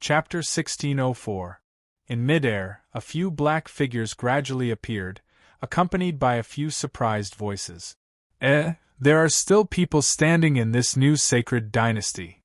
Chapter 1604. In midair, a few black figures gradually appeared, accompanied by a few surprised voices. There are still people standing in this new sacred dynasty.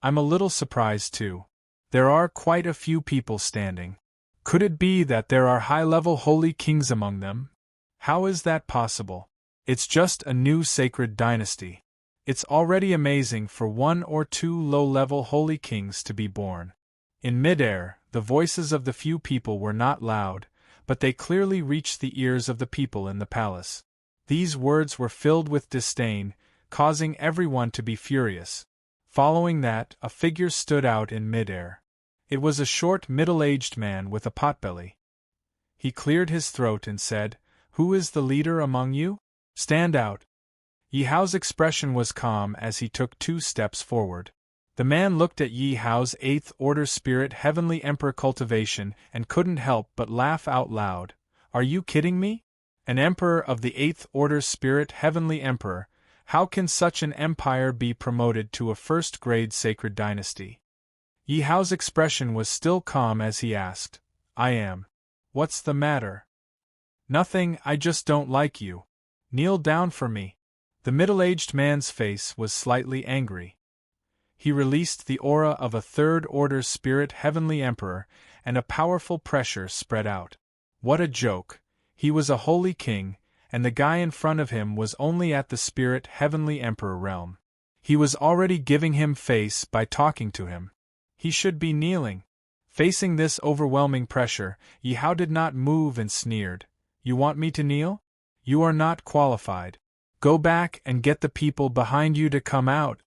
I'm a little surprised too. There are quite a few people standing. Could it be that there are high-level holy kings among them? How is that possible? It's just a new sacred dynasty. It's already amazing for one or two low-level holy kings to be born. In midair, the voices of the few people were not loud, but they clearly reached the ears of the people in the palace. These words were filled with disdain, causing everyone to be furious. Following that, a figure stood out in midair. It was a short, middle-aged man with a potbelly. He cleared his throat and said, "Who is the leader among you? Stand out." Yi Hao's expression was calm as he took 2 steps forward. The man looked at Yi Hao's 8th Order Spirit Heavenly Emperor cultivation and couldn't help but laugh out loud. "Are you kidding me? An emperor of the 8th Order Spirit Heavenly Emperor, how can such an empire be promoted to a first-grade sacred dynasty?" Yi Hao's expression was still calm as he asked, "I am. What's the matter?" "Nothing, I just don't like you. Kneel down for me." The middle-aged man's face was slightly angry. He released the aura of a 3rd Order Spirit Heavenly Emperor, and a powerful pressure spread out. What a joke! He was a holy king, and the guy in front of him was only at the Spirit Heavenly Emperor realm. He was already giving him face by talking to him. He should be kneeling. Facing this overwhelming pressure, Yi Hao did not move and sneered. "You want me to kneel? You are not qualified. Go back and get the people behind you to come out."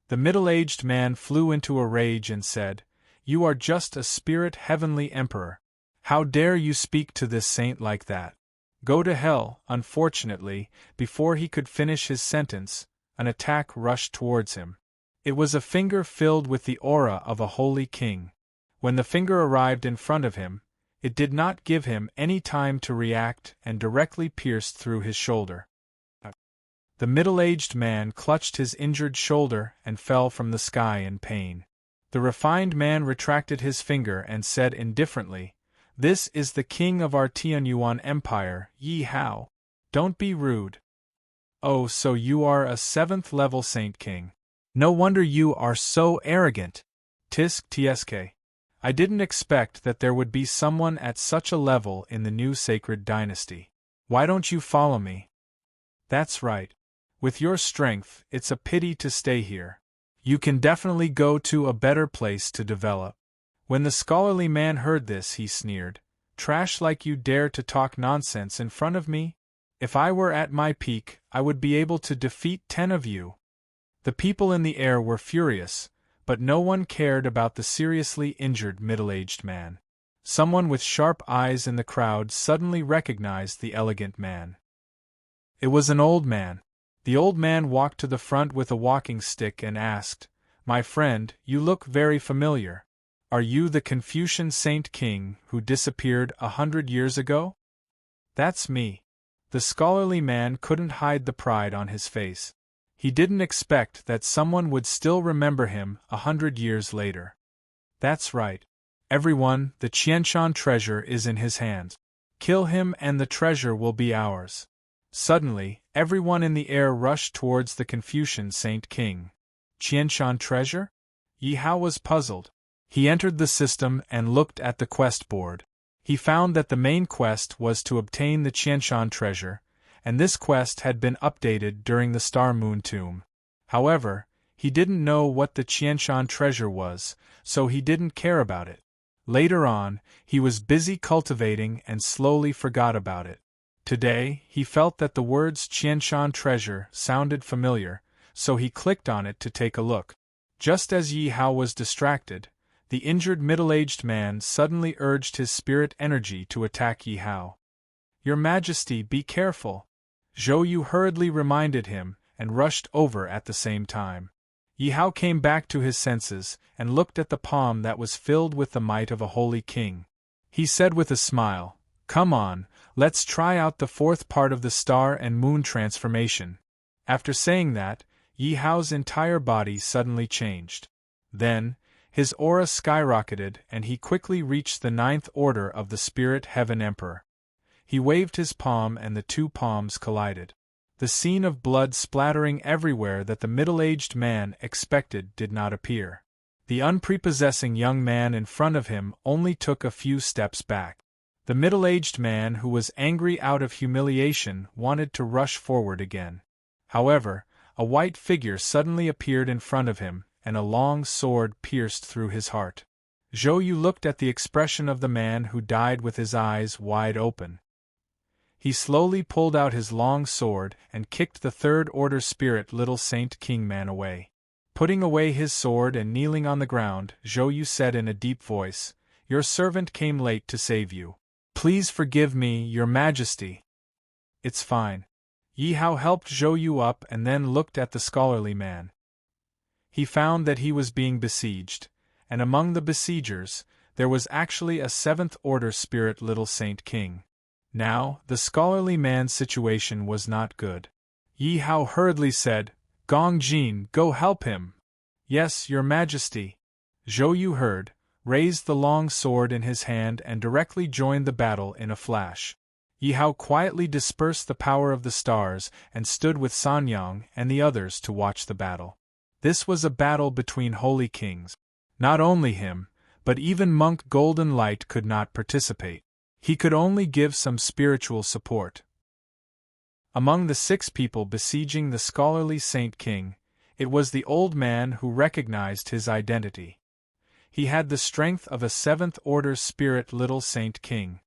The middle-aged man flew into a rage and said, "You are just a Spirit Heavenly Emperor. How dare you speak to this saint like that? Go to hell." Unfortunately, before he could finish his sentence, an attack rushed towards him. It was a finger filled with the aura of a holy king. When the finger arrived in front of him, it did not give him any time to react and directly pierced through his shoulder. The middle-aged man clutched his injured shoulder and fell from the sky in pain. The refined man retracted his finger and said indifferently, "This is the king of our Tianyuan Empire, Yi Hao. Don't be rude." "Oh, so you are a 7th-level Saint King. No wonder you are so arrogant. Tisk tsk. I didn't expect that there would be someone at such a level in the new sacred dynasty. Why don't you follow me?" "That's right. With your strength, it's a pity to stay here. You can definitely go to a better place to develop." When the scholarly man heard this, he sneered, "Trash like you dare to talk nonsense in front of me? If I were at my peak, I would be able to defeat 10 of you." The people in the air were furious, but no one cared about the seriously injured middle-aged man. Someone with sharp eyes in the crowd suddenly recognized the elegant man. It was an old man. The old man walked to the front with a walking stick and asked, "My friend, you look very familiar. Are you the Confucian Saint King who disappeared 100 years ago?" "That's me." The scholarly man couldn't hide the pride on his face. He didn't expect that someone would still remember him 100 years later. "That's right. Everyone, the Qianshan treasure is in his hands. Kill him and the treasure will be ours." Suddenly, everyone in the air rushed towards the Confucian Saint King. Qianshan treasure? Yi Hao was puzzled. He entered the system and looked at the quest board. He found that the main quest was to obtain the Qianshan treasure, and this quest had been updated during the Star Moon Tomb. However, he didn't know what the Qianshan treasure was, so he didn't care about it. Later on, he was busy cultivating and slowly forgot about it. Today, he felt that the words Qianshan treasure sounded familiar, so he clicked on it to take a look. Just as Yi Hao was distracted, the injured middle-aged man suddenly urged his spirit energy to attack Yi Hao. "Your Majesty, be careful!" Zhou Yu hurriedly reminded him, and rushed over at the same time. Yi Hao came back to his senses, and looked at the palm that was filled with the might of a holy king. He said with a smile, "Come on, let's try out the 4th part of the star and moon transformation." After saying that, Yi Hao's entire body suddenly changed. Then, His aura skyrocketed and he quickly reached the 9th order of the Spirit Heaven Emperor. He waved his palm and the two palms collided. The scene of blood splattering everywhere that the middle-aged man expected did not appear. The unprepossessing young man in front of him only took a few steps back. The middle-aged man, who was angry out of humiliation, wanted to rush forward again. However, a white figure suddenly appeared in front of him, and a long sword pierced through his heart. Zhou Yu looked at the expression of the man who died with his eyes wide open. He slowly pulled out his long sword and kicked the 3rd Order Spirit Little Saint King man away. Putting away his sword and kneeling on the ground, Zhou Yu said in a deep voice, "Your servant came late to save you. Please forgive me, Your Majesty." "It's fine." Yi Hao helped Zhou Yu up and then looked at the scholarly man. He found that he was being besieged, and among the besiegers, there was actually a 7th Order Spirit Little Saint King. Now, the scholarly man's situation was not good. Yi Hao hurriedly said, "Gong Jin, go help him." "Yes, Your Majesty." Zhou Yu heard, raised the long sword in his hand and directly joined the battle in a flash. Yi Hao quietly dispersed the power of the stars and stood with Sanyang and the others to watch the battle. This was a battle between holy kings. Not only him, but even Monk Golden Light could not participate. He could only give some spiritual support. Among the 6 people besieging the scholarly Saint King, it was the old man who recognized his identity. He had the strength of a 7th Order Spirit Little Saint King.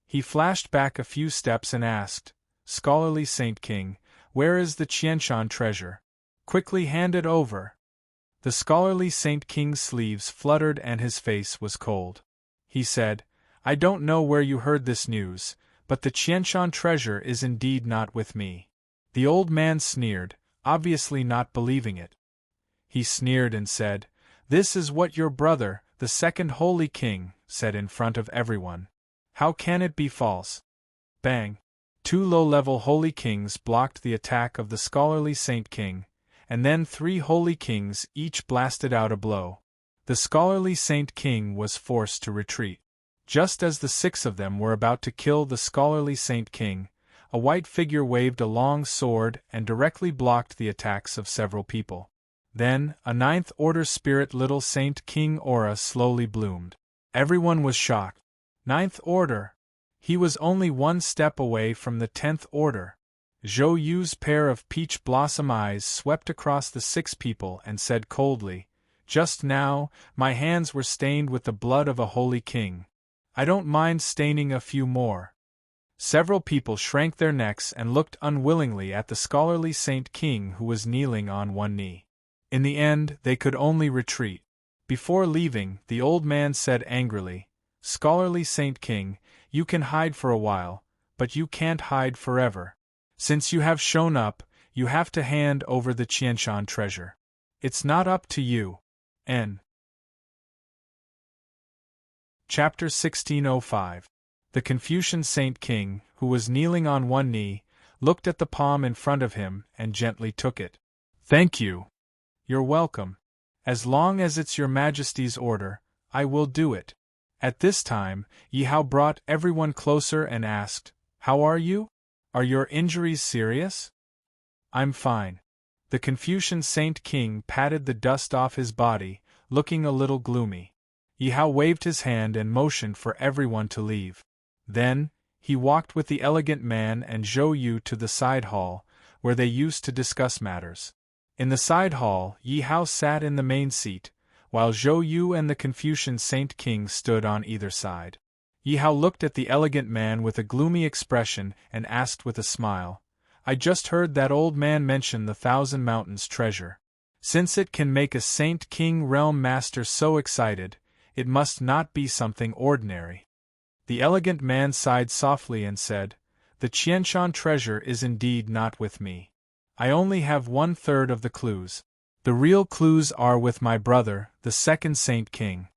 He flashed back a few steps and asked, "Scholarly Saint King, where is the Qianshan treasure? Quickly hand it over." The scholarly Saint King's sleeves fluttered and his face was cold. He said, "I don't know where you heard this news, but the Qianshan treasure is indeed not with me." The old man sneered, obviously not believing it. He sneered and said, "This is what your brother, the 2nd Holy King, said in front of everyone. How can it be false?" Bang! 2 low-level Holy Kings blocked the attack of the scholarly Saint King, and then 3 Holy Kings each blasted out a blow. The scholarly Saint King was forced to retreat. Just as the 6 of them were about to kill the scholarly Saint King, a white figure waved a long sword and directly blocked the attacks of several people. Then, a 9th Order Spirit Little Saint King aura slowly bloomed. Everyone was shocked. 9th Order! He was only 1 step away from the 10th Order. Zhou Yu's pair of peach blossom eyes swept across the 6 people and said coldly, "Just now, my hands were stained with the blood of a holy king. I don't mind staining a few more." Several people shrank their necks and looked unwillingly at the scholarly Saint King who was kneeling on one knee. In the end, they could only retreat. Before leaving, the old man said angrily, "Scholarly Saint King, you can hide for a while, but you can't hide forever. Since you have shown up, you have to hand over the Qianshan treasure. It's not up to you." N. Chapter 1605. The Confucian Saint King, who was kneeling on one knee, looked at the palm in front of him and gently took it. "Thank you." "You're welcome. As long as it's Your Majesty's order, I will do it." At this time, Yi Hao brought everyone closer and asked, "How are you? Are your injuries serious?" "I'm fine." The Confucian Saint King patted the dust off his body, looking a little gloomy. Yi Hao waved his hand and motioned for everyone to leave. Then, he walked with the elegant man and Zhou Yu to the side hall, where they used to discuss matters. In the side hall, Yi Hao sat in the main seat, while Zhou Yu and the Confucian Saint King stood on either side. Yi Hao looked at the elegant man with a gloomy expression and asked with a smile, "I just heard that old man mention the 1,000 Mountains treasure. Since it can make a Saint King realm master so excited, it must not be something ordinary." The elegant man sighed softly and said, "The Qianshan treasure is indeed not with me. I only have 1/3 of the clues. The real clues are with my brother, the 2nd Saint King.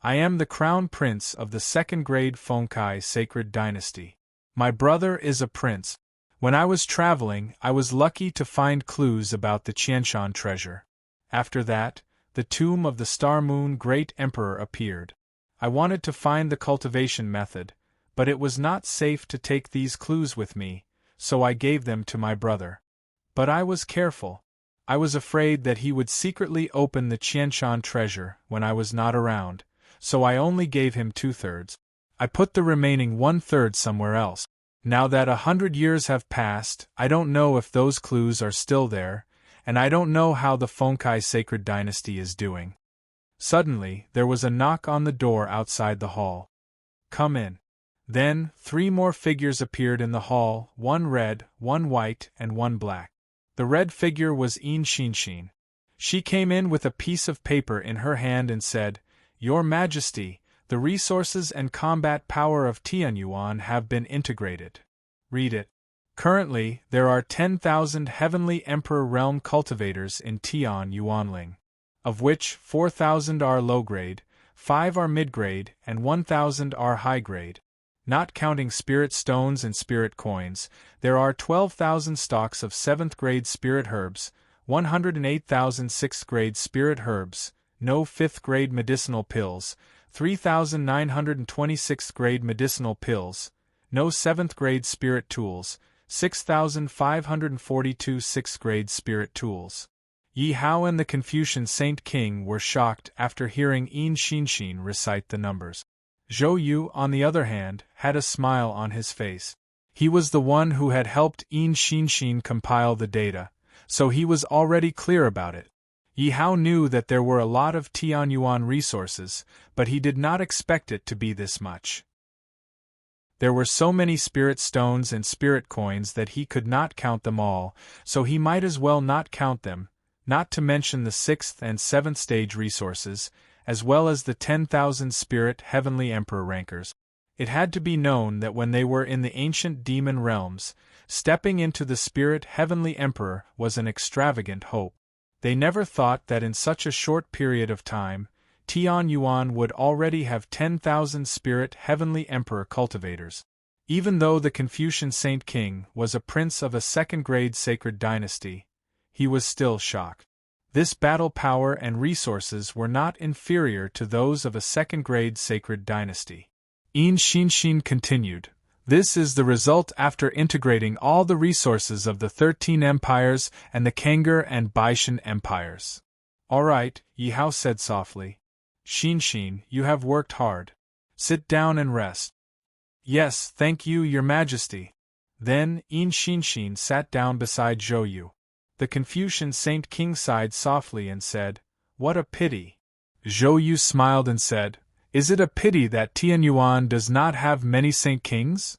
I am the crown prince of the 2nd grade Fengkai sacred dynasty. My brother is a prince. When I was traveling, I was lucky to find clues about the Qianshan treasure. After that, the tomb of the Star Moon Great Emperor appeared. I wanted to find the cultivation method, but it was not safe to take these clues with me, so I gave them to my brother. But I was careful. I was afraid that he would secretly open the Qianshan treasure when I was not around, so I only gave him 2/3. I put the remaining 1/3 somewhere else. Now that 100 years have passed, I don't know if those clues are still there, and I don't know how the Fengkai sacred dynasty is doing. Suddenly, there was a knock on the door outside the hall. "Come in." Then, 3 more figures appeared in the hall, 1 red, 1 white, and 1 black. The red figure was Xinshin. She came in with a piece of paper in her hand and said, "Your Majesty, the resources and combat power of Tianyuan have been integrated. Read it. Currently, there are 10,000 Heavenly Emperor Realm cultivators in Tian Yuanling, of which 4,000 are low-grade, 5 are mid-grade, and 1,000 are high-grade. Not counting spirit stones and spirit coins, there are 12,000 stalks of 7th-grade spirit herbs, 108,000 6th-grade spirit herbs, no 5th-grade medicinal pills, 3,926th-grade medicinal pills, no 7th-grade spirit tools, 6,542 6th-grade spirit tools." Yi Hao and the Confucian Saint King were shocked after hearing Xinshin recite the numbers. Zhou Yu, on the other hand, had a smile on his face. He was the one who had helped Xinshin compile the data, so he was already clear about it. Yi Hao knew that there were a lot of Tianyuan resources, but he did not expect it to be this much. There were so many spirit stones and spirit coins that he could not count them all, so he might as well not count them, not to mention the 6th and 7th stage resources, as well as the 10,000 spirit Heavenly Emperor rankers. It had to be known that when they were in the ancient demon realms, stepping into the spirit Heavenly Emperor was an extravagant hope. They never thought that in such a short period of time, Tianyuan would already have 10,000 spirit Heavenly Emperor cultivators. Even though the Confucian Saint King was a prince of a 2nd-grade sacred dynasty, he was still shocked. This battle power and resources were not inferior to those of a 2nd-grade sacred dynasty. Xinshin continued, "This is the result after integrating all the resources of the 13 empires and the Kangar and Baishan empires." "All right," Yi Hao said softly. "Xinshin, you have worked hard. Sit down and rest." "Yes, thank you, Your Majesty." Then Xinshin sat down beside Zhou Yu. The Confucian Saint King sighed softly and said, "What a pity." Zhou Yu smiled and said, "Is it a pity that Tianyuan does not have many Saint Kings?"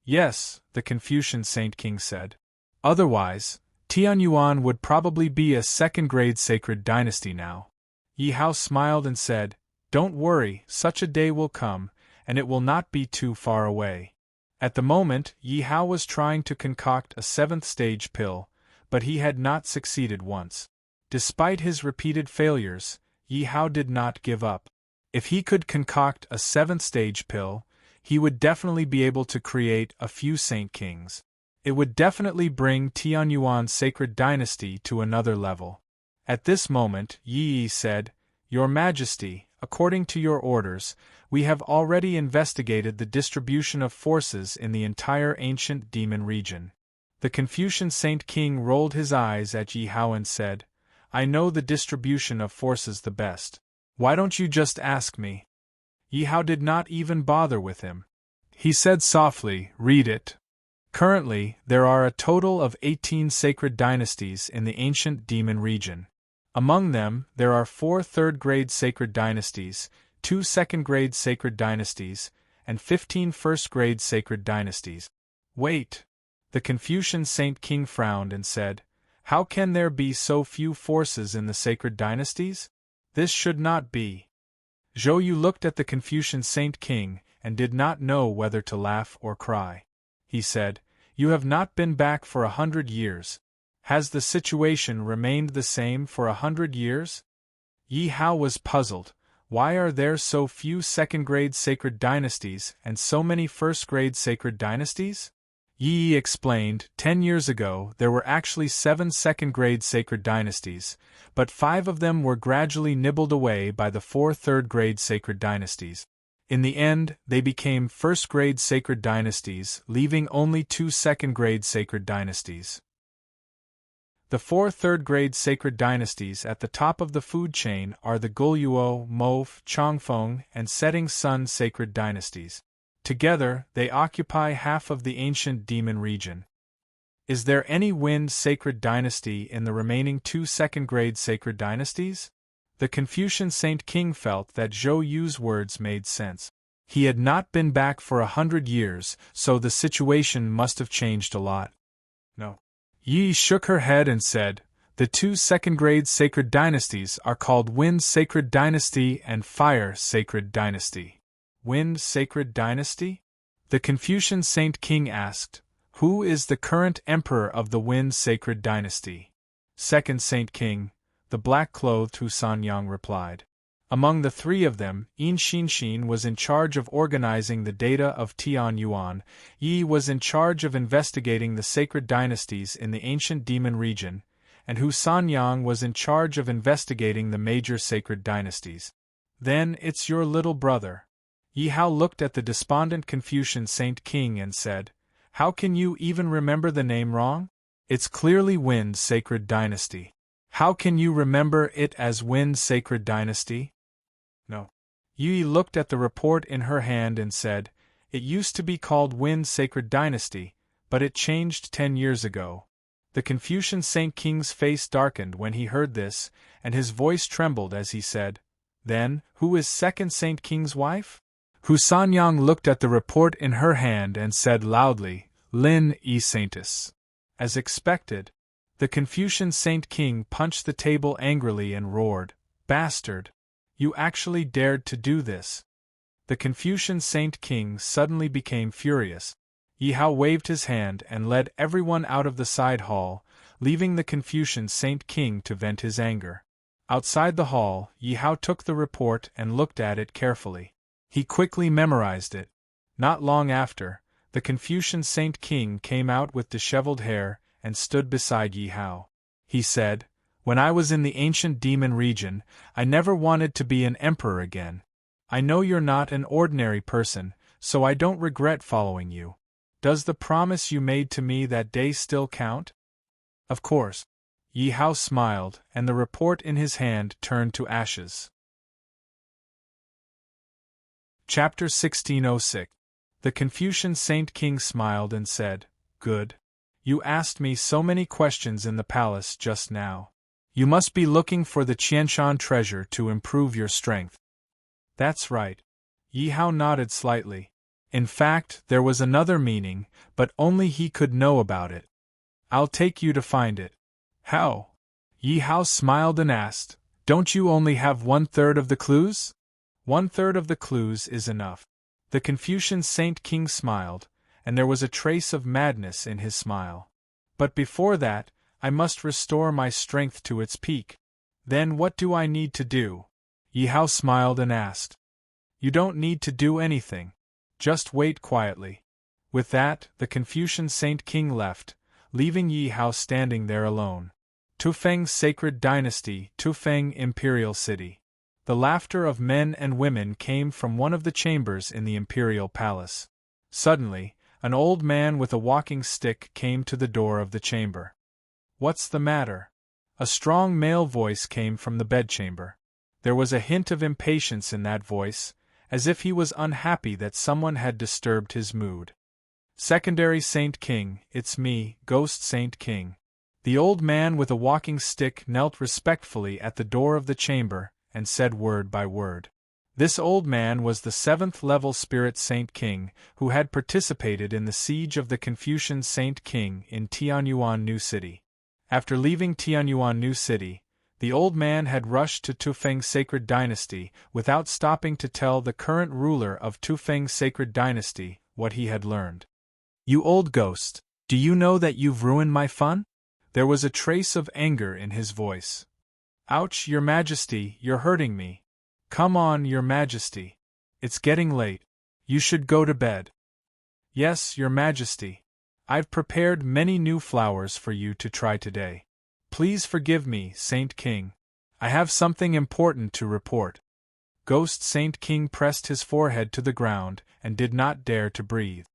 "Yes," the Confucian Saint King said. "Otherwise, Tianyuan would probably be a 2nd-grade sacred dynasty now." Yi Hao smiled and said, "Don't worry, such a day will come, and it will not be too far away." At the moment, Yi Hao was trying to concoct a 7th-stage pill, but he had not succeeded once. Despite his repeated failures, Yi Hao did not give up. If he could concoct a 7th-stage pill, he would definitely be able to create a few Saint Kings. It would definitely bring Tianyuan's sacred dynasty to another level. At this moment, Yi said, "Your Majesty, according to your orders, we have already investigated the distribution of forces in the entire ancient demon region." The Confucian Saint King rolled his eyes at Yi Hao and said, "I know the distribution of forces the best. Why don't you just ask me?" Yi Hao did not even bother with him. He said softly, "Read it." Currently, there are a total of 18 sacred dynasties in the ancient demon region. Among them, there are 4 3rd-grade sacred dynasties, 2 2nd-grade sacred dynasties, and 15 1st-grade sacred dynasties. Wait! The Confucian Saint King frowned and said, "How can there be so few forces in the sacred dynasties? This should not be." Zhou Yu looked at the Confucian Saint King and did not know whether to laugh or cry. He said, "You have not been back for 100 years. Has the situation remained the same for 100 years? Yi Hao was puzzled. Why are there so few 2nd-grade sacred dynasties and so many 1st-grade sacred dynasties? Yi explained, 10 years ago there were actually 7 second-grade sacred dynasties, but 5 of them were gradually nibbled away by the 4 third-grade sacred dynasties. In the end, they became first-grade sacred dynasties, leaving only 2 second-grade sacred dynasties. The 4 third-grade sacred dynasties at the top of the food chain are the Guluo, Mof, Chongfeng, and Setting Sun sacred dynasties. Together, they occupy half of the ancient demon region. Is there any wind sacred dynasty in the remaining 2 second-grade sacred dynasties? The Confucian Saint King felt that Zhou Yu's words made sense. He had not been back for 100 years, so the situation must have changed a lot. No. Yi shook her head and said, the 2 second-grade sacred dynasties are called Wind Sacred Dynasty and Fire Sacred Dynasty. Wind Sacred Dynasty? The Confucian Saint King asked, who is the current emperor of the Wind Sacred Dynasty? Second Saint King, the black-clothed Husanyang replied. Among the 3 of them, Yin Xinshin was in charge of organizing the data of Tianyuan, Yi was in charge of investigating the sacred dynasties in the ancient demon region, and Husanyang was in charge of investigating the major sacred dynasties. Then it's your little brother. Yi Hao looked at the despondent Confucian Saint King and said, how can you even remember the name wrong? It's clearly Wind Sacred Dynasty. How can you remember it as Wind Sacred Dynasty? No. Yi looked at the report in her hand and said, it used to be called Wind Sacred Dynasty, but it changed 10 years ago. The Confucian Saint King's face darkened when he heard this, and his voice trembled as he said, then, who is second Saint King's wife? Husanyang looked at the report in her hand and said loudly, Lin E Saintus. As expected, the Confucian Saint King punched the table angrily and roared, bastard! You actually dared to do this. The Confucian Saint King suddenly became furious. Yi Hao waved his hand and led everyone out of the side hall, leaving the Confucian Saint King to vent his anger. Outside the hall, Yi Hao took the report and looked at it carefully. He quickly memorized it. Not long after, the Confucian Saint King came out with disheveled hair and stood beside Yi Hao. He said, when I was in the ancient demon region, I never wanted to be an emperor again. I know you're not an ordinary person, so I don't regret following you. Does the promise you made to me that day still count? Of course. Yi Hao smiled, and the report in his hand turned to ashes. Chapter 1606. The Confucian Saint King smiled and said, good. You asked me so many questions in the palace just now. You must be looking for the Qianshan treasure to improve your strength. That's right. Yi Hao nodded slightly. In fact, there was another meaning, but only he could know about it. I'll take you to find it. How? Yi Hao smiled and asked, don't you only have 1/3 of the clues? 1/3 of the clues is enough. The Confucian Saint King smiled, and there was a trace of madness in his smile. But before that, I must restore my strength to its peak. Then what do I need to do? Yi Hao smiled and asked. You don't need to do anything. Just wait quietly. With that, the Confucian Saint King left, leaving Yi Hao standing there alone. Tufeng Sacred Dynasty, Tufeng Imperial City. The laughter of men and women came from one of the chambers in the imperial palace. Suddenly, an old man with a walking stick came to the door of the chamber. What's the matter? A strong male voice came from the bedchamber. There was a hint of impatience in that voice, as if he was unhappy that someone had disturbed his mood. Secondary Saint King, it's me, Ghost Saint King. The old man with a walking stick knelt respectfully at the door of the chamber and said word by word. This old man was the 7th-level Spirit Saint King, who had participated in the siege of the Confucian Saint King in Tianyuan New City. After leaving Tianyuan New City, the old man had rushed to Tufeng Sacred Dynasty without stopping to tell the current ruler of Tufeng Sacred Dynasty what he had learned. You old ghost, do you know that you've ruined my fun? There was a trace of anger in his voice. Ouch, Your Majesty, you're hurting me. Come on, Your Majesty. It's getting late. You should go to bed. Yes, Your Majesty. I've prepared many new flowers for you to try today. Please forgive me, Saint King. I have something important to report. Ghost Saint King pressed his forehead to the ground and did not dare to breathe.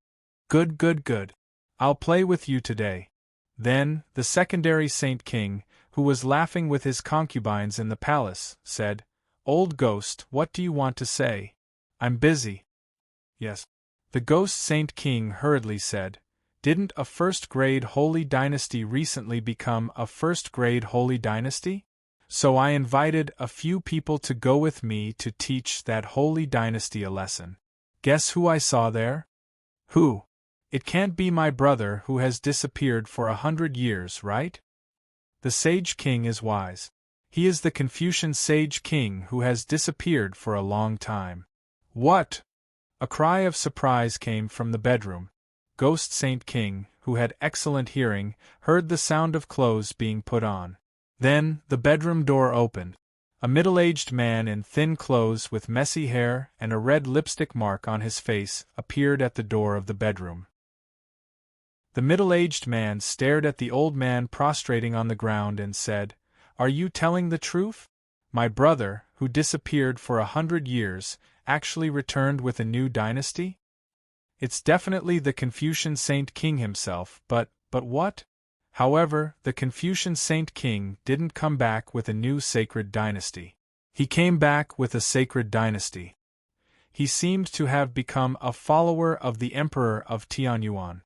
Good, good, good. I'll play with you today. Then, the secondary Saint King, who was laughing with his concubines in the palace, said, Old Ghost, what do you want to say? I'm busy. Yes. The Ghost Saint King hurriedly said, Didn't a first-grade holy dynasty recently become a first-grade holy dynasty? So I invited a few people to go with me to teach that holy dynasty a lesson. Guess who I saw there? Who? It can't be my brother who has disappeared for 100 years, right? The Sage King is wise. He is the Confucian Sage King who has disappeared for a long time. What? A cry of surprise came from the bedroom. Ghost Saint King, who had excellent hearing, heard the sound of clothes being put on. Then, the bedroom door opened. A middle-aged man in thin clothes with messy hair and a red lipstick mark on his face appeared at the door of the bedroom. The middle-aged man stared at the old man prostrating on the ground and said, Are you telling the truth? My brother, who disappeared for 100 years, actually returned with a new dynasty? It's definitely the Confucian Saint King himself, but what? However, the Confucian Saint King didn't come back with a new sacred dynasty. He came back with a sacred dynasty. He seemed to have become a follower of the Emperor of Tianyuan.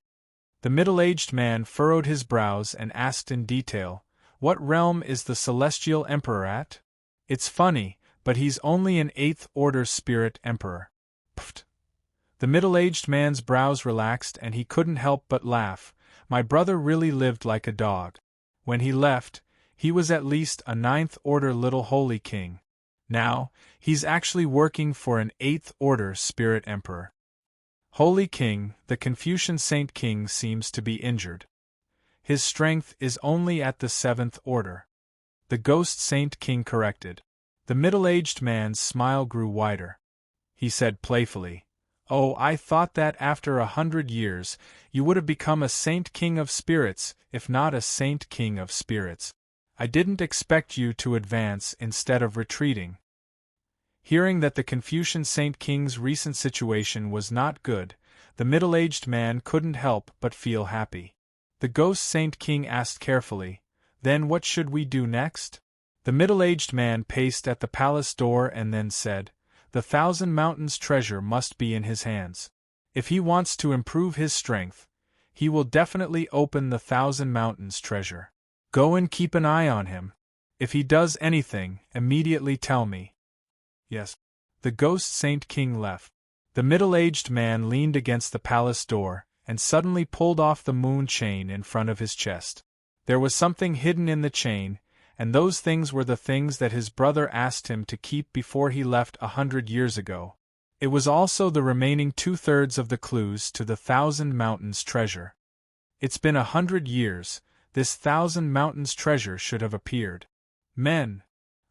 The middle-aged man furrowed his brows and asked in detail, What realm is the Celestial Emperor at? It's funny, but he's only an 8th Order Spirit Emperor. Pfft. The middle-aged man's brows relaxed and he couldn't help but laugh. My brother really lived like a dog. When he left, he was at least a 9th Order Little Holy King. Now, he's actually working for an 8th Order Spirit Emperor. Holy King, the Confucian Saint King seems to be injured. His strength is only at the 7th Order. The Ghost Saint King corrected. The middle-aged man's smile grew wider. He said playfully, Oh, I thought that after 100 years, you would have become a Saint King of Spirits, if not a Saint King of Spirits. I didn't expect you to advance instead of retreating. Hearing that the Confucian Saint King's recent situation was not good, the middle-aged man couldn't help but feel happy. The Ghost Saint King asked carefully, Then what should we do next? The middle-aged man paced at the palace door and then said, The 1,000 Mountains treasure must be in his hands. If he wants to improve his strength, he will definitely open the 1,000 Mountains treasure. Go and keep an eye on him. If he does anything, immediately tell me. Yes. The Ghost Saint King left. The middle-aged man leaned against the palace door and suddenly pulled off the moon chain in front of his chest. There was something hidden in the chain, and those things were the things that his brother asked him to keep before he left 100 years ago. It was also the remaining 2/3 of the clues to the 1,000 Mountains treasure. It's been 100 years, this 1,000 Mountains treasure should have appeared. Men!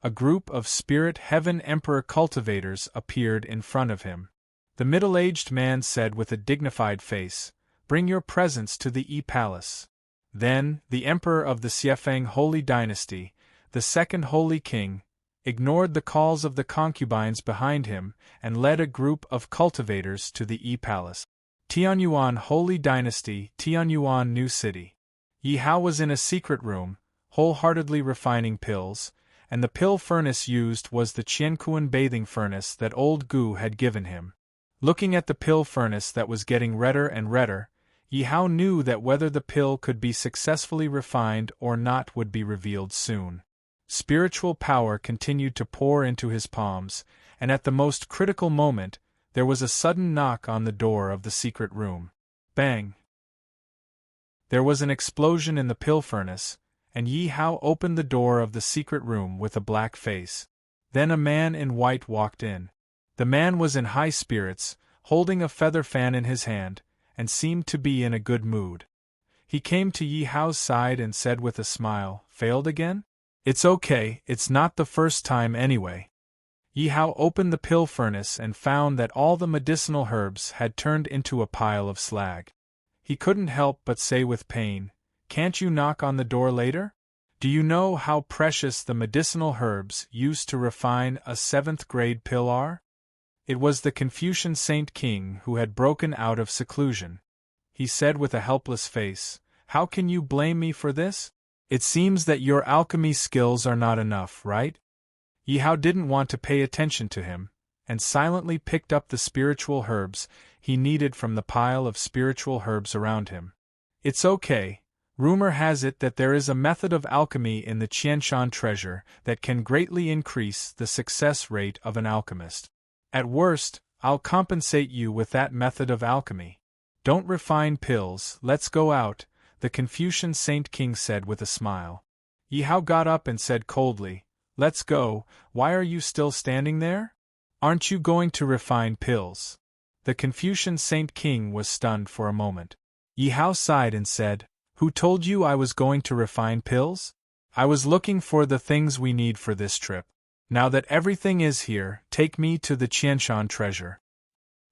A group of Spirit Heaven Emperor cultivators appeared in front of him. The middle-aged man said with a dignified face, Bring your presents to the E-Palace. Then, the Emperor of the Xiefeng Holy Dynasty, the second Holy King, ignored the calls of the concubines behind him and led a group of cultivators to the E-Palace. Tianyuan Holy Dynasty, Tianyuan New City. Yi Hao was in a secret room, wholeheartedly refining pills, and the pill furnace used was the Qiankuan bathing furnace that old Gu had given him. Looking at the pill furnace that was getting redder and redder, Yi Hao knew that whether the pill could be successfully refined or not would be revealed soon. Spiritual power continued to pour into his palms, and at the most critical moment, there was a sudden knock on the door of the secret room. Bang! There was an explosion in the pill furnace, and Yi Hao opened the door of the secret room with a black face. Then a man in white walked in. The man was in high spirits, holding a feather fan in his hand, and seemed to be in a good mood. He came to Yi Hao's side and said with a smile, Failed again? It's okay, it's not the first time anyway. Yi Hao opened the pill furnace and found that all the medicinal herbs had turned into a pile of slag. He couldn't help but say with pain, "Can't you knock on the door later? Do you know how precious the medicinal herbs used to refine a 7th-grade pill are?" It was the Confucian Saint King who had broken out of seclusion. He said with a helpless face, "How can you blame me for this? It seems that your alchemy skills are not enough, right?" Yi Hao didn't want to pay attention to him, and silently picked up the spiritual herbs he needed from the pile of spiritual herbs around him. "It's okay. Rumor has it that there is a method of alchemy in the Qianshan treasure that can greatly increase the success rate of an alchemist. At worst, I'll compensate you with that method of alchemy. Don't refine pills, let's go out," the Confucian Saint King said with a smile. Yi Hao got up and said coldly, "Let's go. Why are you still standing there? Aren't you going to refine pills?" The Confucian Saint King was stunned for a moment. Yi Hao sighed and said, "Who told you I was going to refine pills? I was looking for the things we need for this trip. Now that everything is here, take me to the Qianshan treasure."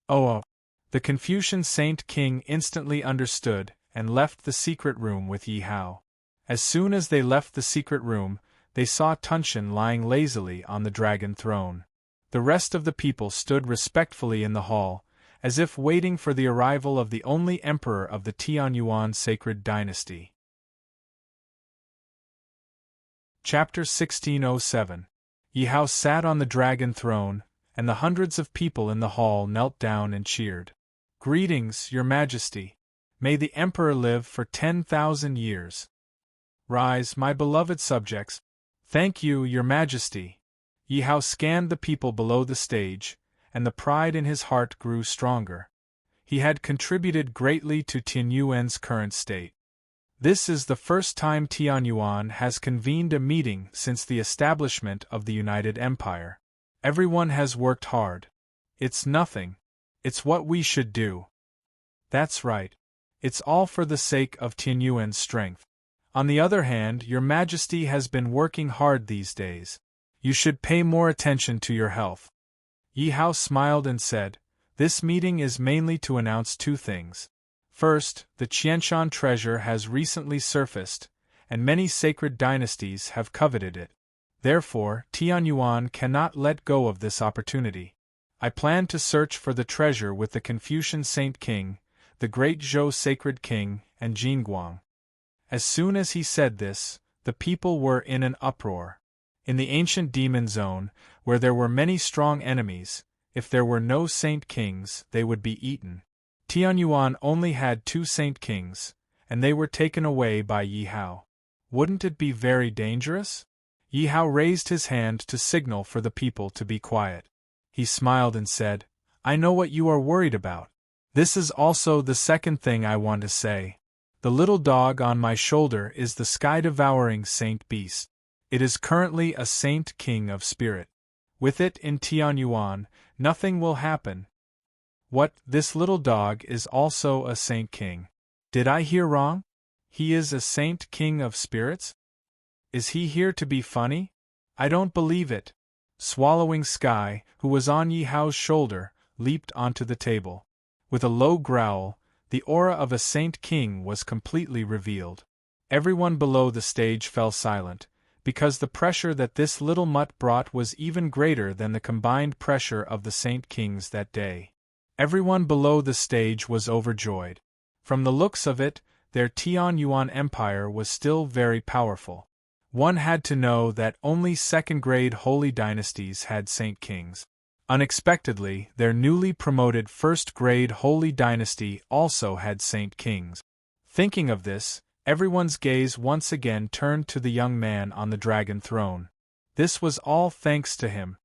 Oh. The Confucian Saint King instantly understood and left the secret room with Yi Hao. As soon as they left the secret room, they saw Tunshin lying lazily on the dragon throne. The rest of the people stood respectfully in the hall, as if waiting for the arrival of the only emperor of the Tianyuan sacred dynasty. Chapter 1607. Yi Hao sat on the dragon throne, and the hundreds of people in the hall knelt down and cheered. "Greetings, Your Majesty. May the Emperor live for 10,000 years. Rise, my beloved subjects. Thank you, Your Majesty." Yi Hao scanned the people below the stage, and the pride in his heart grew stronger. He had contributed greatly to Tianyuan's current state. This is the first time Tianyuan has convened a meeting since the establishment of the United Empire. Everyone has worked hard. It's nothing. It's what we should do. That's right. It's all for the sake of Tianyuan's strength. On the other hand, Your Majesty has been working hard these days. You should pay more attention to your health. Yi Hao smiled and said, "This meeting is mainly to announce two things. First, the Qianshan treasure has recently surfaced, and many sacred dynasties have coveted it. Therefore, Tianyuan cannot let go of this opportunity. I plan to search for the treasure with the Confucian Saint King, the great Zhou sacred king, and Jingguang." As soon as he said this, the people were in an uproar. In the ancient demon zone, where there were many strong enemies, if there were no saint kings, they would be eaten. Tianyuan only had 2 saint kings, and they were taken away by Yi Hao. Wouldn't it be very dangerous? Yi Hao raised his hand to signal for the people to be quiet. He smiled and said, "I know what you are worried about. This is also the second thing I want to say. The little dog on my shoulder is the sky-devouring saint beast. It is currently a saint king of spirit. With it in Tianyuan, nothing will happen." "What, this little dog is also a saint king? Did I hear wrong? He is a saint king of spirits? Is he here to be funny? I don't believe it." Swallowing Sky, who was on Yi Hao's shoulder, leaped onto the table. With a low growl, the aura of a saint king was completely revealed. Everyone below the stage fell silent, because the pressure that this little mutt brought was even greater than the combined pressure of the saint kings that day. Everyone below the stage was overjoyed. From the looks of it, their Tianyuan empire was still very powerful. One had to know that only second-grade holy dynasties had saint kings. Unexpectedly, their newly promoted first-grade holy dynasty also had saint kings. Thinking of this, everyone's gaze once again turned to the young man on the dragon throne. This was all thanks to him.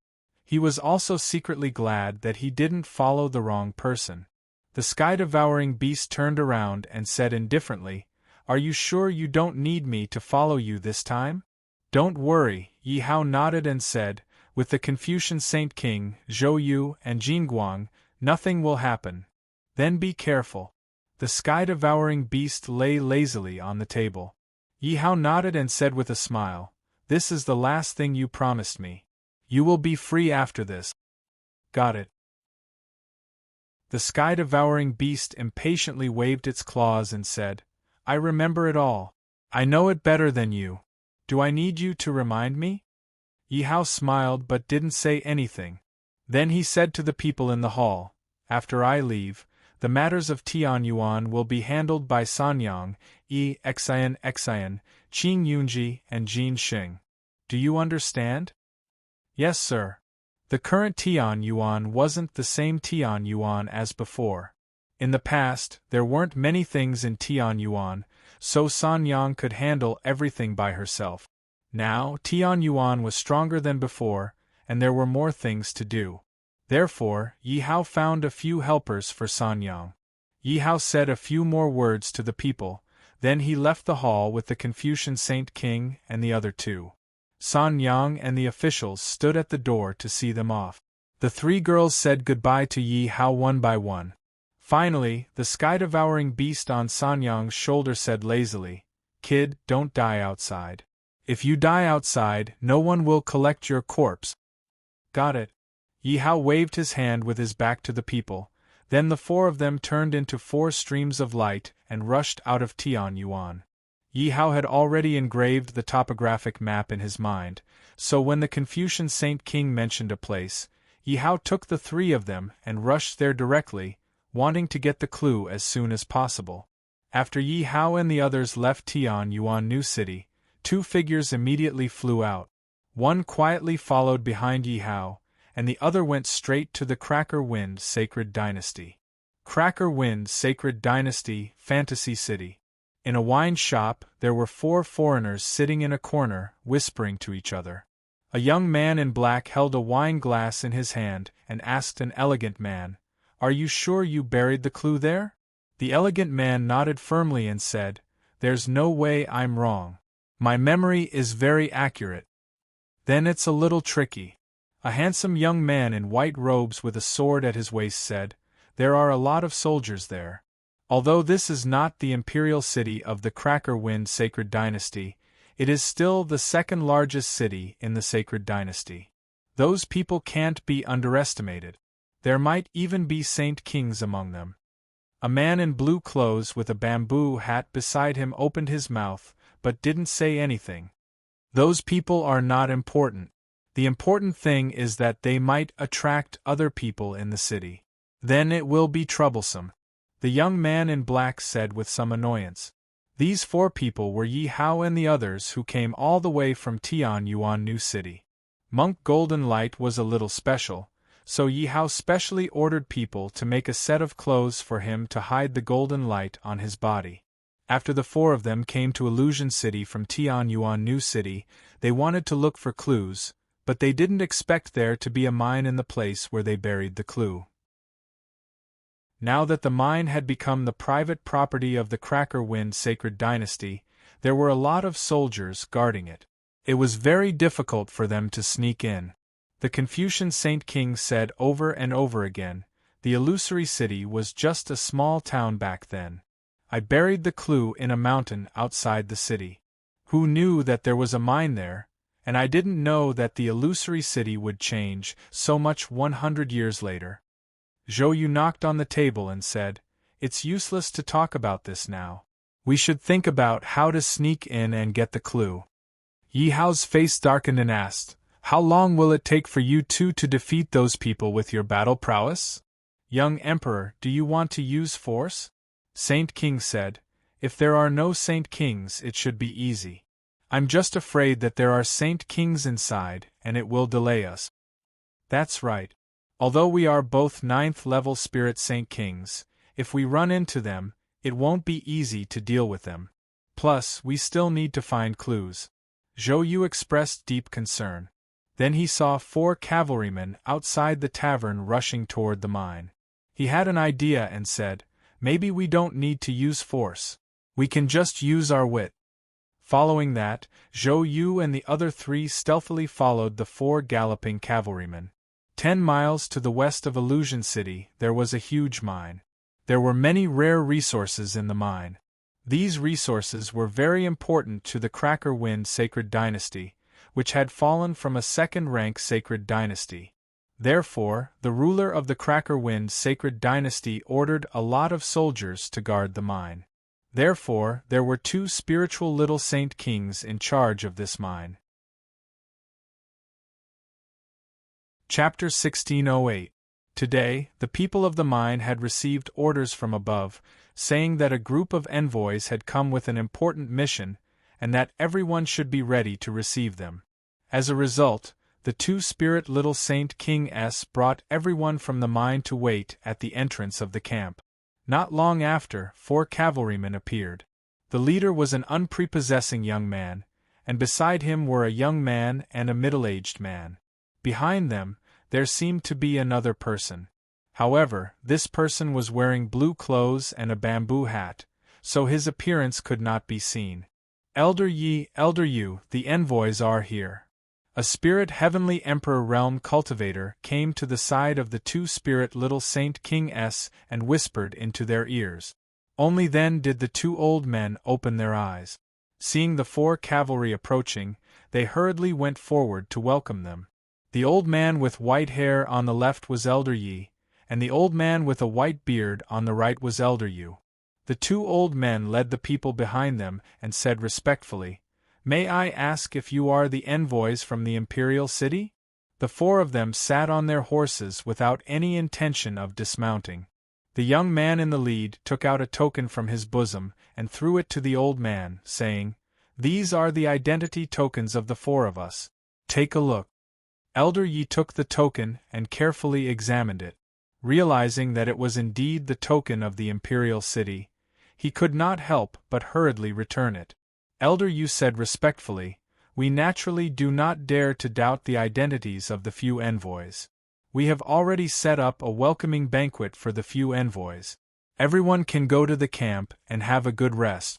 He was also secretly glad that he didn't follow the wrong person. The sky-devouring beast turned around and said indifferently, "Are you sure you don't need me to follow you this time?" "Don't worry," Yi Hao nodded and said, "with the Confucian Saint King, Zhou Yu, and Jingguang, nothing will happen. Then be careful." The sky-devouring beast lay lazily on the table. Yi Hao nodded and said with a smile, "This is the last thing you promised me. You will be free after this." "Got it." The sky-devouring beast impatiently waved its claws and said, I remember it all. I know it better than you. Do I need you to remind me? Yi Hao smiled but didn't say anything. Then he said to the people in the hall, After I leave, the matters of Tianyuan will be handled by Sanyang, Xian, Qing Yunji, and Jin Xing. Do you understand? Yes, sir. The current Tianyuan wasn't the same Tianyuan as before. In the past, there weren't many things in Tianyuan, so Sanyang could handle everything by herself. Now, Tianyuan was stronger than before, and there were more things to do. Therefore, Yi Hao found a few helpers for Sanyang. Yi Hao said a few more words to the people, then he left the hall with the Confucian Saint King and the other two. Sanyang and the officials stood at the door to see them off. The three girls said goodbye to Yi Hao one by one. Finally, the sky-devouring beast on Sanyang's shoulder said lazily, Kid, don't die outside. If you die outside, no one will collect your corpse. Got it. Yi Hao waved his hand with his back to the people, then the four of them turned into 4 streams of light and rushed out of Tianyuan. Yi Hao had already engraved the topographic map in his mind, so when the Confucian Saint King mentioned a place, Yi Hao took the 3 of them and rushed there directly, wanting to get the clue as soon as possible. After Yi Hao and the others left Tianyuan New City, 2 figures immediately flew out. One quietly followed behind Yi Hao, and the other went straight to the Cracker Wind Sacred Dynasty. Cracker Wind Sacred Dynasty, Fantasy City. In a wine shop, there were 4 foreigners sitting in a corner, whispering to each other. A young man in black held a wine glass in his hand and asked an elegant man, Are you sure you buried the clue there? The elegant man nodded firmly and said, There's no way I'm wrong. My memory is very accurate. Then it's a little tricky. A handsome young man in white robes with a sword at his waist said, There are a lot of soldiers there. Although this is not the imperial city of the Cracker Wind Sacred Dynasty, it is still the 2nd largest city in the Sacred Dynasty. Those people can't be underestimated. There might even be Saint Kings among them. A man in blue clothes with a bamboo hat beside him opened his mouth, but didn't say anything. Those people are not important. The important thing is that they might attract other people in the city. Then it will be troublesome. The young man in black said with some annoyance. These 4 people were Yi Hao and the others who came all the way from Tianyuan New City. Monk Golden Light was a little special, so Yi Hao specially ordered people to make a set of clothes for him to hide the golden light on his body. After the 4 of them came to Illusion City from Tianyuan New City, they wanted to look for clues, but they didn't expect there to be a mine in the place where they buried the clue. Now that the mine had become the private property of the Cracker Wind Sacred Dynasty, there were a lot of soldiers guarding it. It was very difficult for them to sneak in. The Confucian Saint King said over and over again, the illusory city was just a small town back then. I buried the clue in a mountain outside the city. Who knew that there was a mine there? And I didn't know that the illusory city would change so much 100 years later. Zhou Yu knocked on the table and said, It's useless to talk about this now. We should think about how to sneak in and get the clue. Yi Hao's face darkened and asked, How long will it take for you 2 to defeat those people with your battle prowess? Young Emperor, do you want to use force? Saint King said, If there are no Saint Kings, it should be easy. I'm just afraid that there are Saint Kings inside, and it will delay us. That's right. Although we are both 9th-level Spirit Saint Kings, if we run into them, it won't be easy to deal with them. Plus, we still need to find clues. Zhou Yu expressed deep concern. Then he saw 4 cavalrymen outside the tavern rushing toward the mine. He had an idea and said, Maybe we don't need to use force. We can just use our wit. Following that, Zhou Yu and the other 3 stealthily followed the 4 galloping cavalrymen. 10 miles to the west of Illusion City, there was a huge mine. There were many rare resources in the mine. These resources were very important to the Cracker Wind Sacred Dynasty, which had fallen from a 2nd-rank sacred dynasty. Therefore, the ruler of the Cracker Wind sacred dynasty ordered a lot of soldiers to guard the mine. Therefore, there were 2 spiritual little saint kings in charge of this mine. Chapter 1608. Today, the people of the mine had received orders from above, saying that a group of envoys had come with an important mission, and that everyone should be ready to receive them. As a result, the 2 spirit little Saint King S brought everyone from the mine to wait at the entrance of the camp. Not long after, 4 cavalrymen appeared. The leader was an unprepossessing young man, and beside him were a young man and a middle-aged man. Behind them, there seemed to be another person. However, this person was wearing blue clothes and a bamboo hat, so his appearance could not be seen. Elder Yi, the envoys are here. A spirit heavenly emperor realm cultivator came to the side of the 2 spirit little Saint King S and whispered into their ears. Only then did the 2 old men open their eyes. Seeing the 4 cavalry approaching, they hurriedly went forward to welcome them. The old man with white hair on the left was Elder Yi, and the old man with a white beard on the right was Elder Yu. The 2 old men led the people behind them and said respectfully, "May I ask if you are the envoys from the imperial city?" The 4 of them sat on their horses without any intention of dismounting. The young man in the lead took out a token from his bosom and threw it to the old man, saying, "These are the identity tokens of the 4 of us. Take a look." Elder Yi took the token and carefully examined it. Realizing that it was indeed the token of the imperial city, he could not help but hurriedly return it. Elder Yu said respectfully, "We naturally do not dare to doubt the identities of the few envoys. We have already set up a welcoming banquet for the few envoys. Everyone can go to the camp and have a good rest."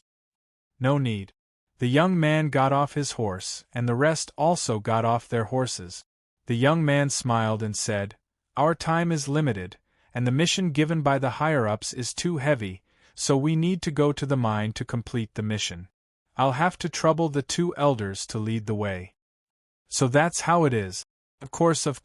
"No need." The young man got off his horse, and the rest also got off their horses. The young man smiled and said, "Our time is limited, and the mission given by the higher-ups is too heavy, so we need to go to the mine to complete the mission. I'll have to trouble the 2 elders to lead the way." "So that's how it is." Of course. The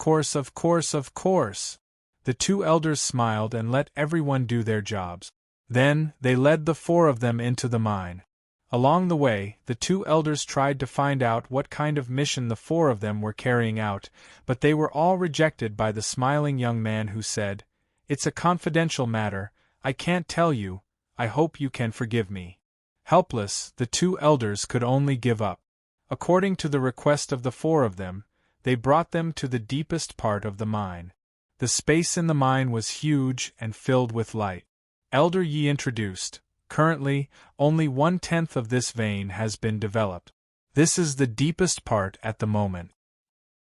2 elders smiled and let everyone do their jobs. Then, they led the 4 of them into the mine. Along the way, the 2 elders tried to find out what kind of mission the 4 of them were carrying out, but they were all rejected by the smiling young man who said, "It's a confidential matter, I can't tell you, I hope you can forgive me." Helpless, the 2 elders could only give up. According to the request of the 4 of them, they brought them to the deepest part of the mine. The space in the mine was huge and filled with light. Elder Yi introduced, "Currently, only 1/10 of this vein has been developed. This is the deepest part at the moment.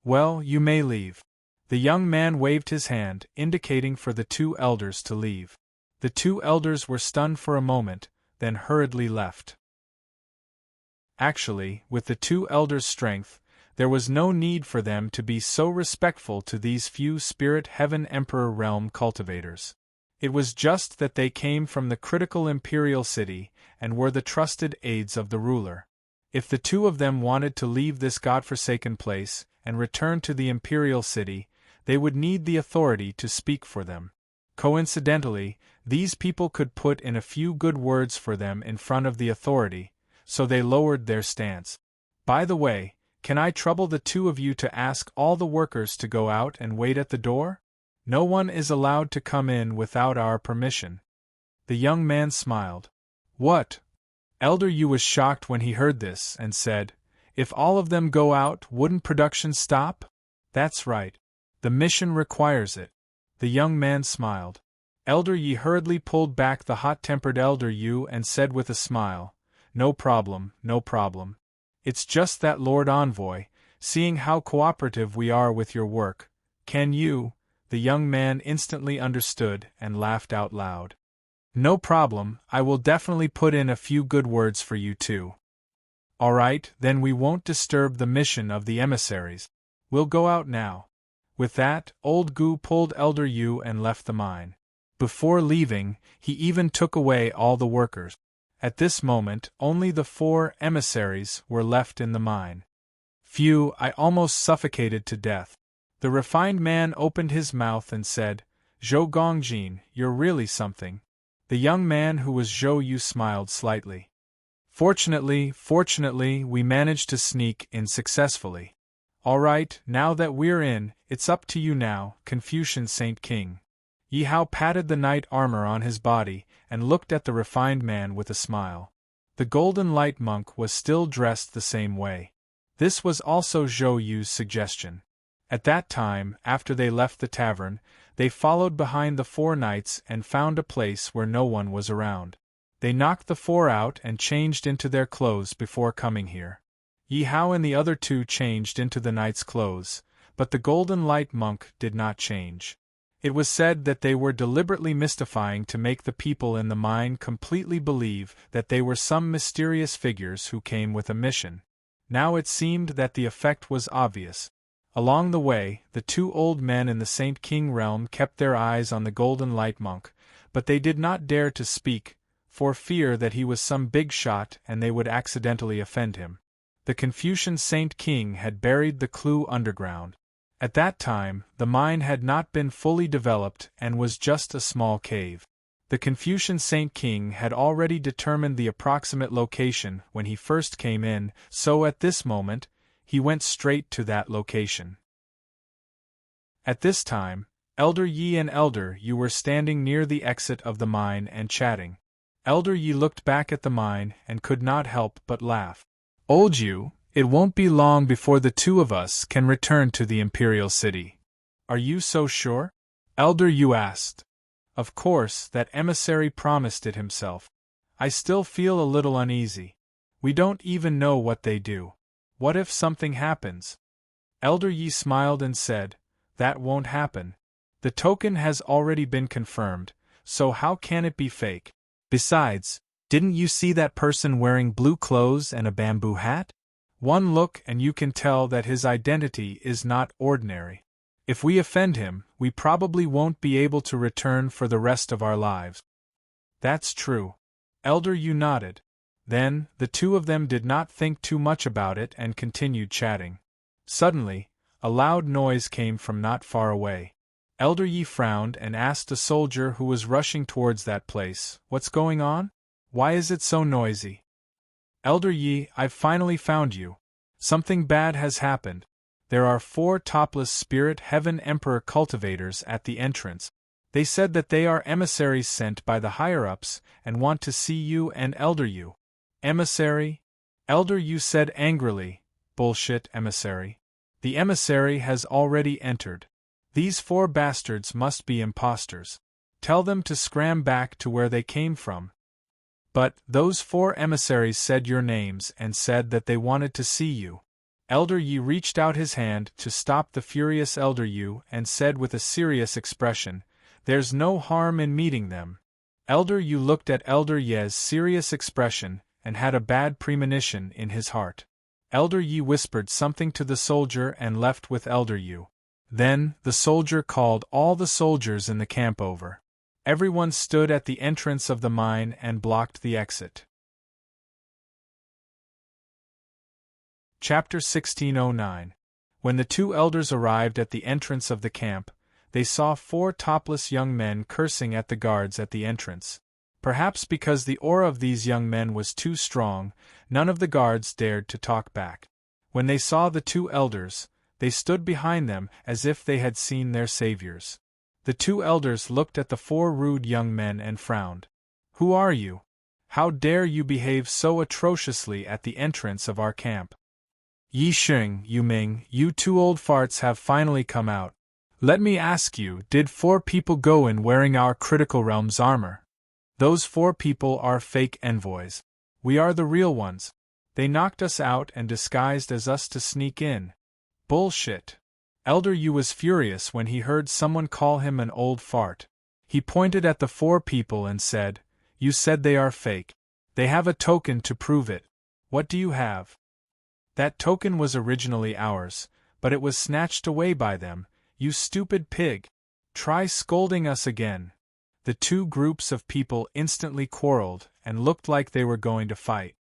Well, you may leave." The young man waved his hand, indicating for the 2 elders to leave. The 2 elders were stunned for a moment, then hurriedly left. Actually, with the 2 elders' strength, there was no need for them to be so respectful to these few spirit heaven emperor realm cultivators. It was just that they came from the critical imperial city and were the trusted aides of the ruler. If the 2 of them wanted to leave this godforsaken place and return to the imperial city, they would need the authority to speak for them. Coincidentally, these people could put in a few good words for them in front of the authority, so they lowered their stance. "By the way, can I trouble the 2 of you to ask all the workers to go out and wait at the door? No one is allowed to come in without our permission." The young man smiled. "What?" Elder Yu was shocked when he heard this and said, "If all of them go out, wouldn't production stop?" "That's right. The mission requires it." The young man smiled. Elder Yi hurriedly pulled back the hot-tempered Elder Yu and said with a smile, "No problem, no problem. It's just that, Lord Envoy, seeing how cooperative we are with your work, can you—" The young man instantly understood and laughed out loud. "No problem, I will definitely put in a few good words for you too." "All right, then we won't disturb the mission of the emissaries. We'll go out now." With that, Old Gu pulled Elder Yu and left the mine. Before leaving, he even took away all the workers. At this moment, only the 4 emissaries were left in the mine. "Phew, I almost suffocated to death." The refined man opened his mouth and said, "Zhou Gongjin, you're really something." The young man who was Zhou Yu smiled slightly. Fortunately, we managed to sneak in successfully. All right, now that we're in, it's up to you now, Confucian Saint King. Yi Hao patted the knight armor on his body and looked at the refined man with a smile. The golden light monk was still dressed the same way. This was also Zhou Yu's suggestion. At that time, after they left the tavern, they followed behind the four knights and found a place where no one was around. They knocked the four out and changed into their clothes before coming here. Yi Hao and the other two changed into the knight's clothes, but the golden light monk did not change. It was said that they were deliberately mystifying to make the people in the mine completely believe that they were some mysterious figures who came with a mission. Now it seemed that the effect was obvious. Along the way, the two old men in the Saint King realm kept their eyes on the golden light monk, but they did not dare to speak, for fear that he was some big shot and they would accidentally offend him. The Confucian Saint King had buried the clue underground. At that time, the mine had not been fully developed and was just a small cave. The Confucian Saint King had already determined the approximate location when he first came in, so at this moment, he went straight to that location. At this time, Elder Yi and Elder Yu were standing near the exit of the mine and chatting. Elder Yi looked back at the mine and could not help but laugh. "Old Yu, it won't be long before the two of us can return to the Imperial City." "Are you so sure?" Elder Yu asked. Of course, that emissary promised it himself. "I still feel a little uneasy. We don't even know what they do. What if something happens?" Elder Yi smiled and said, "That won't happen. The token has already been confirmed, so how can it be fake? Besides, didn't you see that person wearing blue clothes and a bamboo hat? One look and you can tell that his identity is not ordinary. If we offend him, we probably won't be able to return for the rest of our lives." "That's true." Elder Yu nodded. Then, the two of them did not think too much about it and continued chatting. Suddenly, a loud noise came from not far away. Elder Yi frowned and asked a soldier who was rushing towards that place, "What's going on? Why is it so noisy?" "Elder Yi, I've finally found you. Something bad has happened. There are 4 topless Spirit Heaven Emperor cultivators at the entrance. They said that they are emissaries sent by the higher-ups and want to see you and Elder Yu." "Emissary?" Elder Yu said angrily. "Bullshit, emissary. The emissary has already entered. These 4 bastards must be imposters. Tell them to scram back to where they came from." "But, those 4 emissaries said your names and said that they wanted to see you." Elder Yi reached out his hand to stop the furious Elder Yu and said with a serious expression, "There's no harm in meeting them." Elder Yu looked at Elder Ye's serious expression and had a bad premonition in his heart. Elder Yi whispered something to the soldier and left with Elder Yu. Then, the soldier called all the soldiers in the camp over. Everyone stood at the entrance of the mine and blocked the exit. Chapter 1609. When the 2 elders arrived at the entrance of the camp, they saw 4 topless young men cursing at the guards at the entrance. Perhaps because the aura of these young men was too strong, none of the guards dared to talk back. When they saw the 2 elders, they stood behind them as if they had seen their saviors. The 2 elders looked at the 4 rude young men and frowned. "Who are you? How dare you behave so atrociously at the entrance of our camp? Yi Xing, Yu Ming, you 2 old farts have finally come out. Let me ask you, did 4 people go in wearing our critical realm's armor? Those 4 people are fake envoys. We are the real ones. They knocked us out and disguised as us to sneak in." "Bullshit." Elder Yu was furious when he heard someone call him an old fart. He pointed at the 4 people and said, "You said they are fake. They have a token to prove it. What do you have?" "That token was originally ours, but it was snatched away by them, you stupid pig. Try scolding us again." The 2 groups of people instantly quarreled and looked like they were going to fight.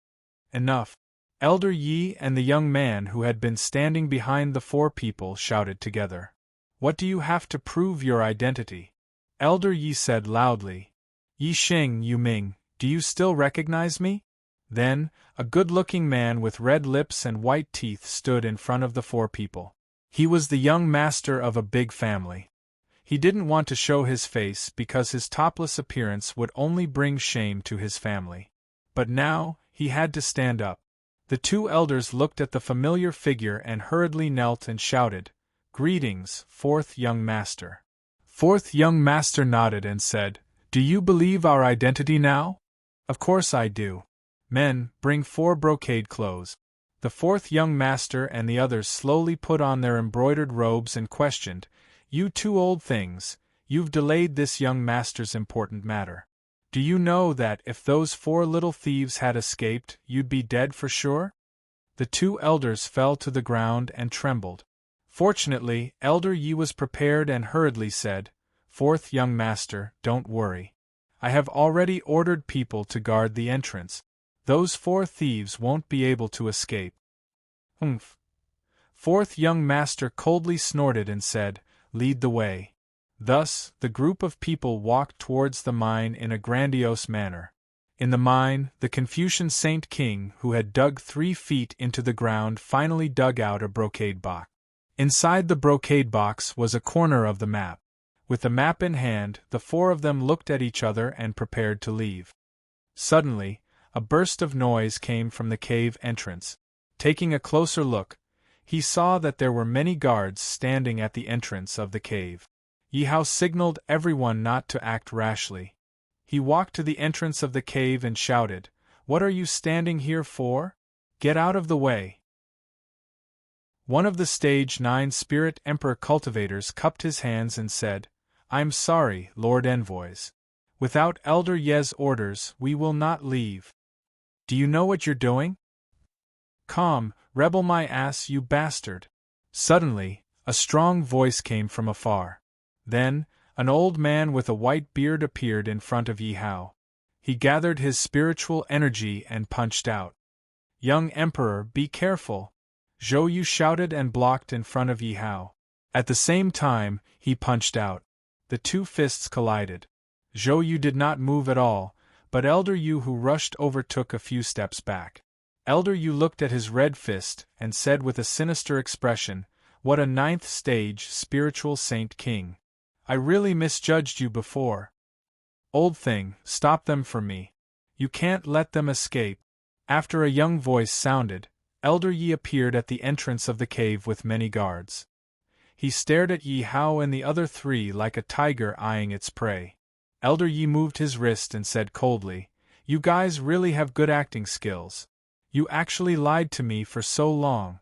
"Enough." Elder Yi and the young man who had been standing behind the 4 people shouted together. What do you have to prove your identity? Elder Yi said loudly. Yi Xing, Yu Ming, do you still recognize me? Then, a good-looking man with red lips and white teeth stood in front of the four people. He was the young master of a big family. He didn't want to show his face because his topless appearance would only bring shame to his family. But now, he had to stand up. The two elders looked at the familiar figure and hurriedly knelt and shouted, "Greetings, fourth young master." Fourth young master nodded and said, "Do you believe our identity now?" "Of course I do." "Men, bring 4 brocade clothes." The fourth young master and the others slowly put on their embroidered robes and questioned, "You two old things, you've delayed this young master's important matter. Do you know that if those 4 little thieves had escaped, you'd be dead for sure?" The two elders fell to the ground and trembled. Fortunately, Elder Yi was prepared and hurriedly said, "Fourth young master, don't worry. I have already ordered people to guard the entrance. Those 4 thieves won't be able to escape." "Humph." Fourth young master coldly snorted and said, "Lead the way." Thus, the group of people walked towards the mine in a grandiose manner. In the mine, the Confucian Saint King, who had dug 3 feet into the ground, finally dug out a brocade box. Inside the brocade box was a corner of the map. With the map in hand, the 4 of them looked at each other and prepared to leave. Suddenly, a burst of noise came from the cave entrance. Taking a closer look, he saw that there were many guards standing at the entrance of the cave. Yi Hao signaled everyone not to act rashly. He walked to the entrance of the cave and shouted, "What are you standing here for? Get out of the way!" One of the stage 9 Spirit Emperor cultivators cupped his hands and said, "I'm sorry, Lord Envoys. Without Elder Ye's orders, we will not leave. Do you know what you're doing?" "Calm, rebel my ass, you bastard!" Suddenly, a strong voice came from afar. Then, an old man with a white beard appeared in front of Yi Hao. He gathered his spiritual energy and punched out. "Young Emperor, be careful!" Zhou Yu shouted and blocked in front of Yi Hao. At the same time, he punched out. The 2 fists collided. Zhou Yu did not move at all, but Elder Yu, who rushed over, took a few steps back. Elder Yu looked at his red fist and said with a sinister expression, "What a 9th stage spiritual Saint King. I really misjudged you before. Old thing, stop them for me. You can't let them escape." After a young voice sounded, Elder Yi appeared at the entrance of the cave with many guards. He stared at Yi Hao and the other 3 like a tiger eyeing its prey. Elder Yi moved his wrist and said coldly, "You guys really have good acting skills. You actually lied to me for so long."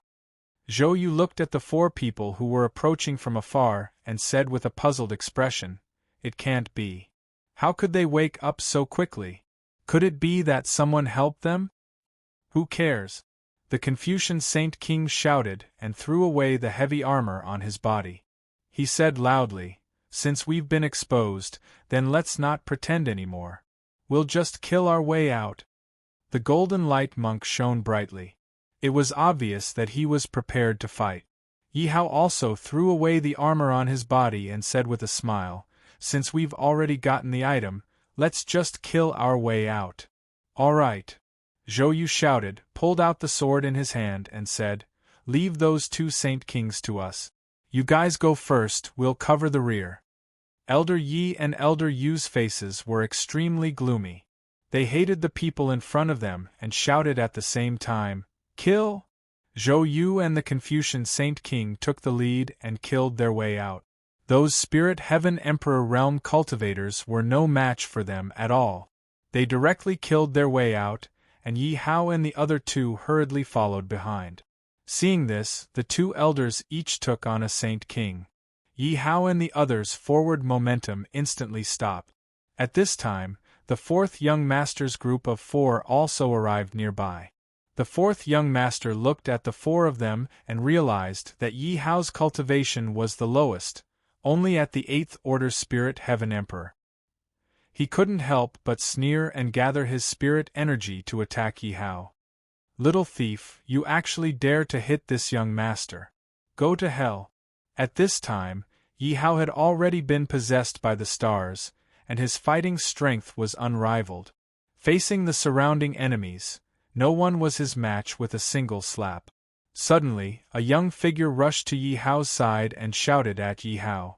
Zhou Yu looked at the 4 people who were approaching from afar and said with a puzzled expression, "It can't be. How could they wake up so quickly? Could it be that someone helped them?" "Who cares?" The Confucian Saint King shouted and threw away the heavy armor on his body. He said loudly, "Since we've been exposed, then let's not pretend anymore. We'll just kill our way out." The golden light monk shone brightly. It was obvious that he was prepared to fight. Yi Hao also threw away the armor on his body and said with a smile, "Since we've already gotten the item, let's just kill our way out." "All right." Zhou Yu shouted, pulled out the sword in his hand and said, "Leave those 2 Saint Kings to us. You guys go first, we'll cover the rear." Elder Yi and Elder Yu's faces were extremely gloomy. They hated the people in front of them and shouted at the same time, "Kill!" Zhou Yu and the Confucian Saint King took the lead and killed their way out. Those Spirit Heaven Emperor Realm cultivators were no match for them at all. They directly killed their way out, and Yi Hao and the other 2 hurriedly followed behind. Seeing this, the 2 elders each took on a Saint King. Yi Hao and the others' forward momentum instantly stopped. At this time, the 4th young master's group of 4 also arrived nearby. The 4th young master looked at the 4 of them and realized that Yi Hao's cultivation was the lowest, only at the 8th order Spirit Heaven Emperor. He couldn't help but sneer and gather his spirit energy to attack Yi Hao. "Little thief, you actually dare to hit this young master. Go to hell." At this time, Yi Hao had already been possessed by the stars, and his fighting strength was unrivaled. Facing the surrounding enemies, no one was his match with a single slap. Suddenly, a young figure rushed to Yi Hao's side and shouted at Yi Hao.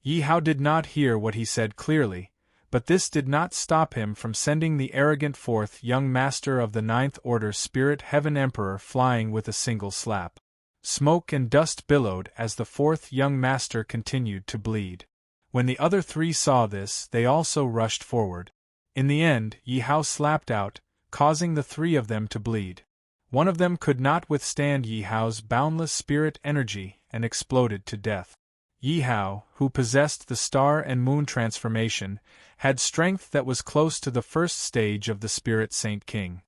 Yi Hao did not hear what he said clearly, but this did not stop him from sending the arrogant fourth young master of the Ninth Order Spirit Heaven Emperor flying with a single slap. Smoke and dust billowed as the fourth young master continued to bleed. When the other three saw this, they also rushed forward. In the end, Yi Hao slapped out, causing the three of them to bleed. One of them could not withstand Yi Hao's boundless spirit energy and exploded to death. Yi Hao, who possessed the star and moon transformation, had strength that was close to the first stage of the Spirit Saint King.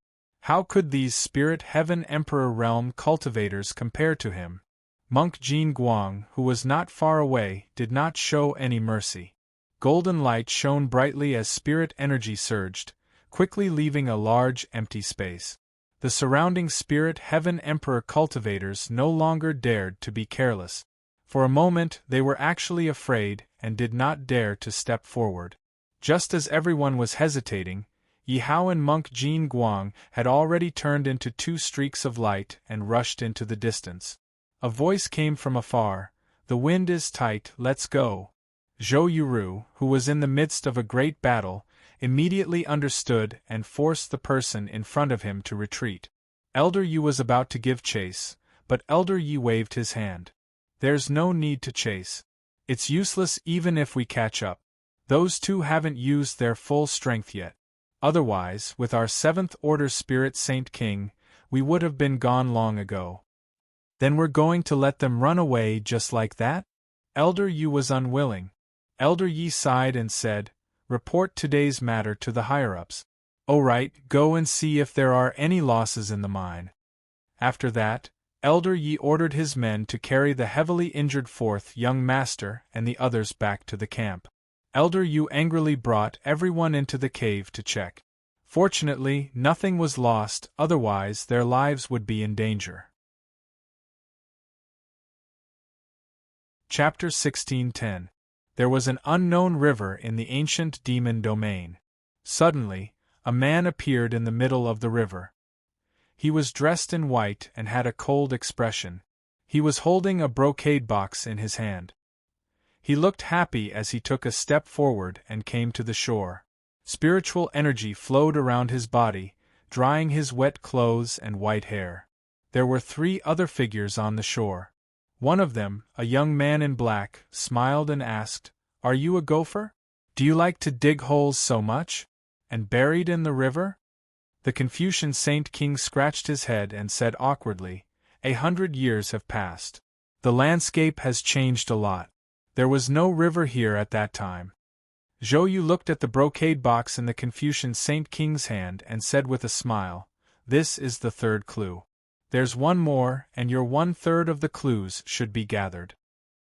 How could these Spirit Heaven Emperor Realm cultivators compare to him? Monk Jin Guang, who was not far away, did not show any mercy. Golden light shone brightly as spirit energy surged, quickly leaving a large empty space. The surrounding Spirit Heaven Emperor cultivators no longer dared to be careless. For a moment they were actually afraid and did not dare to step forward. Just as everyone was hesitating, Yi Hao and Monk Jin Guang had already turned into two streaks of light and rushed into the distance. A voice came from afar, "The wind is tight, let's go." Zhou Yuru, who was in the midst of a great battle, immediately understood and forced the person in front of him to retreat. Elder Yi was about to give chase, but Elder Yi waved his hand. "There's no need to chase. It's useless even if we catch up. Those two haven't used their full strength yet. Otherwise, with our 7th Order Spirit Saint King, we would have been gone long ago." "Then we're going to let them run away just like that?" Elder Yi was unwilling. Elder Yi sighed and said, "Report today's matter to the higher-ups. Oh right, go and see if there are any losses in the mine." After that, Elder Yi ordered his men to carry the heavily injured fourth young master and the others back to the camp. Elder Yu angrily brought everyone into the cave to check. Fortunately, nothing was lost, otherwise their lives would be in danger. Chapter 16:10. There was an unknown river in the ancient demon domain. Suddenly, a man appeared in the middle of the river. He was dressed in white and had a cold expression. He was holding a brocade box in his hand. He looked happy as he took a step forward and came to the shore. Spiritual energy flowed around his body, drying his wet clothes and white hair. There were 3 other figures on the shore. One of them, a young man in black, smiled and asked, "Are you a gopher? Do you like to dig holes so much? And buried in the river?" The Confucian Saint King scratched his head and said awkwardly, 100 years have passed. The landscape has changed a lot. There was no river here at that time." Zhou Yu looked at the brocade box in the Confucian Saint King's hand and said with a smile, "This is the 3rd clue. There's one more, and your 1/3 of the clues should be gathered."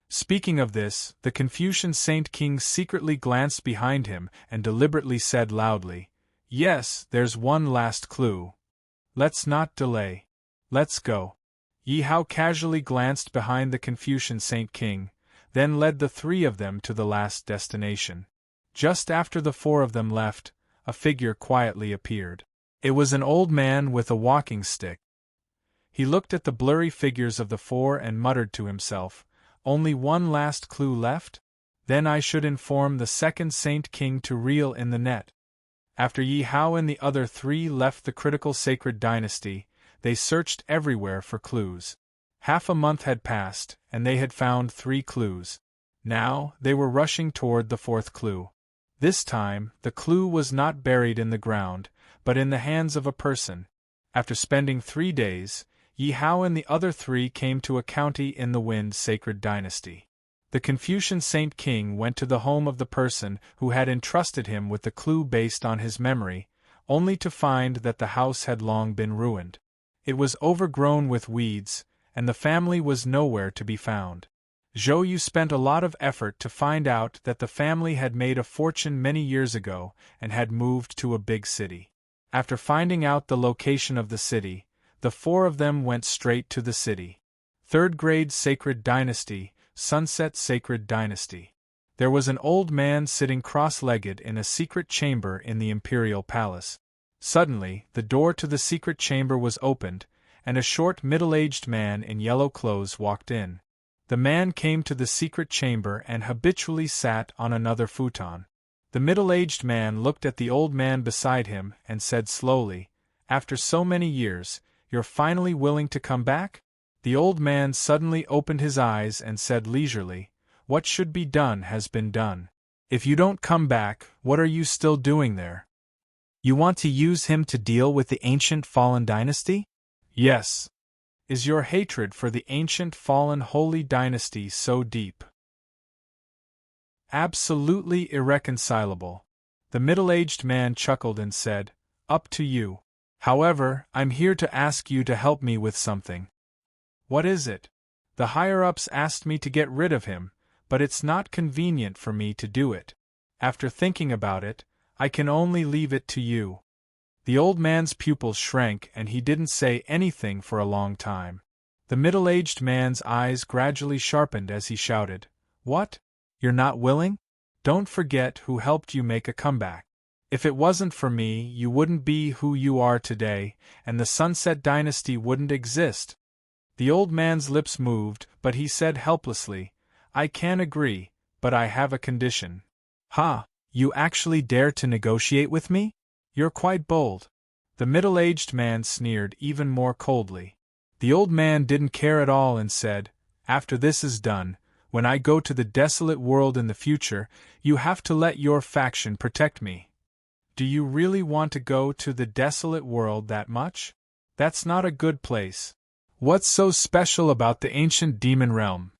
Speaking of this, the Confucian Saint King secretly glanced behind him and deliberately said loudly, "Yes, there's one last clue. Let's not delay. Let's go." Yi Hao casually glanced behind the Confucian Saint King, then led the 3 of them to the last destination. Just after the 4 of them left, a figure quietly appeared. It was an old man with a walking stick. He looked at the blurry figures of the 4 and muttered to himself, "Only one last clue left? Then I should inform the 2nd Saint King to reel in the net." After Yi Hao and the other 3 left the critical sacred dynasty, they searched everywhere for clues. Half a month had passed, and they had found 3 clues. Now, they were rushing toward the 4th clue. This time, the clue was not buried in the ground, but in the hands of a person. After spending 3 days, Yi Hao and the other 3 came to a county in the Wind Sacred Dynasty. The Confucian Saint King went to the home of the person who had entrusted him with the clue based on his memory, only to find that the house had long been ruined. It was overgrown with weeds, and the family was nowhere to be found. Zhou Yu spent a lot of effort to find out that the family had made a fortune many years ago and had moved to a big city. After finding out the location of the city, the 4 of them went straight to the city. 3rd grade Sacred Dynasty, Sunset Sacred Dynasty. There was an old man sitting cross-legged in a secret chamber in the imperial palace. Suddenly, the door to the secret chamber was opened, and a short middle-aged man in yellow clothes walked in. The man came to the secret chamber and habitually sat on another futon. The middle-aged man looked at the old man beside him and said slowly, "After so many years, you're finally willing to come back?" The old man suddenly opened his eyes and said leisurely, "What should be done has been done. If you don't come back, what are you still doing there?" "You want to use him to deal with the ancient fallen dynasty?" "Yes. Is your hatred for the ancient fallen holy dynasty so deep?" "Absolutely irreconcilable." The middle-aged man chuckled and said, "Up to you. However, I'm here to ask you to help me with something." "What is it?" "The higher-ups asked me to get rid of him, but it's not convenient for me to do it. After thinking about it, I can only leave it to you." The old man's pupils shrank and he didn't say anything for a long time. The middle-aged man's eyes gradually sharpened as he shouted, "What? You're not willing? Don't forget who helped you make a comeback. If it wasn't for me, you wouldn't be who you are today, and the Sunset Dynasty wouldn't exist." The old man's lips moved, but he said helplessly, "I can agree, but I have a condition." "Ha! You actually dare to negotiate with me? You're quite bold." The middle-aged man sneered even more coldly. The old man didn't care at all and said, "After this is done, when I go to the desolate world in the future, you have to let your faction protect me." "Do you really want to go to the desolate world that much? That's not a good place. What's so special about the ancient demon realm?"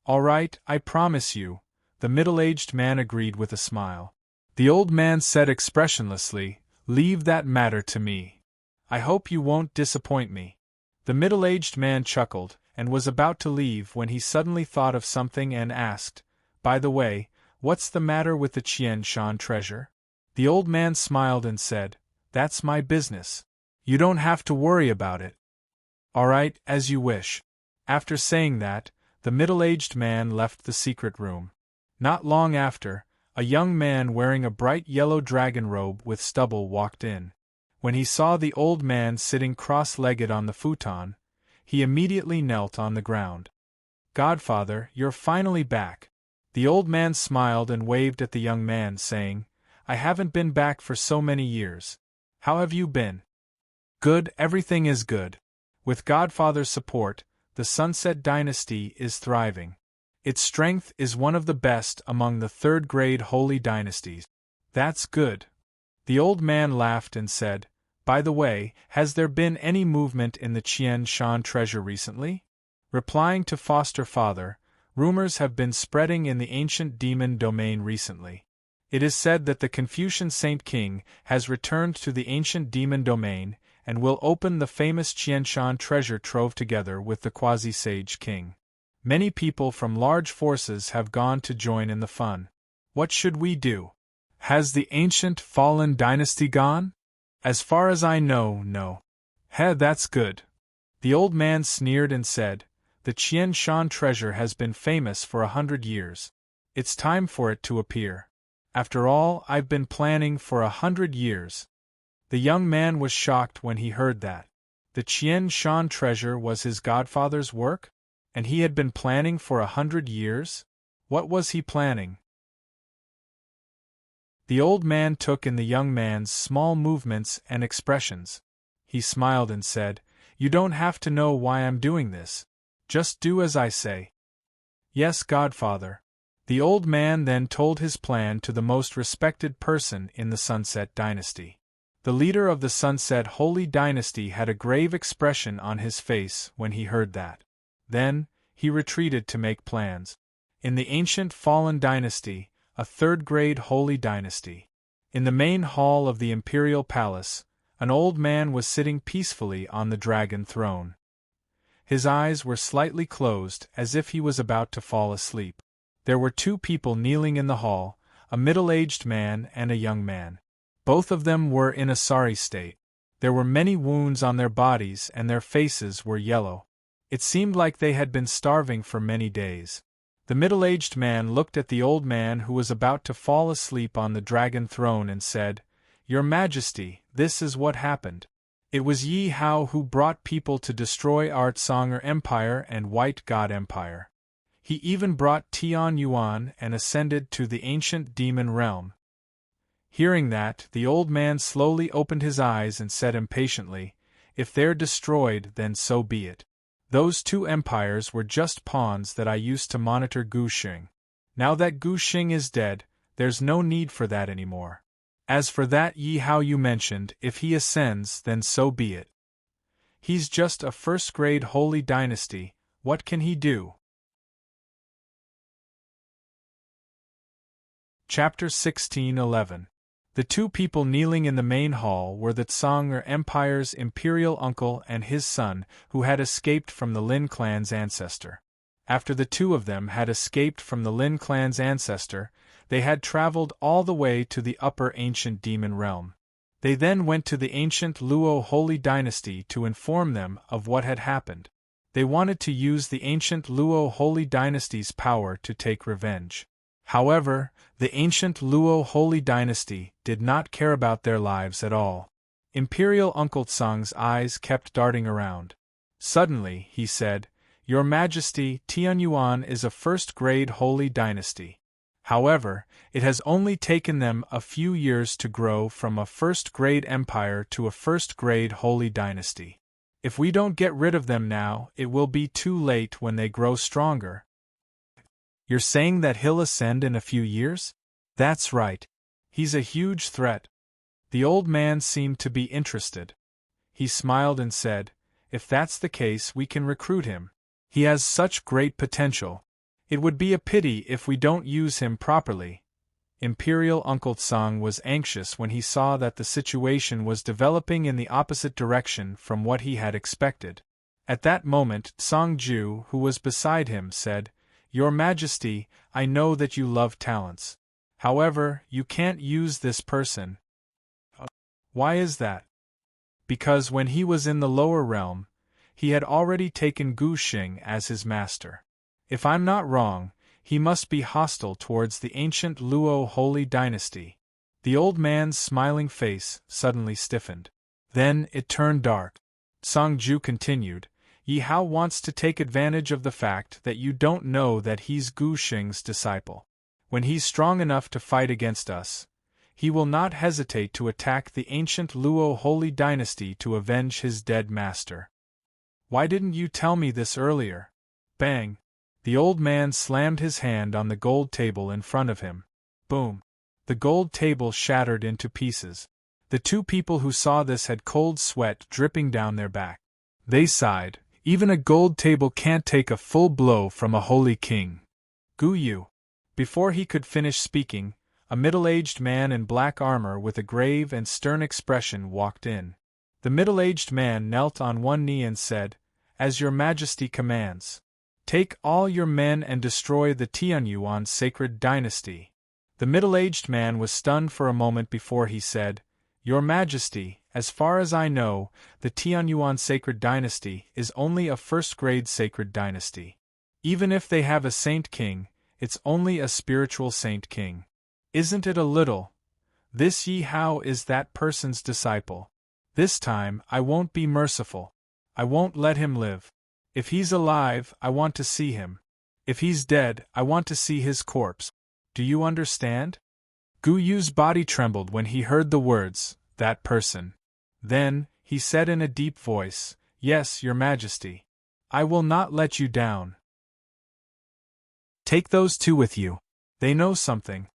"All right, I promise you," the middle-aged man agreed with a smile. The old man said expressionlessly, "Leave that matter to me. I hope you won't disappoint me." The middle-aged man chuckled, and was about to leave when he suddenly thought of something and asked, "By the way, what's the matter with the Qian Shan treasure?" The old man smiled and said, "That's my business. You don't have to worry about it." "All right, as you wish." After saying that, the middle-aged man left the secret room. Not long after, a young man wearing a bright yellow dragon robe with stubble walked in. When he saw the old man sitting cross-legged on the futon, he immediately knelt on the ground. "Godfather, you're finally back." The old man smiled and waved at the young man, saying, "I haven't been back for so many years. How have you been?" "Good, everything is good. With Godfather's support, the Sunset Dynasty is thriving. Its strength is one of the best among the third-grade holy dynasties." "That's good." The old man laughed and said, "By the way, has there been any movement in the Qian Shan treasure recently?" Replying to foster father, rumors have been spreading in the ancient demon domain recently. It is said that the Confucian Saint King has returned to the ancient demon domain and will open the famous Qian Shan treasure trove together with the quasi-sage king. Many people from large forces have gone to join in the fun. What should we do? Has the ancient fallen dynasty gone? As far as I know, no. That's good. The old man sneered and said, "The Qian Shan treasure has been famous for 100 years. It's time for it to appear. After all, I've been planning for 100 years. The young man was shocked when he heard that. The Qian Shan treasure was his godfather's work? And he had been planning for 100 years? What was he planning? The old man took in the young man's small movements and expressions. He smiled and said, "You don't have to know why I'm doing this. Just do as I say." "Yes, Godfather." The old man then told his plan to the most respected person in the Sunset Dynasty. The leader of the Sunset Holy Dynasty had a grave expression on his face when he heard that. Then, he retreated to make plans. In the ancient fallen dynasty, a third-grade holy dynasty. In the main hall of the imperial palace, an old man was sitting peacefully on the dragon throne. His eyes were slightly closed as if he was about to fall asleep. There were two people kneeling in the hall, a middle-aged man and a young man. Both of them were in a sorry state. There were many wounds on their bodies and their faces were yellow. It seemed like they had been starving for many days. The middle-aged man looked at the old man who was about to fall asleep on the dragon throne and said, "Your Majesty, this is what happened. It was Yi Hao who brought people to destroy Art Songer Empire and White God Empire. He even brought Tian Yuan and ascended to the ancient demon realm." Hearing that, the old man slowly opened his eyes and said impatiently, "If they're destroyed, then so be it. Those two empires were just pawns that I used to monitor Gu Xing. Now that Gu Xing is dead, there's no need for that anymore. As for that Yi Hao you mentioned, if he ascends, then so be it. He's just a first-grade holy dynasty, what can he do?" Chapter 16:11. The two people kneeling in the main hall were the Tsonger Empire's imperial uncle and his son, who had escaped from the Lin clan's ancestor. After the two of them had escaped from the Lin clan's ancestor, they had traveled all the way to the upper ancient demon realm. They then went to the ancient Luo holy dynasty to inform them of what had happened. They wanted to use the ancient Luo holy dynasty's power to take revenge. However, the ancient Luo holy dynasty did not care about their lives at all. Imperial Uncle Tsang's eyes kept darting around. Suddenly, he said, "Your Majesty, Tianyuan is a first-grade holy dynasty. However, it has only taken them a few years to grow from a first-grade empire to a first-grade holy dynasty. If we don't get rid of them now, it will be too late when they grow stronger." "You're saying that he'll ascend in a few years?" "That's right. He's a huge threat." The old man seemed to be interested. He smiled and said, "If that's the case, we can recruit him. He has such great potential. It would be a pity if we don't use him properly." Imperial Uncle Tsang was anxious when he saw that the situation was developing in the opposite direction from what he had expected. At that moment, Tsang Ju, who was beside him, said, "Your Majesty, I know that you love talents. However, you can't use this person." "Why is that?" "Because when he was in the lower realm, he had already taken Gu Xing as his master. If I'm not wrong, he must be hostile towards the ancient Luo holy dynasty." The old man's smiling face suddenly stiffened. Then it turned dark. Tsang Ju continued, "Yi Hao wants to take advantage of the fact that you don't know that he's Gu Xing's disciple. When he's strong enough to fight against us, he will not hesitate to attack the ancient Luo holy dynasty to avenge his dead master. Why didn't you tell me this earlier?" Bang! The old man slammed his hand on the gold table in front of him. Boom! The gold table shattered into pieces. The two people who saw this had cold sweat dripping down their back. They sighed. Even a gold table can't take a full blow from a holy king. Gu Yu. Before he could finish speaking, a middle-aged man in black armor with a grave and stern expression walked in. The middle-aged man knelt on one knee and said, "As your Majesty commands. Take all your men and destroy the Tianyuan sacred dynasty." The middle-aged man was stunned for a moment before he said, "Your Majesty, as far as I know, the Tianyuan sacred dynasty is only a first-grade sacred dynasty. Even if they have a saint king, it's only a spiritual saint king. Isn't it a little? This Yi Hao is that person's disciple. This time, I won't be merciful. I won't let him live. If he's alive, I want to see him. If he's dead, I want to see his corpse. Do you understand?" Gu Yu's body trembled when he heard the words, "that person." Then, he said in a deep voice, "Yes, Your Majesty. I will not let you down. Take those two with you. They know something."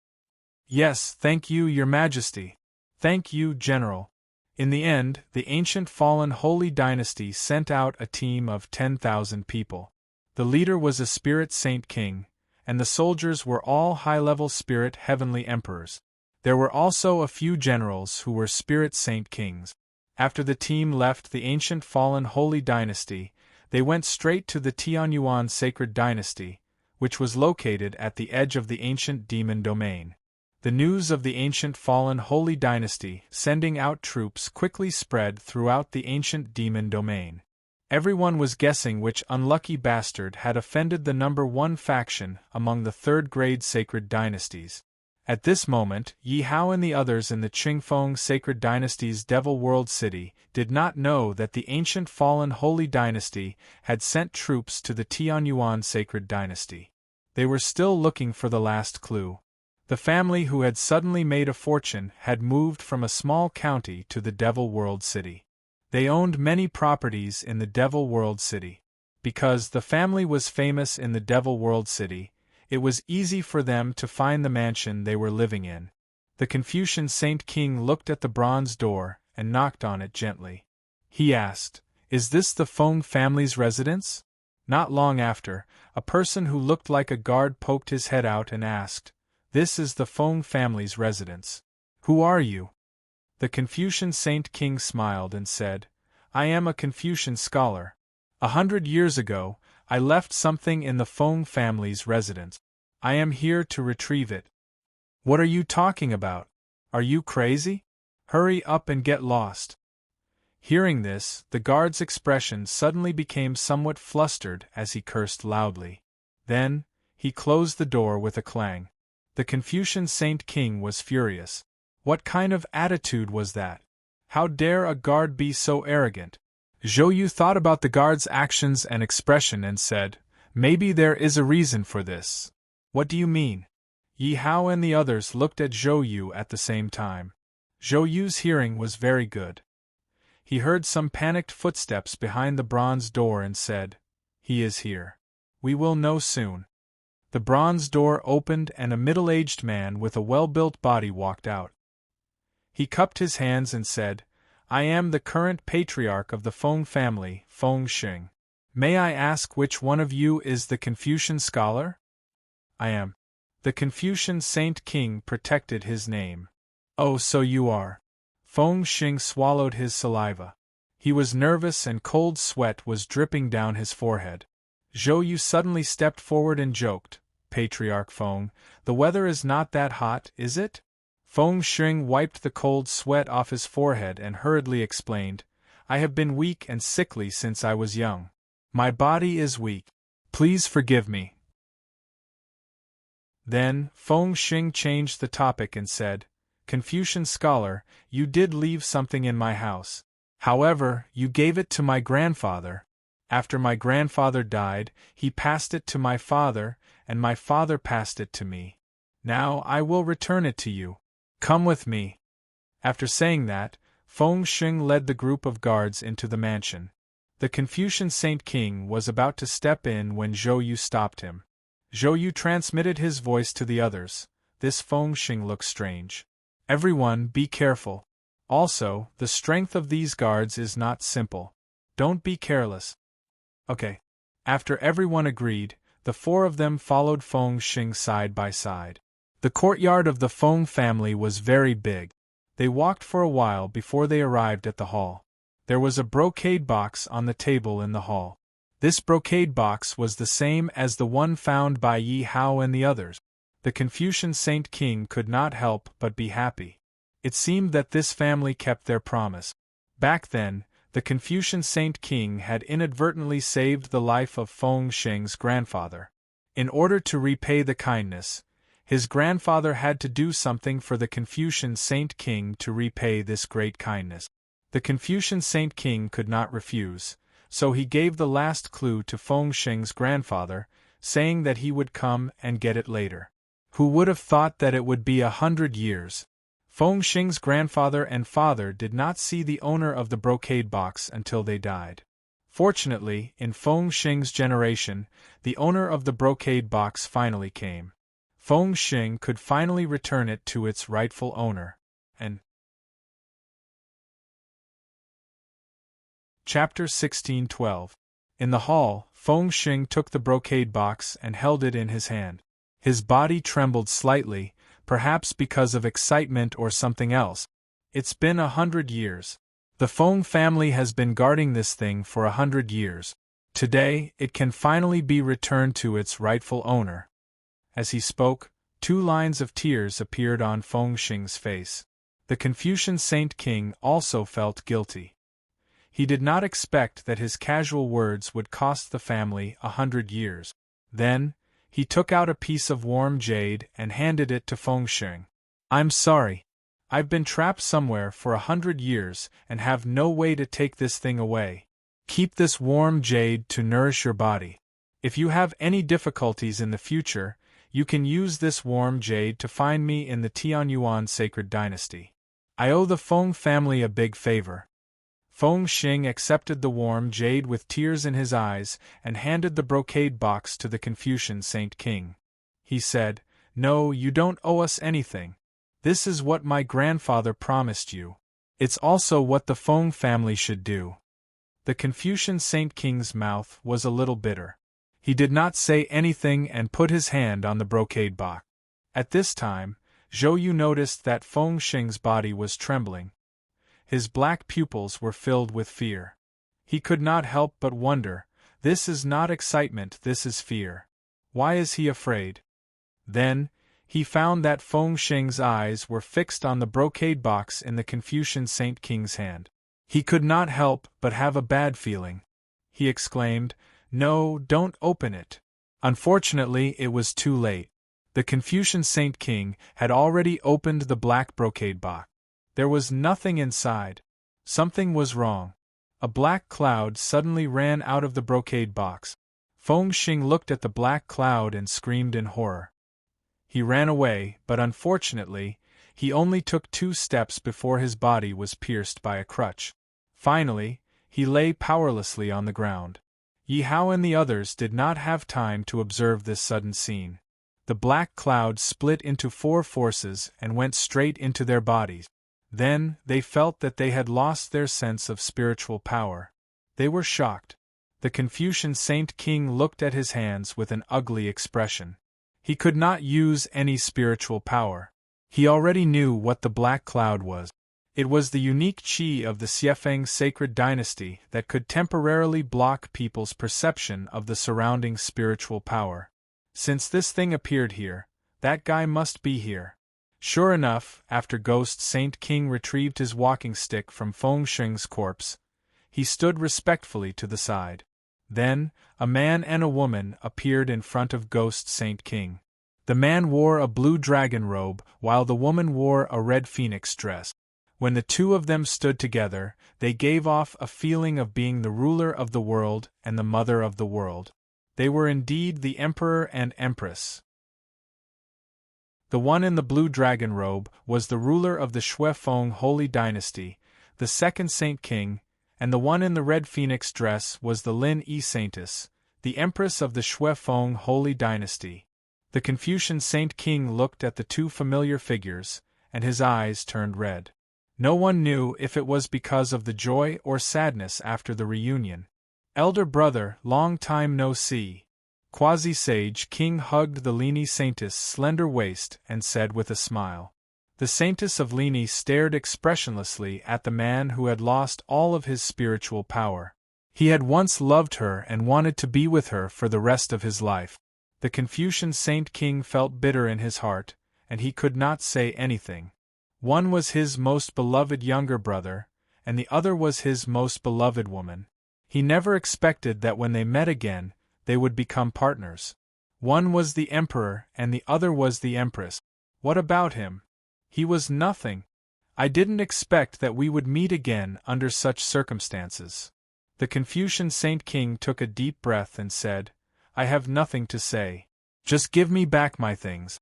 "Yes, thank you, Your Majesty. Thank you, General." In the end, the ancient fallen holy dynasty sent out a team of 10,000 people. The leader was a spirit saint king, and the soldiers were all high-level spirit heavenly emperors. There were also a few generals who were spirit saint kings. After the team left the ancient fallen holy dynasty, they went straight to the Tianyuan sacred dynasty, which was located at the edge of the ancient demon domain. The news of the ancient fallen holy dynasty sending out troops quickly spread throughout the ancient demon domain. Everyone was guessing which unlucky bastard had offended the number one faction among the third-grade sacred dynasties. At this moment, Yi Hao and the others in the Qingfeng Sacred Dynasty's Devil World City did not know that the ancient fallen Holy Dynasty had sent troops to the Tianyuan Sacred Dynasty. They were still looking for the last clue. The family who had suddenly made a fortune had moved from a small county to the Devil World City. They owned many properties in the Devil World City. Because the family was famous in the Devil World City, it was easy for them to find the mansion they were living in. The Confucian Saint King looked at the bronze door and knocked on it gently. He asked, "Is this the Feng family's residence?" Not long after, a person who looked like a guard poked his head out and asked, "This is the Feng family's residence. Who are you?" The Confucian Saint King smiled and said, "I am a Confucian scholar. 100 years ago, I left something in the Feng family's residence. I am here to retrieve it." "What are you talking about? Are you crazy? Hurry up and get lost." Hearing this, the guard's expression suddenly became somewhat flustered as he cursed loudly. Then, he closed the door with a clang. The Confucian Saint King was furious. What kind of attitude was that? How dare a guard be so arrogant? Zhou Yu thought about the guard's actions and expression and said, "Maybe there is a reason for this." "What do you mean?" Yi Hao and the others looked at Zhou Yu at the same time. Zhou Yu's hearing was very good. He heard some panicked footsteps behind the bronze door and said, "He is here. We will know soon." The bronze door opened and a middle-aged man with a well-built body walked out. He cupped his hands and said, "I am the current patriarch of the Feng family, Feng Xing. May I ask which one of you is the Confucian scholar?" "I am." The Confucian Saint King protected his name. "Oh, so you are." Feng Xing swallowed his saliva. He was nervous and cold sweat was dripping down his forehead. Zhou Yu suddenly stepped forward and joked, "Patriarch Feng, the weather is not that hot, is it?" Feng Xing wiped the cold sweat off his forehead and hurriedly explained, "I have been weak and sickly since I was young. My body is weak. Please forgive me." Then, Feng Xing changed the topic and said, "Confucian scholar, you did leave something in my house. However, you gave it to my grandfather. After my grandfather died, he passed it to my father, and my father passed it to me. Now I will return it to you. Come with me." After saying that, Feng Xing led the group of guards into the mansion. The Confucian Saint King was about to step in when Zhou Yu stopped him. Zhou Yu transmitted his voice to the others. "This Feng Xing looks strange. Everyone, be careful. Also, the strength of these guards is not simple. Don't be careless." "Okay." After everyone agreed, the four of them followed Feng Xing side by side. The courtyard of the Feng family was very big. They walked for a while before they arrived at the hall. There was a brocade box on the table in the hall. This brocade box was the same as the one found by Yi Hao and the others. The Confucian Saint King could not help but be happy. It seemed that this family kept their promise. Back then, the Confucian Saint King had inadvertently saved the life of Feng Xing's grandfather. In order to repay the kindness, his grandfather had to do something for the Confucian Saint King to repay this great kindness. The Confucian Saint King could not refuse, so he gave the last clue to Feng Xing's grandfather, saying that he would come and get it later. Who would have thought that it would be 100 years? Feng Xing's grandfather and father did not see the owner of the brocade box until they died. Fortunately, in Feng Xing's generation, the owner of the brocade box finally came. Feng Xing could finally return it to its rightful owner. And Chapter 1612. In the hall, Feng Xing took the brocade box and held it in his hand. His body trembled slightly, perhaps because of excitement or something else. "It's been 100 years. The Feng family has been guarding this thing for 100 years. Today, it can finally be returned to its rightful owner." As he spoke, 2 lines of tears appeared on Feng Xing's face. The Confucian Saint King also felt guilty. He did not expect that his casual words would cost the family 100 years. Then, he took out a piece of warm jade and handed it to Fengsheng. I'm sorry. I've been trapped somewhere for 100 years and have no way to take this thing away. Keep this warm jade to nourish your body. If you have any difficulties in the future, you can use this warm jade to find me in the Tianyuan sacred dynasty. I owe the Feng family a big favor. Fengsheng accepted the warm jade with tears in his eyes and handed the brocade box to the Confucian Saint King. He said, "No, you don't owe us anything. This is what my grandfather promised you. It's also what the Feng family should do." The Confucian Saint King's mouth was a little bitter. He did not say anything and put his hand on the brocade box. At this time, Zhou Yu noticed that Fengsheng's body was trembling. His black pupils were filled with fear. He could not help but wonder, this is not excitement, this is fear. Why is he afraid? Then, he found that Fengsheng's eyes were fixed on the brocade box in the Confucian Saint King's hand. He could not help but have a bad feeling. He exclaimed, "No, don't open it." Unfortunately, it was too late. The Confucian Saint King had already opened the black brocade box. There was nothing inside. Something was wrong. A black cloud suddenly ran out of the brocade box. Fengsheng looked at the black cloud and screamed in horror. He ran away, but unfortunately, he only took 2 steps before his body was pierced by a crutch. Finally, he lay powerlessly on the ground. Yi Hao and the others did not have time to observe this sudden scene. The black cloud split into 4 forces and went straight into their bodies. Then, they felt that they had lost their sense of spiritual power. They were shocked. The Confucian Saint King looked at his hands with an ugly expression. He could not use any spiritual power. He already knew what the black cloud was. It was the unique qi of the Xiefeng sacred dynasty that could temporarily block people's perception of the surrounding spiritual power. Since this thing appeared here, that guy must be here. Sure enough, after Ghost Saint King retrieved his walking stick from Fengsheng's corpse, he stood respectfully to the side. Then, a man and a woman appeared in front of Ghost Saint King. The man wore a blue dragon robe, while the woman wore a red phoenix dress. When the two of them stood together, they gave off a feeling of being the ruler of the world and the mother of the world. They were indeed the emperor and empress. The one in the blue dragon robe was the ruler of the Shuefeng holy dynasty, the second Saint King, and the one in the red phoenix dress was the Lin Yi Saintess, the empress of the Shuefeng holy dynasty. The Confucian Saint King looked at the 2 familiar figures, and his eyes turned red. No one knew if it was because of the joy or sadness after the reunion. "Elder brother, long time no see." Quasi-sage King hugged the Lini Saintess' slender waist and said with a smile. The Saintess of Lini stared expressionlessly at the man who had lost all of his spiritual power. He had once loved her and wanted to be with her for the rest of his life. The Confucian Saint King felt bitter in his heart, and he could not say anything. One was his most beloved younger brother, and the other was his most beloved woman. He never expected that when they met again, they would become partners. One was the emperor and the other was the empress. What about him? He was nothing. I didn't expect that we would meet again under such circumstances. The Confucian Saint King took a deep breath and said, "I have nothing to say. Just give me back my things."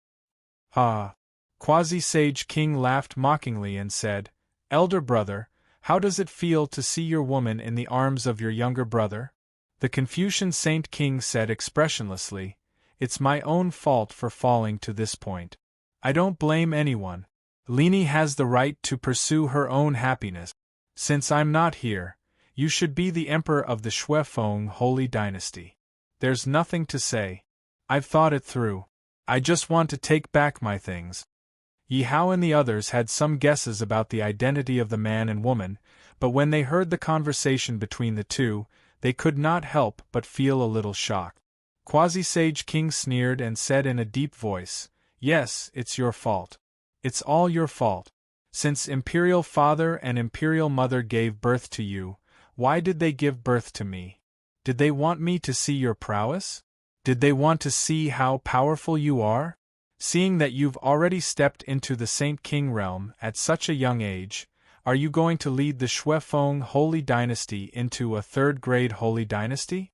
"Ah." Quasi-sage King laughed mockingly and said, "Elder brother, how does it feel to see your woman in the arms of your younger brother?" The Confucian Saint King said expressionlessly, "It's my own fault for falling to this point. I don't blame anyone. Lini has the right to pursue her own happiness. Since I'm not here, you should be the emperor of the Shuefeng holy dynasty. There's nothing to say. I've thought it through. I just want to take back my things." Yi Hao and the others had some guesses about the identity of the man and woman, but when they heard the conversation between the two, they could not help but feel a little shocked. Quasi-sage King sneered and said in a deep voice, "Yes, it's your fault. It's all your fault. Since Imperial Father and Imperial Mother gave birth to you, Why did they give birth to me? Did they want me to see your prowess? Did they want to see how powerful you are? Seeing that you've already stepped into the Saint King realm at such a young age, are you going to lead the Shuefeng Holy Dynasty into a third-grade Holy Dynasty?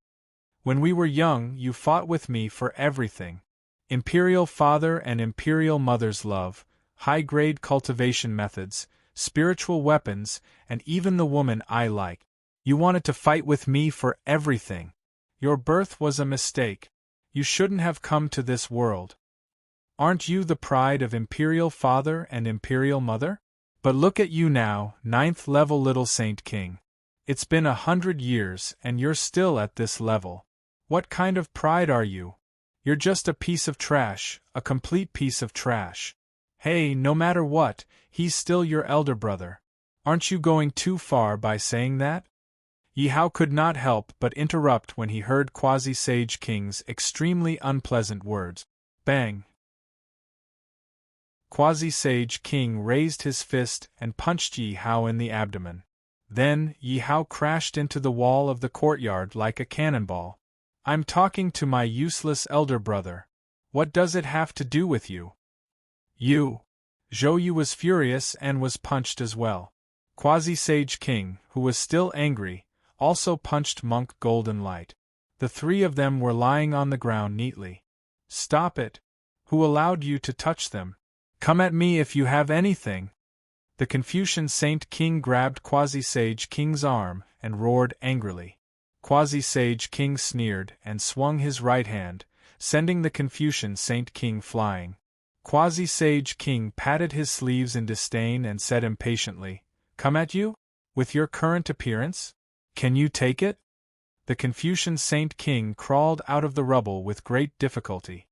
When we were young, you fought with me for everything. Imperial father and imperial mother's love, high-grade cultivation methods, spiritual weapons, and even the woman I like. You wanted to fight with me for everything. Your birth was a mistake. You shouldn't have come to this world. Aren't you the pride of imperial father and imperial mother? But look at you now, 9th level little Saint King. It's been 100 years and you're still at this level. What kind of pride are you? You're just a piece of trash, a complete piece of trash. Hey, no matter what, he's still your elder brother. Aren't you going too far by saying that? Yi Hao could not help but interrupt when he heard Quasi-Sage King's extremely unpleasant words. Bang! Quasi-Sage King raised his fist and punched Yi Hao in the abdomen. Then, Yi Hao crashed into the wall of the courtyard like a cannonball. I'm talking to my useless elder brother. What does it have to do with you? You! Zhou Yu was furious and was punched as well. Quasi-Sage King, who was still angry, also punched Monk Golden Light. The three of them were lying on the ground neatly. Stop it! Who allowed you to touch them? Come at me if you have anything! The Confucian Saint King grabbed Quasi-Sage King's arm and roared angrily. Quasi-Sage King sneered and swung his right hand, sending the Confucian Saint King flying. Quasi-Sage King patted his sleeves in disdain and said impatiently, Come at you? With your current appearance? Can you take it? The Confucian Saint King crawled out of the rubble with great difficulty.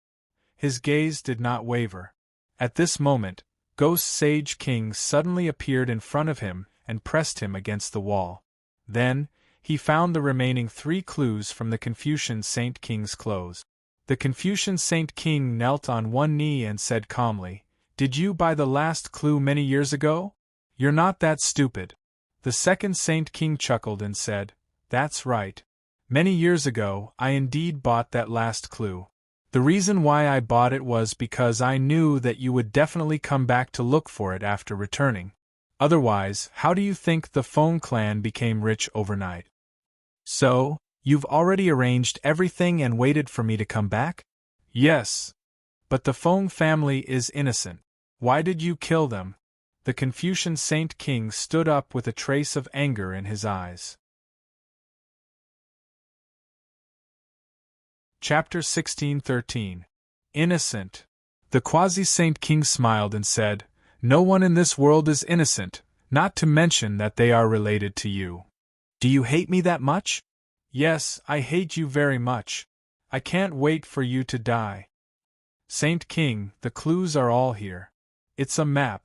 His gaze did not waver. At this moment, Ghost Sage King suddenly appeared in front of him and pressed him against the wall. Then, he found the remaining 3 clues from the Confucian Saint King's clothes. The Confucian Saint King knelt on one knee and said calmly, Did you buy the last clue many years ago? You're not that stupid. The second Saint King chuckled and said, That's right. Many years ago, I indeed bought that last clue. The reason why I bought it was because I knew that you would definitely come back to look for it after returning. Otherwise, how do you think the Feng clan became rich overnight? So, you've already arranged everything and waited for me to come back? Yes. But the Feng family is innocent. Why did you kill them? The Confucian Saint King stood up with a trace of anger in his eyes. Chapter 16:13. Innocent. The Quasi-Saint King smiled and said, No one in this world is innocent, not to mention that they are related to you. Do you hate me that much? Yes, I hate you very much. I can't wait for you to die. Saint King, the clues are all here. It's a map.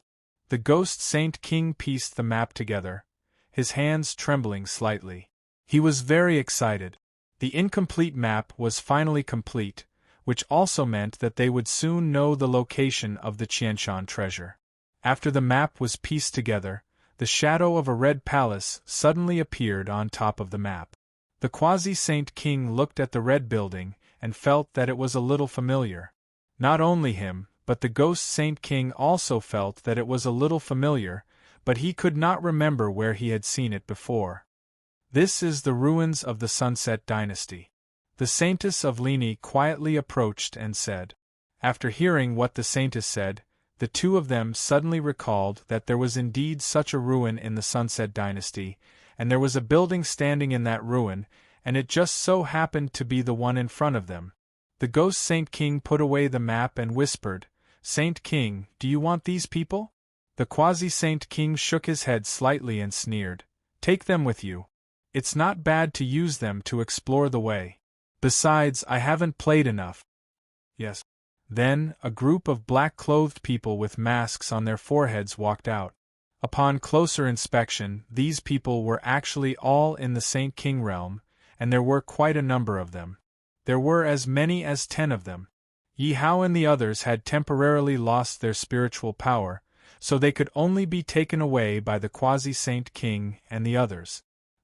The Ghost Saint King pieced the map together, his hands trembling slightly. He was very excited. The incomplete map was finally complete, which also meant that they would soon know the location of the Qianshan treasure. After the map was pieced together, the shadow of a red palace suddenly appeared on top of the map. The Quasi-Saint King looked at the red building and felt that it was a little familiar. Not only him, but the Ghost Saint King also felt that it was a little familiar, but he could not remember where he had seen it before. This is the ruins of the Sunset Dynasty. The Saintess of Lini quietly approached and said. After hearing what the Saintess said, the two of them suddenly recalled that there was indeed such a ruin in the Sunset Dynasty, and there was a building standing in that ruin, and it just so happened to be the one in front of them. The Ghost Saint King put away the map and whispered, Saint King, do you want these people? The Quasi-Saint King shook his head slightly and sneered, Take them with you. It's not bad to use them to explore the way. Besides, I haven't played enough. Yes. Then, a group of black-clothed people with masks on their foreheads walked out. Upon closer inspection, these people were actually all in the Saint King realm, and there were quite a number of them. There were as many as 10 of them. Yi Hao and the others had temporarily lost their spiritual power, so they could only be taken away by the Quasi-Saint King and the others.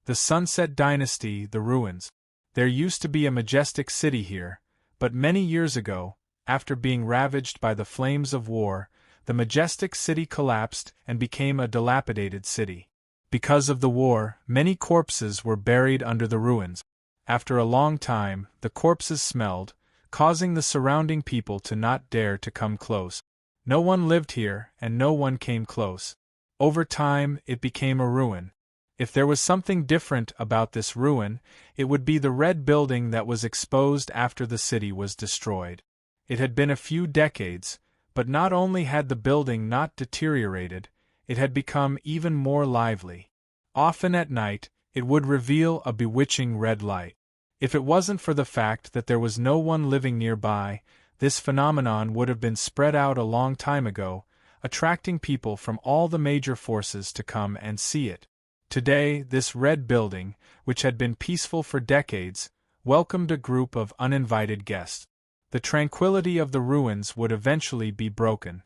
The Sunset Dynasty, the ruins. There used to be a majestic city here, but many years ago, after being ravaged by the flames of war, the majestic city collapsed and became a dilapidated city. Because of the war, many corpses were buried under the ruins. After a long time, the corpses smelled, causing the surrounding people to not dare to come close. No one lived here, and no one came close. Over time, it became a ruin. If there was something different about this ruin, it would be the red building that was exposed after the city was destroyed. It had been a few decades, but not only had the building not deteriorated, it had become even more lively. Often at night, it would reveal a bewitching red light. If it wasn't for the fact that there was no one living nearby, this phenomenon would have been spread out a long time ago, attracting people from all the major forces to come and see it. Today, this red building, which had been peaceful for decades, welcomed a group of uninvited guests. The tranquility of the ruins would eventually be broken.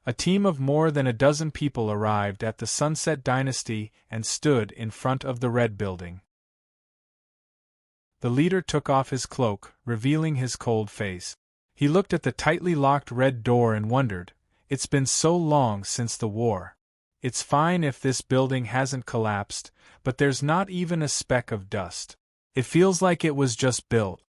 A team of more than a dozen people arrived at the Sunset Dynasty and stood in front of the red building. The leader took off his cloak, revealing his cold face. He looked at the tightly locked red door and wondered, "It's been so long since the war. It's fine if this building hasn't collapsed, but there's not even a speck of dust. It feels like it was just built."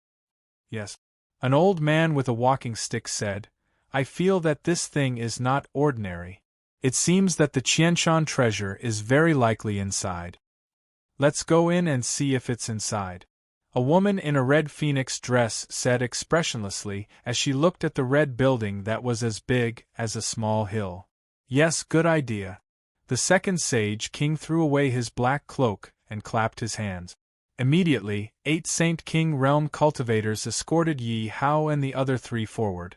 "Yes," an old man with a walking stick said, "I feel that this thing is not ordinary. It seems that the Qianshan treasure is very likely inside. Let's go in and see if it's inside." A woman in a red phoenix dress said expressionlessly as she looked at the red building that was as big as a small hill. "Yes, good idea." The second sage king threw away his black cloak and clapped his hands. Immediately, 8 Saint King realm cultivators escorted Yi Hao and the other 3 forward.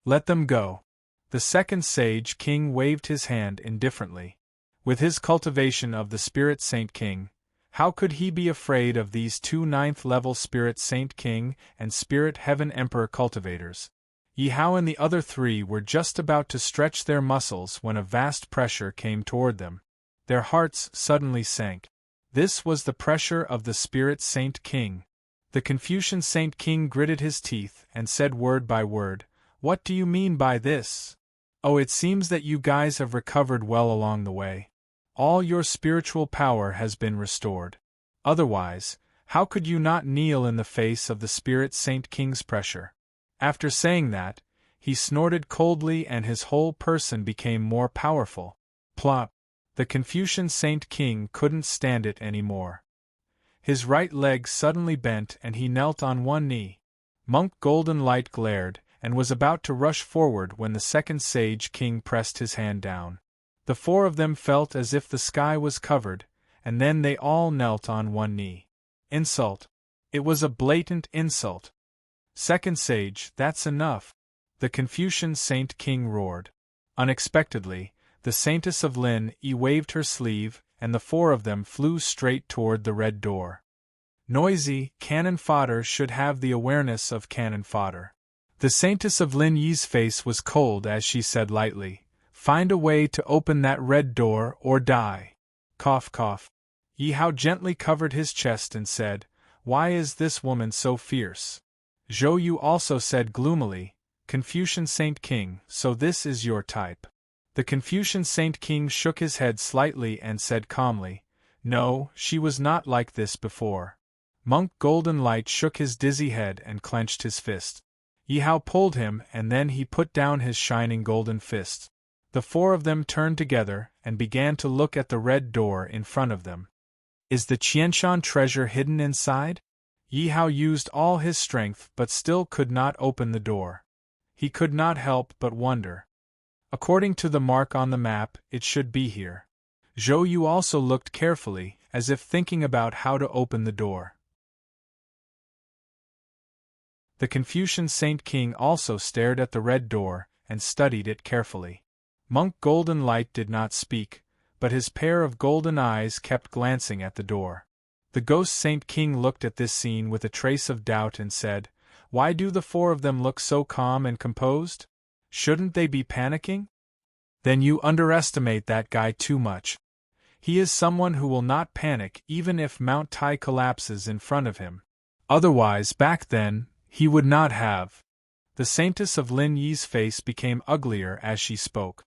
"Let them go." The second sage king waved his hand indifferently. With his cultivation of the Spirit Saint King, how could he be afraid of these 2 9th-level Spirit Saint King and Spirit Heaven Emperor cultivators? Yi Hao and the other 3 were just about to stretch their muscles when a vast pressure came toward them. Their hearts suddenly sank. This was the pressure of the Spirit Saint King. The Confucian Saint King gritted his teeth and said word by word, "What do you mean by this? Oh, it seems that you guys have recovered well along the way. All your spiritual power has been restored. Otherwise, how could you not kneel in the face of the Spirit Saint King's pressure?" After saying that, he snorted coldly and his whole person became more powerful. Plop! The Confucian Saint King couldn't stand it anymore. His right leg suddenly bent and he knelt on one knee. Monk Golden Light glared and was about to rush forward when the second sage king pressed his hand down. The 4 of them felt as if the sky was covered, and then they all knelt on one knee. Insult! It was a blatant insult. "Second sage, that's enough," the Confucian Saint King roared. Unexpectedly, the Saintess of Lin Yi waved her sleeve, and the 4 of them flew straight toward the red door. Noisy, cannon fodder should have the awareness of cannon fodder. The Saintess of Lin Yi's face was cold as she said lightly, "Find a way to open that red door or die." Cough cough. Yi Hao gently covered his chest and said, "Why is this woman so fierce?" Zhou Yu also said gloomily, "Confucian Saint King, so this is your type." The Confucian Saint King shook his head slightly and said calmly, "No, she was not like this before." Monk Golden Light shook his dizzy head and clenched his fist. Yi Hao pulled him and then he put down his shining golden fist. The 4 of them turned together and began to look at the red door in front of them. "Is the Qianshan treasure hidden inside?" Yi Hao used all his strength but still could not open the door. He could not help but wonder. According to the mark on the map, it should be here. Zhou Yu also looked carefully, as if thinking about how to open the door. The Confucian Saint King also stared at the red door and studied it carefully. Monk Golden Light did not speak, but his pair of golden eyes kept glancing at the door. The Ghost Saint King looked at this scene with a trace of doubt and said, "Why do the 4 of them look so calm and composed? Shouldn't they be panicking?" "Then you underestimate that guy too much. He is someone who will not panic even if Mount Tai collapses in front of him. Otherwise, back then, he would not have. The saintess of Lin Yi's face became uglier as she spoke.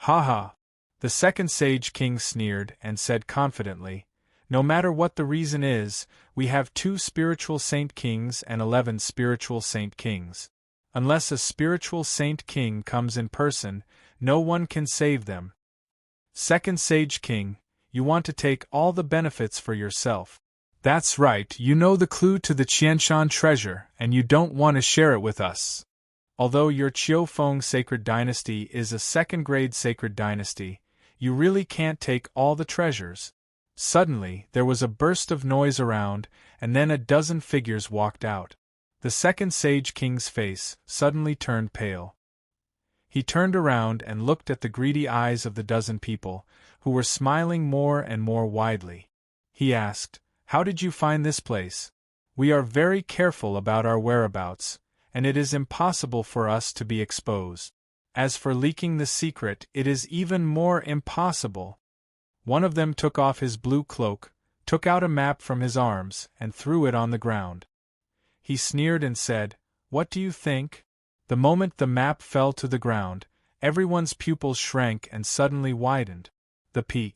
Ha ha! The second Sage King sneered and said confidently, no matter what the reason is, we have 2 spiritual Saint Kings and 11 spiritual Saint Kings. Unless a spiritual Saint King comes in person, no one can save them. Second Sage King, you want to take all the benefits for yourself. That's right, you know the clue to the Qianshan treasure, and you don't want to share it with us. Although your Qiufeng sacred dynasty is a second-grade sacred dynasty, you really can't take all the treasures. Suddenly, there was a burst of noise around, and then a dozen figures walked out. The second Sage King's face suddenly turned pale. He turned around and looked at the greedy eyes of the dozen people, who were smiling more and more widely. He asked, "How did you find this place? We are very careful about our whereabouts, and it is impossible for us to be exposed. As for leaking the secret, it is even more impossible." One of them took off his blue cloak, took out a map from his arms, and threw it on the ground. He sneered and said, "What do you think?" The moment the map fell to the ground, everyone's pupils shrank and suddenly widened. The P.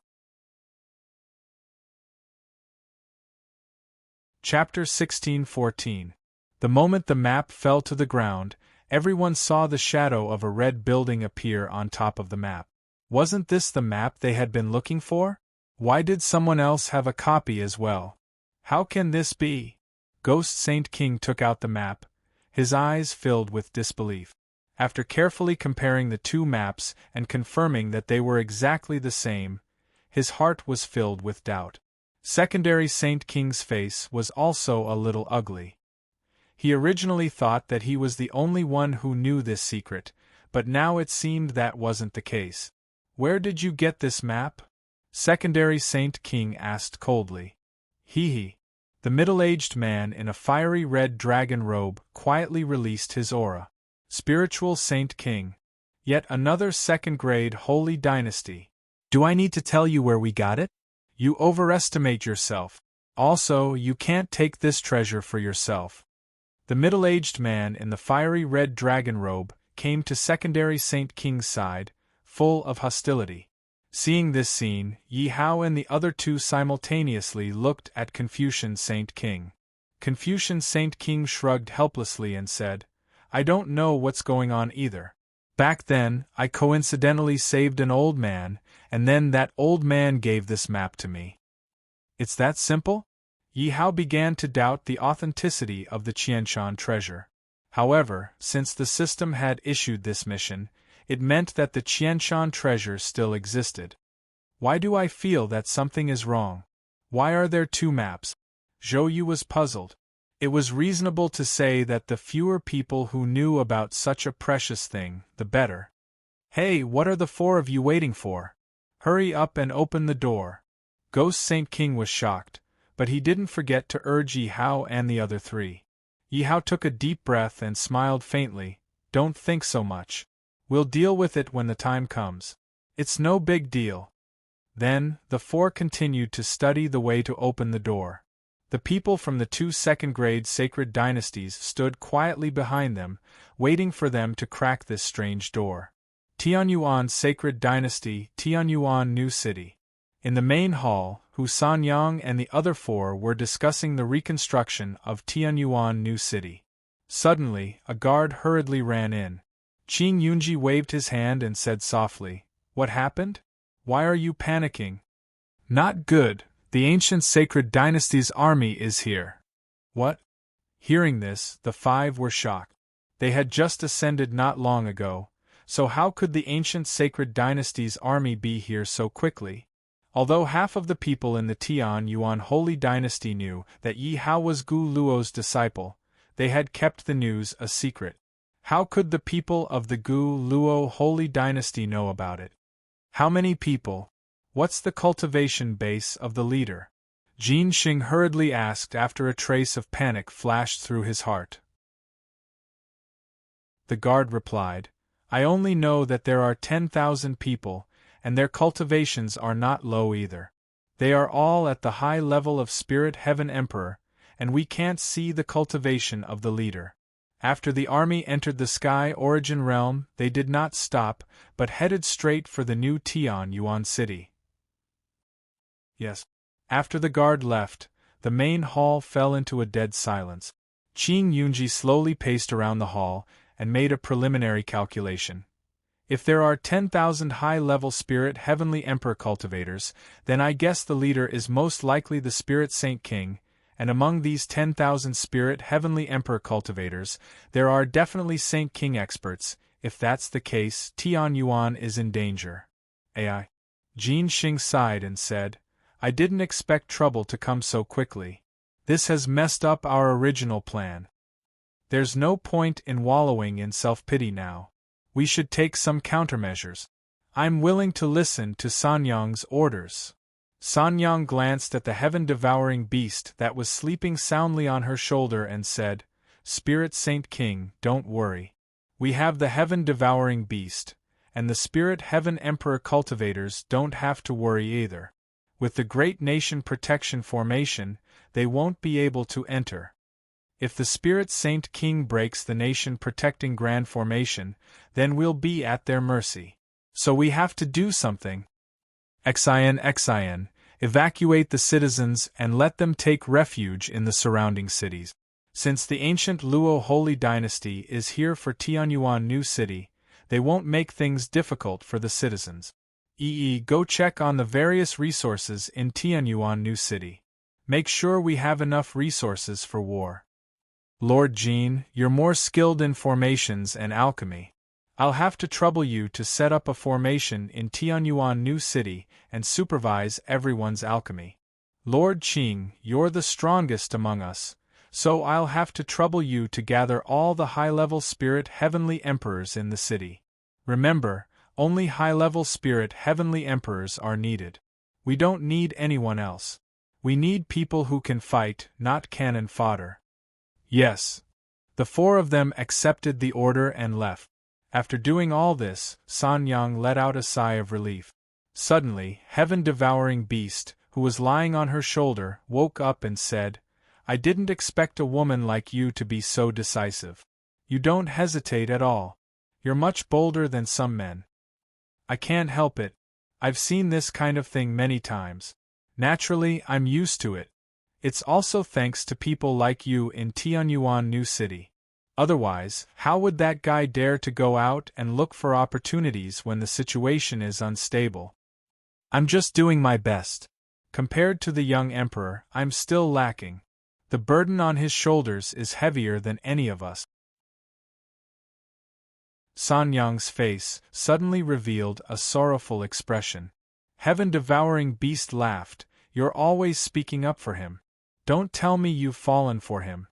Chapter 16:14. The moment the map fell to the ground, everyone saw the shadow of a red building appear on top of the map. Wasn't this the map they had been looking for? Why did someone else have a copy as well? How can this be? Ghost Saint King took out the map, his eyes filled with disbelief. After carefully comparing the 2 maps and confirming that they were exactly the same, his heart was filled with doubt. Secondary Saint King's face was also a little ugly. He originally thought that he was the only one who knew this secret, but now it seemed that wasn't the case. "Where did you get this map?" Secondary Saint King asked coldly. He. The middle-aged man in a fiery red dragon robe quietly released his aura. Spiritual Saint King. Yet another second-grade holy dynasty. Do I need to tell you where we got it? You overestimate yourself. Also, you can't take this treasure for yourself. The middle-aged man in the fiery red dragon robe came to secondary Saint King's side, full of hostility. Seeing this scene, Yi Hao and the other 2 simultaneously looked at Confucian Saint King. Confucian Saint King shrugged helplessly and said, "I don't know what's going on either. Back then, I coincidentally saved an old man, and then that old man gave this map to me. It's that simple?" Yi Hao began to doubt the authenticity of the Qianshan treasure. However, since the system had issued this mission, it meant that the Qianshan treasure still existed. Why do I feel that something is wrong? Why are there 2 maps? Zhou Yu was puzzled. It was reasonable to say that the fewer people who knew about such a precious thing, the better. "Hey, what are the 4 of you waiting for? Hurry up and open the door." Ghost Saint King was shocked, but he didn't forget to urge Yi Hao and the other 3. Yi Hao took a deep breath and smiled faintly. "Don't think so much. We'll deal with it when the time comes. It's no big deal." Then, the 4 continued to study the way to open the door. The people from the 2 second-grade sacred dynasties stood quietly behind them, waiting for them to crack this strange door. Tianyuan Sacred Dynasty, Tianyuan New City. In the main hall, Hu Sanyang and the other 4 were discussing the reconstruction of Tianyuan New City. Suddenly, a guard hurriedly ran in. Qing Yunji waved his hand and said softly, "What happened? Why are you panicking?" "Not good. The ancient sacred dynasty's army is here." "What?" Hearing this, the 5 were shocked. They had just ascended not long ago, so how could the ancient sacred dynasty's army be here so quickly? Although half of the people in the Tian Yuan Holy Dynasty knew that Yi Hao was Gu Luo's disciple, they had kept the news a secret. How could the people of the Gu Luo Holy Dynasty know about it? How many people? What's the cultivation base of the leader? Jin Xing hurriedly asked after a trace of panic flashed through his heart. The guard replied, "I only know that there are 10,000 people, and their cultivations are not low either." They are all at the high level of Spirit Heaven Emperor, and we can't see the cultivation of the leader. After the army entered the Sky Origin realm, they did not stop, but headed straight for the new Tianyuan city. Yes. After the guard left, the main hall fell into a dead silence. Qing Yunji slowly paced around the hall and made a preliminary calculation. If there are 10,000 high-level Spirit Heavenly Emperor cultivators, then I guess the leader is most likely the Spirit Saint King, and among these 10,000 Spirit Heavenly Emperor cultivators, there are definitely Saint King experts. If that's the case, Tianyuan is in danger. AI. Jin Xing sighed and said, I didn't expect trouble to come so quickly. This has messed up our original plan. There's no point in wallowing in self-pity now. We should take some countermeasures. I'm willing to listen to Sanyang's orders. Sanyang glanced at the heaven-devouring beast that was sleeping soundly on her shoulder and said, Spirit Saint King, don't worry. We have the heaven-devouring beast, and the Spirit Heaven Emperor cultivators don't have to worry either. With the Great Nation Protection Formation, they won't be able to enter. If the Spirit Saint King breaks the Nation Protecting Grand Formation, then we'll be at their mercy. So we have to do something. Xin, evacuate the citizens and let them take refuge in the surrounding cities. Since the ancient Luo Holy Dynasty is here for Tianyuan New City, they won't make things difficult for the citizens. Go check on the various resources in Tianyuan New City. Make sure we have enough resources for war. Lord Jean, you're more skilled in formations and alchemy. I'll have to trouble you to set up a formation in Tianyuan New City and supervise everyone's alchemy. Lord Qing, you're the strongest among us, so I'll have to trouble you to gather all the high-level Spirit Heavenly Emperors in the city. Remember, only high-level Spirit Heavenly Emperors are needed. We don't need anyone else. We need people who can fight, not cannon fodder. Yes. The four of them accepted the order and left. After doing all this, Sanyang let out a sigh of relief. Suddenly, heaven-devouring beast, who was lying on her shoulder, woke up and said, I didn't expect a woman like you to be so decisive. You don't hesitate at all. You're much bolder than some men. I can't help it. I've seen this kind of thing many times. Naturally, I'm used to it. It's also thanks to people like you in Tianyuan New City. Otherwise, how would that guy dare to go out and look for opportunities when the situation is unstable? I'm just doing my best. Compared to the young emperor, I'm still lacking. The burden on his shoulders is heavier than any of us. Sanyang's face suddenly revealed a sorrowful expression. Heaven-devouring beast laughed, You're always speaking up for him. Don't tell me you've fallen for him.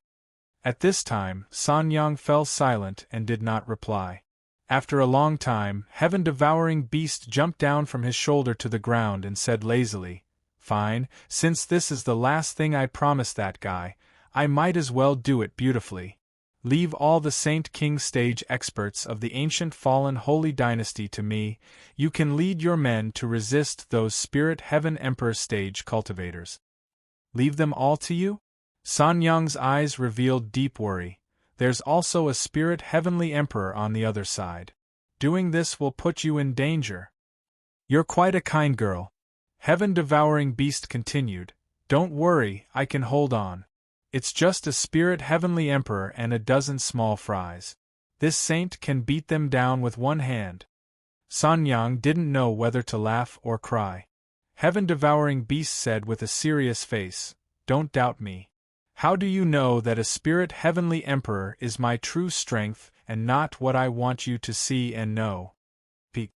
At this time, Sanyang fell silent and did not reply. After a long time, heaven-devouring beast jumped down from his shoulder to the ground and said lazily, Fine, since this is the last thing I promised that guy, I might as well do it beautifully. Leave all the Saint King stage experts of the ancient fallen holy dynasty to me. You can lead your men to resist those Spirit Heaven Emperor stage cultivators. Leave them all to you? Sanyang's eyes revealed deep worry. There's also a Spirit Heavenly Emperor on the other side. Doing this will put you in danger. You're quite a kind girl. Heaven-devouring beast continued. Don't worry, I can hold on. It's just a Spirit Heavenly Emperor and a dozen small fries. This saint can beat them down with one hand. Sanyang didn't know whether to laugh or cry. Heaven-devouring beast said with a serious face, Don't doubt me. How do you know that a Spirit Heavenly Emperor is my true strength and not what I want you to see and know? P.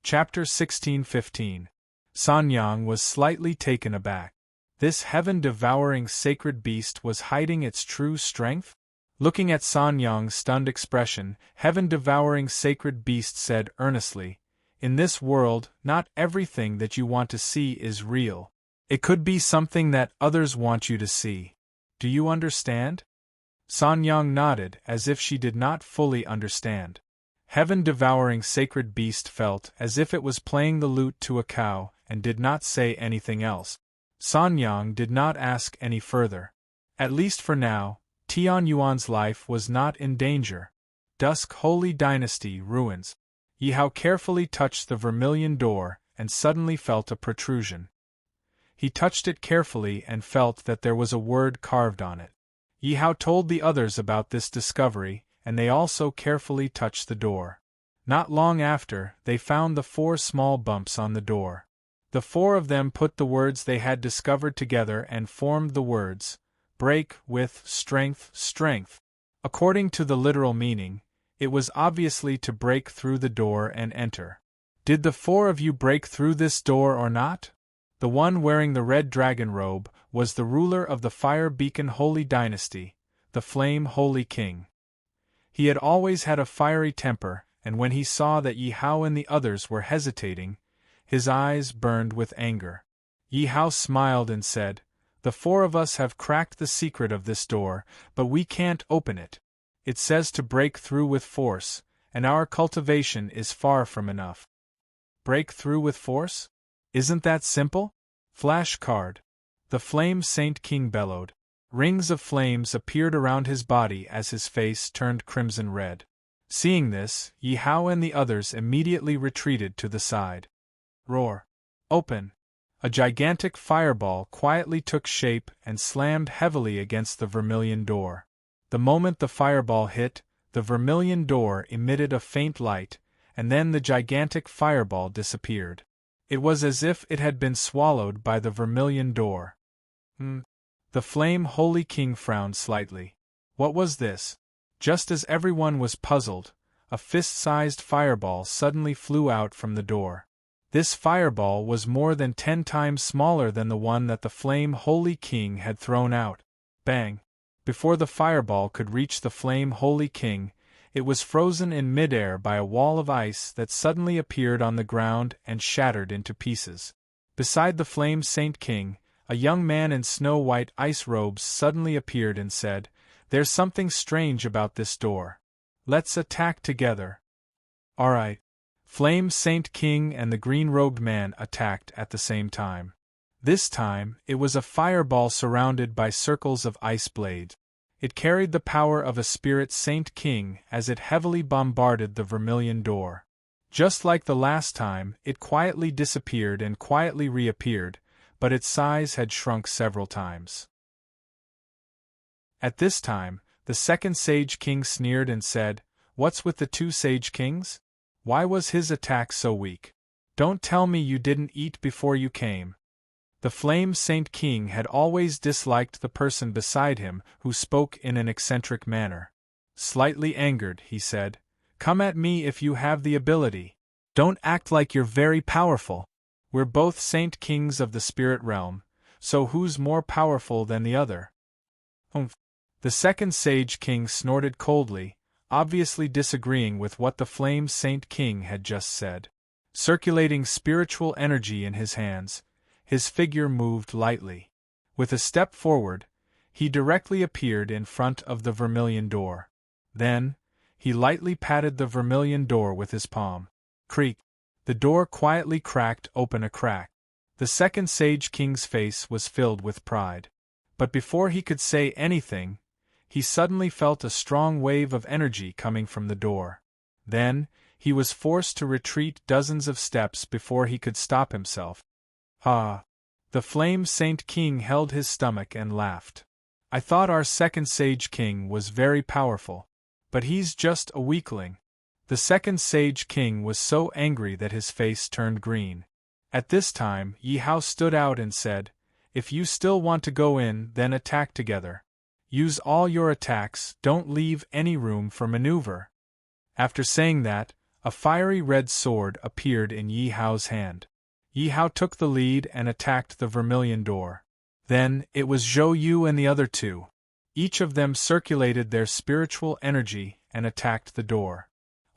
Chapter 16:15. Sanyang was slightly taken aback. This heaven-devouring sacred beast was hiding its true strength? Looking at Sanyang's stunned expression, heaven-devouring sacred beast said earnestly, In this world, not everything that you want to see is real. It could be something that others want you to see. Do you understand? Sanyang nodded as if she did not fully understand. Heaven-devouring sacred beast felt as if it was playing the lute to a cow and did not say anything else. Sanyang did not ask any further. At least for now, Tian Yuan's life was not in danger. Dusk Holy Dynasty ruins. Yi Hao carefully touched the vermilion door and suddenly felt a protrusion. He touched it carefully and felt that there was a word carved on it. Yi Hao told the others about this discovery, and they also carefully touched the door. Not long after, they found the 4 small bumps on the door. The 4 of them put the words they had discovered together and formed the words, break with strength, strength. According to the literal meaning, it was obviously to break through the door and enter. Did the 4 of you break through this door or not? The one wearing the red dragon robe was the ruler of the Fire Beacon Holy Dynasty, the Flame Holy King. He had always had a fiery temper, and when he saw that Yi Hao and the others were hesitating, his eyes burned with anger. Yi Hao smiled and said, "The 4 of us have cracked the secret of this door, but we can't open it. It says to break through with force, and our cultivation is far from enough." Break through with force? Isn't that simple? Flash card. The Flame Saint King bellowed. Rings of flames appeared around his body as his face turned crimson red. Seeing this, Yi Hao and the others immediately retreated to the side. Roar. Open. A gigantic fireball quietly took shape and slammed heavily against the vermilion door. The moment the fireball hit, the vermilion door emitted a faint light, and then the gigantic fireball disappeared. It was as if it had been swallowed by the vermilion door. The Flame Holy King frowned slightly. What was this? Just as everyone was puzzled, a fist-sized fireball suddenly flew out from the door. This fireball was more than 10 times smaller than the one that the Flame Holy King had thrown out. Bang! Before the fireball could reach the Flame Holy King, it was frozen in midair by a wall of ice that suddenly appeared on the ground and shattered into pieces. Beside the Flame Saint King, a young man in snow-white ice robes suddenly appeared and said, "There's something strange about this door. Let's attack together." All right. Flame Saint King and the green-robed man attacked at the same time. This time, it was a fireball surrounded by circles of ice blades. It carried the power of a spirit Saint King as it heavily bombarded the vermilion door. Just like the last time, it quietly disappeared and quietly reappeared, but its size had shrunk several times. At this time, the second Sage King sneered and said, "What's with the 2 Sage Kings? Why was his attack so weak? Don't tell me you didn't eat before you came." The Flame Saint King had always disliked the person beside him who spoke in an eccentric manner. Slightly angered, he said, "Come at me if you have the ability. Don't act like you're very powerful. We're both Saint Kings of the spirit realm, so who's more powerful than the other?" The second Sage King snorted coldly, obviously disagreeing with what the Flame Saint King had just said. Circulating spiritual energy in his hands, his figure moved lightly. With a step forward, he directly appeared in front of the vermilion door. Then, he lightly patted the vermilion door with his palm. Creak! The door quietly cracked open a crack. The second Sage King's face was filled with pride. But before he could say anything, he suddenly felt a strong wave of energy coming from the door. Then, he was forced to retreat dozens of steps before he could stop himself. "Ha!" The Flame Saint King held his stomach and laughed. "I thought our second Sage King was very powerful. But he's just a weakling." The second Sage King was so angry that his face turned green. At this time, Yi Hao stood out and said, "If you still want to go in, then attack together. Use all your attacks, don't leave any room for maneuver." After saying that, a fiery red sword appeared in Yi Hao's hand. Yi Hao took the lead and attacked the vermilion door. Then, it was Zhou Yu and the other 2. Each of them circulated their spiritual energy and attacked the door.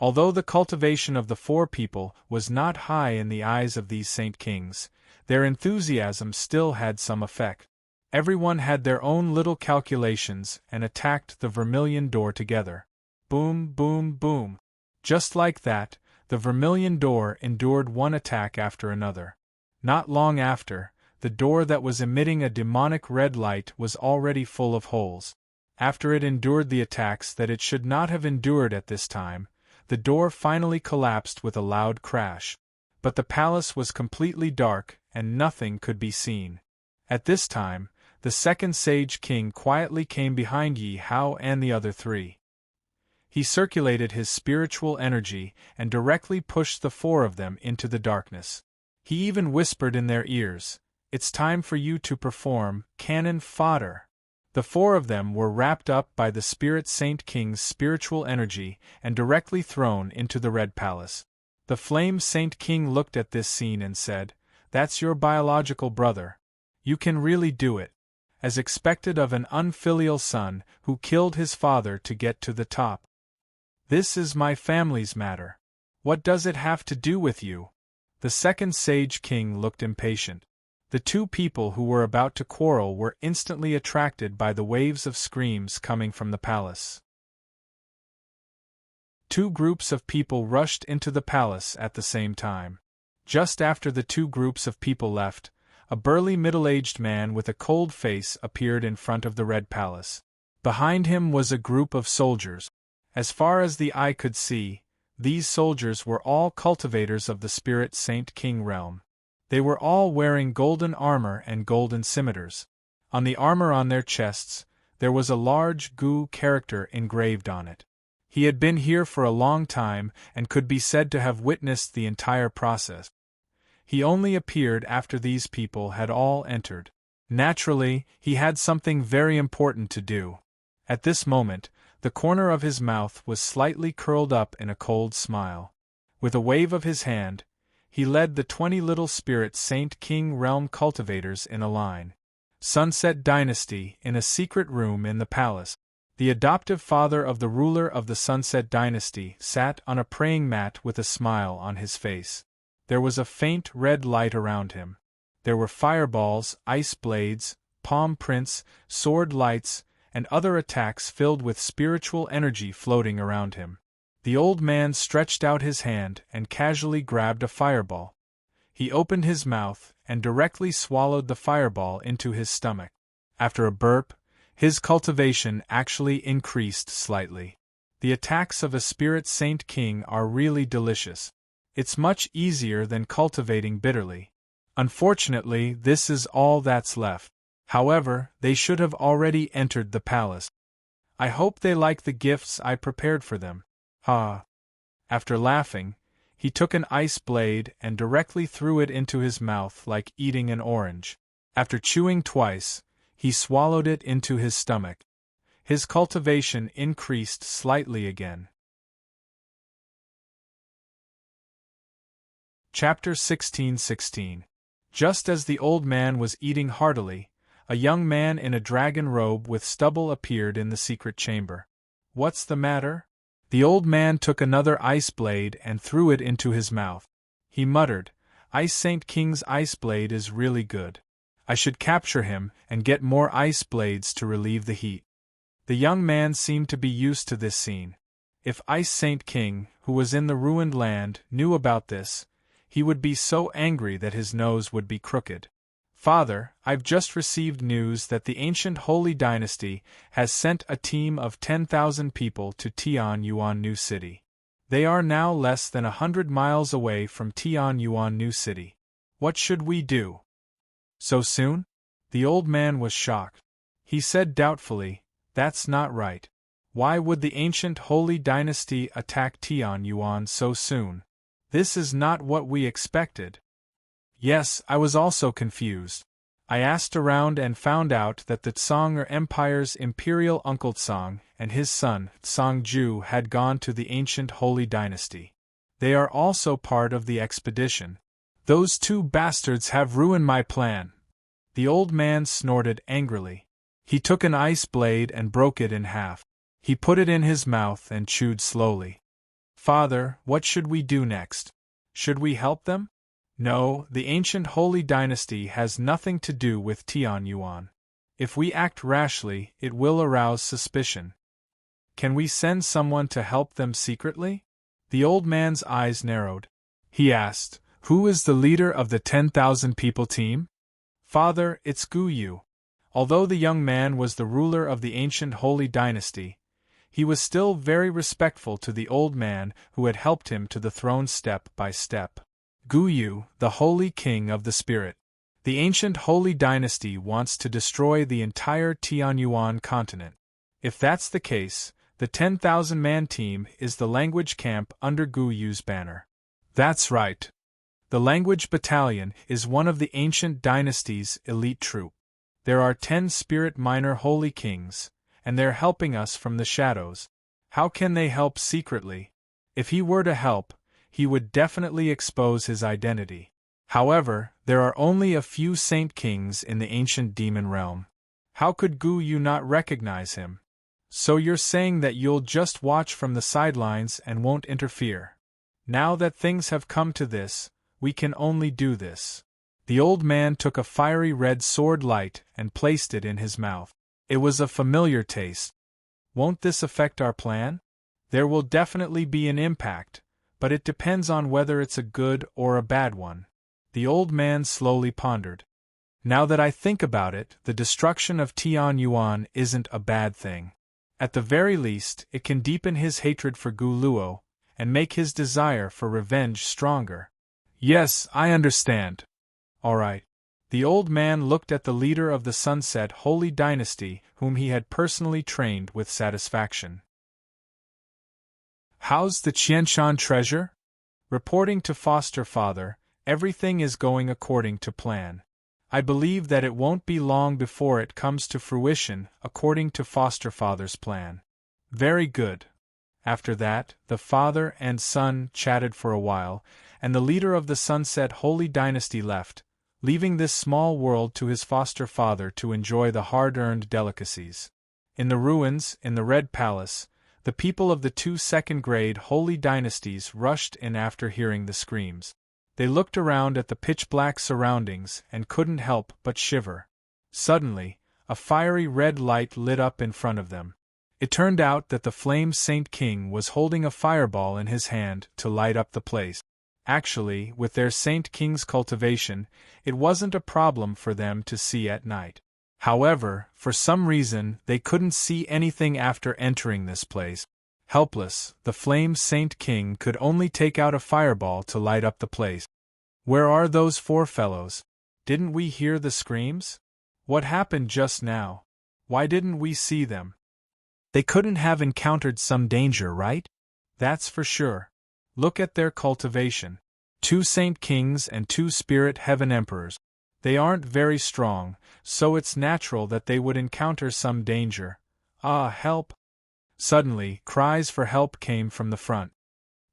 Although the cultivation of the 4 people was not high in the eyes of these Saint Kings, their enthusiasm still had some effect. Everyone had their own little calculations and attacked the vermilion door together. Boom, boom, boom. Just like that, the vermilion door endured one attack after another. Not long after, the door that was emitting a demonic red light was already full of holes. After it endured the attacks that it should not have endured at this time, the door finally collapsed with a loud crash. But the palace was completely dark, and nothing could be seen. At this time, the second Sage King quietly came behind Yi Hao and the other three. He circulated his spiritual energy and directly pushed the four of them into the darkness. He even whispered in their ears, "It's time for you to perform cannon fodder." The four of them were wrapped up by the Spirit Saint King's spiritual energy and directly thrown into the Red Palace. The Flame Saint King looked at this scene and said, "That's your biological brother. You can really do it. As expected of an unfilial son who killed his father to get to the top. This is my family's matter. What does it have to do with you?" The second Sage King looked impatient. The two people who were about to quarrel were instantly attracted by the waves of screams coming from the palace. Two groups of people rushed into the palace at the same time. Just after the two groups of people left, a burly middle-aged man with a cold face appeared in front of the Red Palace. Behind him was a group of soldiers. As far as the eye could see, these soldiers were all cultivators of the Spirit Saint King realm. They were all wearing golden armor and golden scimitars. On the armor on their chests, there was a large Gu character engraved on it. He had been here for a long time and could be said to have witnessed the entire process. He only appeared after these people had all entered. Naturally, he had something very important to do. At this moment, the corner of his mouth was slightly curled up in a cold smile. With a wave of his hand, he led the 20 little Spirit Saint King realm cultivators in a line. Sunset Dynasty, in a secret room in the palace. The adoptive father of the ruler of the Sunset Dynasty sat on a praying mat with a smile on his face. There was a faint red light around him. There were fireballs, ice blades, palm prints, sword lights, and other attacks filled with spiritual energy floating around him. The old man stretched out his hand and casually grabbed a fireball. He opened his mouth and directly swallowed the fireball into his stomach. After a burp, his cultivation actually increased slightly. The attacks of a Spirit Saint King are really delicious. It's much easier than cultivating bitterly. Unfortunately, this is all that's left. However, they should have already entered the palace. I hope they like the gifts I prepared for them. Ha! After laughing, he took an ice blade and directly threw it into his mouth like eating an orange. After chewing twice, he swallowed it into his stomach. His cultivation increased slightly again. Chapter 16:16. Just as the old man was eating heartily, a young man in a dragon robe with stubble appeared in the secret chamber. "What's the matter?" The old man took another ice blade and threw it into his mouth. He muttered, "Ice Saint King's ice blade is really good. I should capture him and get more ice blades to relieve the heat." The young man seemed to be used to this scene. If Ice Saint King, who was in the ruined land, knew about this, he would be so angry that his nose would be crooked. "Father, I've just received news that the ancient Holy Dynasty has sent a team of 10,000 people to Tianyuan New City. They are now less than 100 miles away from Tianyuan New City. What should we do?" "So soon?" The old man was shocked. He said doubtfully, "That's not right. Why would the ancient Holy Dynasty attack Tianyuan so soon? This is not what we expected." Yes, I was also confused. I asked around and found out that the Tsong Empire's imperial uncle Tsong and his son, Tsong Ju, had gone to the ancient Holy Dynasty. They are also part of the expedition. Those two bastards have ruined my plan. The old man snorted angrily. He took an ice blade and broke it in half. He put it in his mouth and chewed slowly. "Father, what should we do next? Should we help them?" "No, the ancient Holy Dynasty has nothing to do with Tianyuan. If we act rashly, it will arouse suspicion. Can we send someone to help them secretly?" The old man's eyes narrowed. He asked, "Who is the leader of the 10,000 people team?" "Father, it's Gu Yu." Although the young man was the ruler of the ancient holy dynasty, he was still very respectful to the old man who had helped him to the throne step by step. Gu Yu, the holy king of the spirit. The ancient holy dynasty wants to destroy the entire Tianyuan continent. If that's the case, the 10,000-man team is the language camp under Gu Yu's banner. That's right. The language battalion is one of the ancient dynasty's elite troop. There are 10 spirit minor holy kings, and they're helping us from the shadows. How can they help secretly? If he were to help, he would definitely expose his identity. However, there are only a few saint kings in the ancient demon realm. How could Gu Yu not recognize him? So you're saying that you'll just watch from the sidelines and won't interfere? Now that things have come to this, we can only do this. The old man took a fiery red sword light and placed it in his mouth. It was a familiar taste. Won't this affect our plan? There will definitely be an impact, but it depends on whether it's a good or a bad one. The old man slowly pondered. Now that I think about it, the destruction of Tianyuan isn't a bad thing. At the very least, it can deepen his hatred for Gu Luo, and make his desire for revenge stronger. Yes, I understand. All right. The old man looked at the leader of the Sunset Holy Dynasty, whom he had personally trained with satisfaction. How's the Qianshan treasure? Reporting to foster father, everything is going according to plan. I believe that it won't be long before it comes to fruition according to foster father's plan. Very good. After that, the father and son chatted for a while, and the leader of the Sunset Holy Dynasty left, leaving this small world to his foster father to enjoy the hard-earned delicacies. In the ruins, in the Red Palace, the people of the 2 second-grade holy dynasties rushed in after hearing the screams. They looked around at the pitch-black surroundings and couldn't help but shiver. Suddenly, a fiery red light lit up in front of them. It turned out that the Flame Saint King was holding a fireball in his hand to light up the place. Actually, with their Saint King's cultivation, it wasn't a problem for them to see at night. However, for some reason, they couldn't see anything after entering this place. Helpless, the Flame Saint King could only take out a fireball to light up the place. Where are those 4 fellows? Didn't we hear the screams? What happened just now? Why didn't we see them? They couldn't have encountered some danger, right? That's for sure. Look at their cultivation. 2 Saint Kings and 2 Spirit Heaven Emperors. They aren't very strong, so it's natural that they would encounter some danger. Ah, help! Suddenly, cries for help came from the front.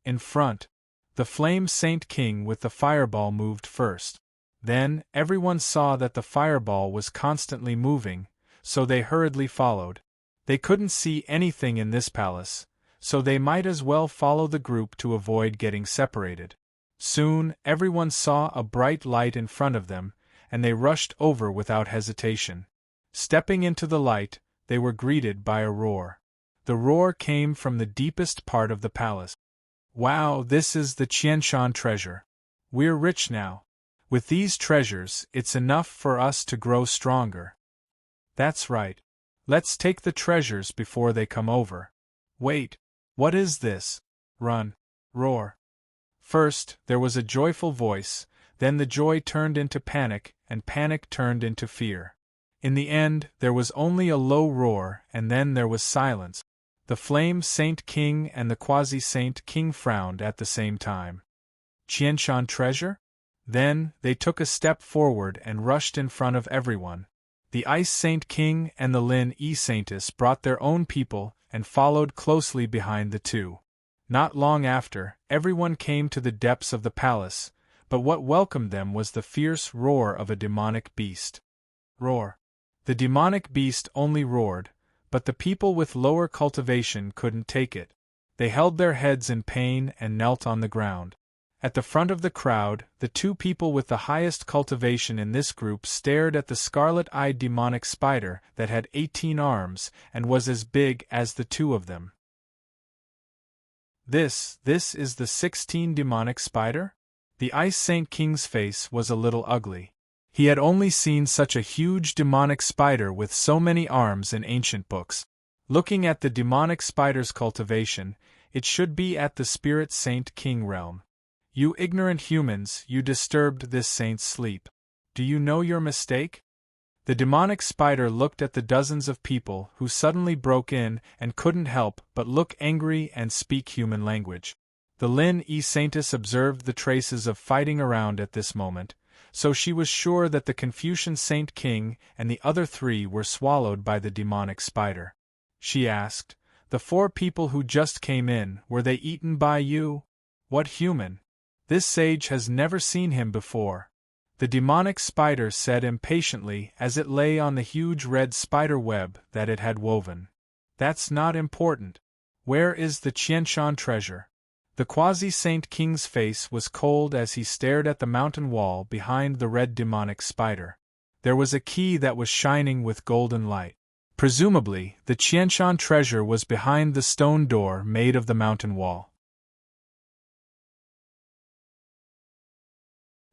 In front, the Flame Saint King with the fireball moved first. Then, everyone saw that the fireball was constantly moving, so they hurriedly followed. They couldn't see anything in this palace, so they might as well follow the group to avoid getting separated. Soon, everyone saw a bright light in front of them, and they rushed over without hesitation. Stepping into the light, they were greeted by a roar. The roar came from the deepest part of the palace. Wow, this is the Qianshan treasure. We're rich now. With these treasures, it's enough for us to grow stronger. That's right. Let's take the treasures before they come over. Wait, what is this? Run. Roar. First, there was a joyful voice, then the joy turned into panic, and panic turned into fear. In the end, there was only a low roar, and then there was silence. The Flame Saint King and the Quasi-Saint King frowned at the same time. Qianshan treasure? Then, they took a step forward and rushed in front of everyone. The Ice Saint King and the Lin E Saintess brought their own people and followed closely behind the 2. Not long after, everyone came to the depths of the palace, but what welcomed them was the fierce roar of a demonic beast. Roar. The demonic beast only roared, but the people with lower cultivation couldn't take it. They held their heads in pain and knelt on the ground. At the front of the crowd, the 2 people with the highest cultivation in this group stared at the scarlet-eyed demonic spider that had 18 arms and was as big as the 2 of them. This is the 16 demonic spider? The Ice Saint King's face was a little ugly. He had only seen such a huge demonic spider with so many arms in ancient books. Looking at the demonic spider's cultivation, it should be at the Spirit Saint King realm. You ignorant humans, you disturbed this saint's sleep. Do you know your mistake? The demonic spider looked at the dozens of people who suddenly broke in and couldn't help but look angry and speak human language. The Lin E Saintess observed the traces of fighting around at this moment, so she was sure that the Confucian Saint King and the other 3 were swallowed by the demonic spider. She asked, "The 4 people who just came in, were they eaten by you? What human? This sage has never seen him before." The demonic spider said impatiently as it lay on the huge red spider web that it had woven. "That's not important. Where is the Qianshan treasure?" The quasi-Saint King's face was cold as he stared at the mountain wall behind the red demonic spider. There was a key that was shining with golden light. Presumably, the Qianshan treasure was behind the stone door made of the mountain wall.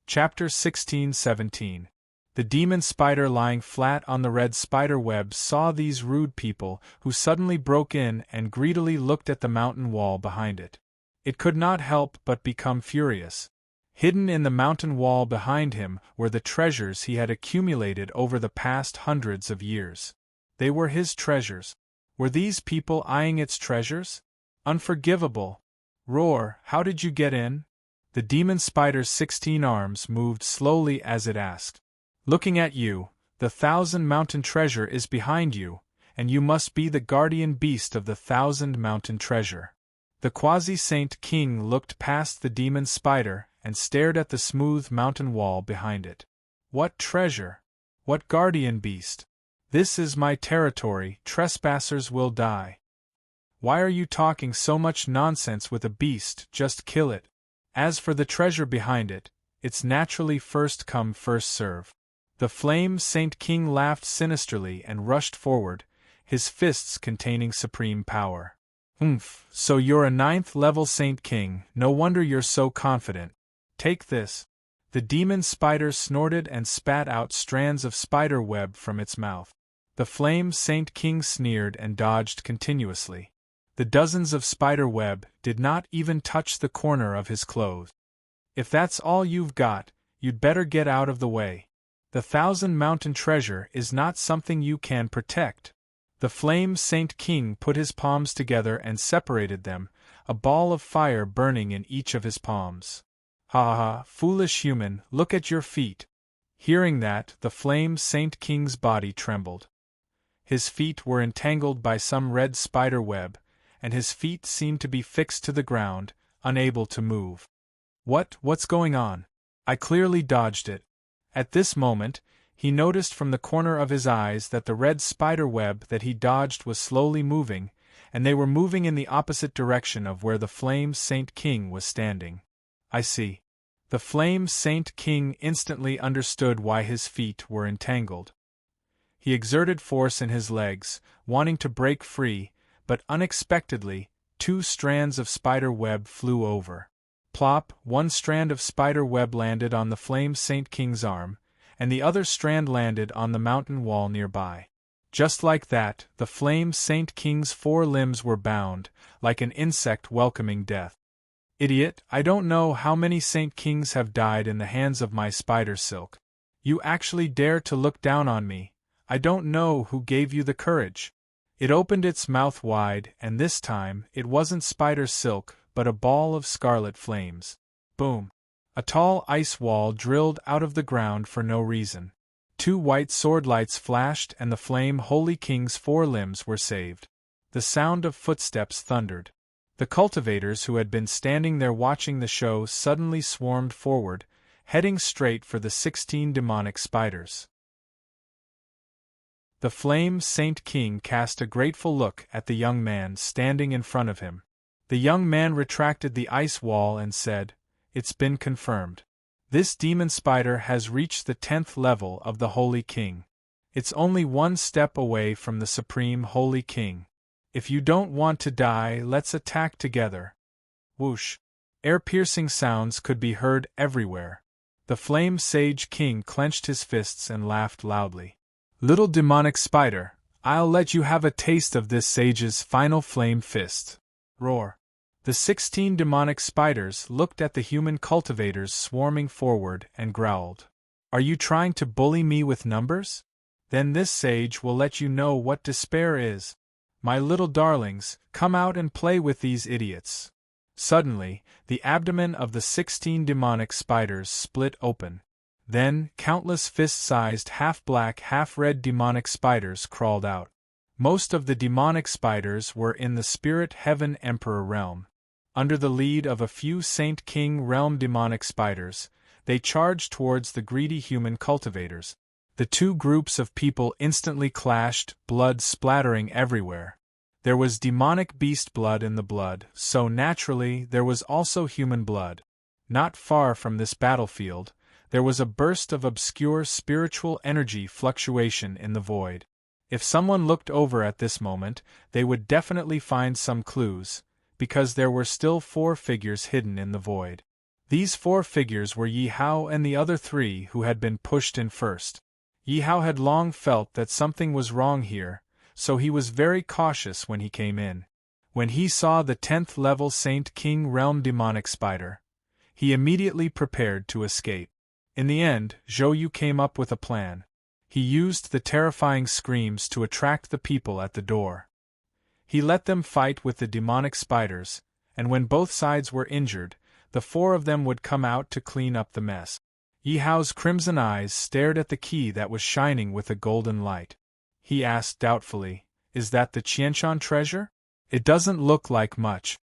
Chapter 16-17. The demon spider lying flat on the red spider web saw these rude people who suddenly broke in and greedily looked at the mountain wall behind it. It could not help but become furious. Hidden in the mountain wall behind him were the treasures he had accumulated over the past hundreds of years. They were his treasures. Were these people eyeing its treasures? Unforgivable! Roar, how did you get in? The demon spider's 16 arms moved slowly as it asked. Looking at you, the 1,000 mountain treasure is behind you, and you must be the guardian beast of the 1,000 mountain treasure. The quasi-Saint King looked past the demon spider and stared at the smooth mountain wall behind it. What treasure? What guardian beast? This is my territory, trespassers will die. Why are you talking so much nonsense with a beast? Just kill it. As for the treasure behind it, it's naturally first come first serve. The flame Saint King laughed sinisterly and rushed forward, his fists containing supreme power. So you're a 9th level Saint King, no wonder you're so confident. Take this. The demon spider snorted and spat out strands of spider web from its mouth. The flame Saint King sneered and dodged continuously. The dozens of spider web did not even touch the corner of his clothes. If that's all you've got, you'd better get out of the way. The 1,000 mountain treasure is not something you can protect. The flame Saint King put his palms together and separated them, a ball of fire burning in each of his palms. Ha ha, foolish human, look at your feet. Hearing that, the flame Saint King's body trembled. His feet were entangled by some red spider web, and his feet seemed to be fixed to the ground, unable to move. What's going on? I clearly dodged it. At this moment, he noticed from the corner of his eyes that the red spider web that he dodged was slowly moving, and they were moving in the opposite direction of where the flame Saint King was standing. I see. The flame Saint King instantly understood why his feet were entangled. He exerted force in his legs, wanting to break free, but unexpectedly, 2 strands of spider web flew over. Plop, one strand of spider web landed on the flame Saint King's arm, and the other strand landed on the mountain wall nearby. Just like that, the flame Saint King's 4 limbs were bound, like an insect welcoming death. Idiot, I don't know how many Saint Kings have died in the hands of my spider silk. You actually dare to look down on me. I don't know who gave you the courage. It opened its mouth wide, and this time, it wasn't spider silk, but a ball of scarlet flames. Boom! A tall ice wall drilled out of the ground for no reason. 2 white sword lights flashed and the flame Holy King's 4 limbs were saved. The sound of footsteps thundered. The cultivators who had been standing there watching the show suddenly swarmed forward, heading straight for the 16 demonic spiders. The flame Saint King cast a grateful look at the young man standing in front of him. The young man retracted the ice wall and said, "It's been confirmed. This demon spider has reached the 10th level of the Holy King. It's only 1 step away from the Supreme Holy King. If you don't want to die, let's attack together." Whoosh! Ear-piercing sounds could be heard everywhere. The Flame Sage King clenched his fists and laughed loudly. "Little demonic spider, I'll let you have a taste of this sage's final flame fist." Roar! The 16 demonic spiders looked at the human cultivators swarming forward and growled. "Are you trying to bully me with numbers? Then this sage will let you know what despair is. My little darlings, come out and play with these idiots." Suddenly, the abdomen of the 16 demonic spiders split open. Then, countless fist-sized half-black, half-red demonic spiders crawled out. Most of the demonic spiders were in the Spirit Heaven Emperor realm. Under the lead of a few Saint King realm demonic spiders, they charged towards the greedy human cultivators. The two groups of people instantly clashed, blood splattering everywhere. There was demonic beast blood in the blood, so naturally there was also human blood. Not far from this battlefield, there was a burst of obscure spiritual energy fluctuation in the void. If someone looked over at this moment, they would definitely find some clues, because there were still 4 figures hidden in the void. These 4 figures were Yi Hao and the other 3 who had been pushed in first. Yi Hao had long felt that something was wrong here, so he was very cautious when he came in. When he saw the 10th level Saint King Realm demonic spider, he immediately prepared to escape. In the end, Zhou Yu came up with a plan. He used the terrifying screams to attract the people at the door. He let them fight with the demonic spiders, and when both sides were injured, the 4 of them would come out to clean up the mess. Yi Hao's crimson eyes stared at the key that was shining with a golden light. He asked doubtfully, "Is that the Qianshan treasure? It doesn't look like much."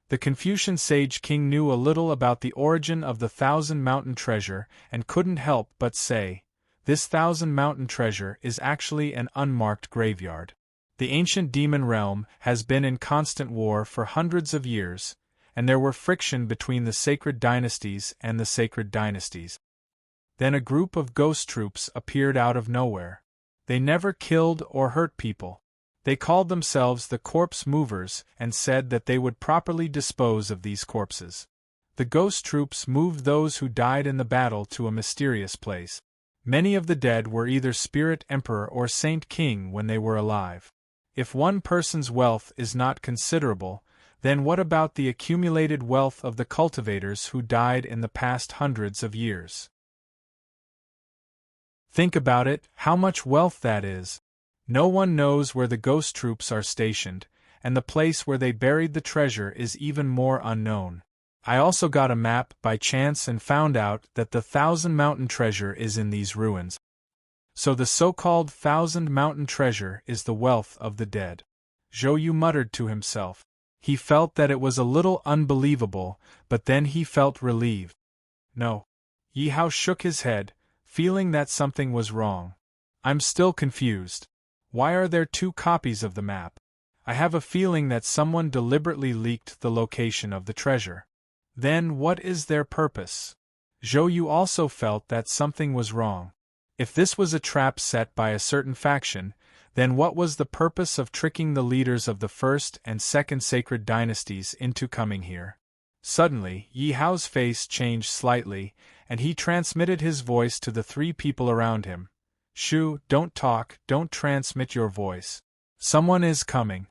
The Confucian Sage King knew a little about the origin of the Thousand Mountain treasure and couldn't help but say, "This Thousand Mountain treasure is actually an unmarked graveyard. The ancient demon realm has been in constant war for hundreds of years, and there were friction between the sacred dynasties and the sacred dynasties." Then a group of ghost troops appeared out of nowhere. They never killed or hurt people. They called themselves the Corpse Movers and said that they would properly dispose of these corpses. The ghost troops moved those who died in the battle to a mysterious place. Many of the dead were either Spirit Emperor or Saint King when they were alive. If one person's wealth is not considerable, then what about the accumulated wealth of the cultivators who died in the past hundreds of years? Think about it, how much wealth that is. No one knows where the ghost troops are stationed, and the place where they buried the treasure is even more unknown. I also got a map by chance and found out that the Thousand Mountain treasure is in these ruins. So the so-called Thousand Mountain treasure is the wealth of the dead. Zhou Yu muttered to himself. He felt that it was a little unbelievable, but then he felt relieved. No. Yi Hao shook his head, feeling that something was wrong. "I'm still confused. Why are there 2 copies of the map? I have a feeling that someone deliberately leaked the location of the treasure. Then what is their purpose?" Zhou Yu also felt that something was wrong. If this was a trap set by a certain faction, then what was the purpose of tricking the leaders of the first and second sacred dynasties into coming here? Suddenly, Yi Hao's face changed slightly, and he transmitted his voice to the 3 people around him. "Shu, don't talk, don't transmit your voice. Someone is coming."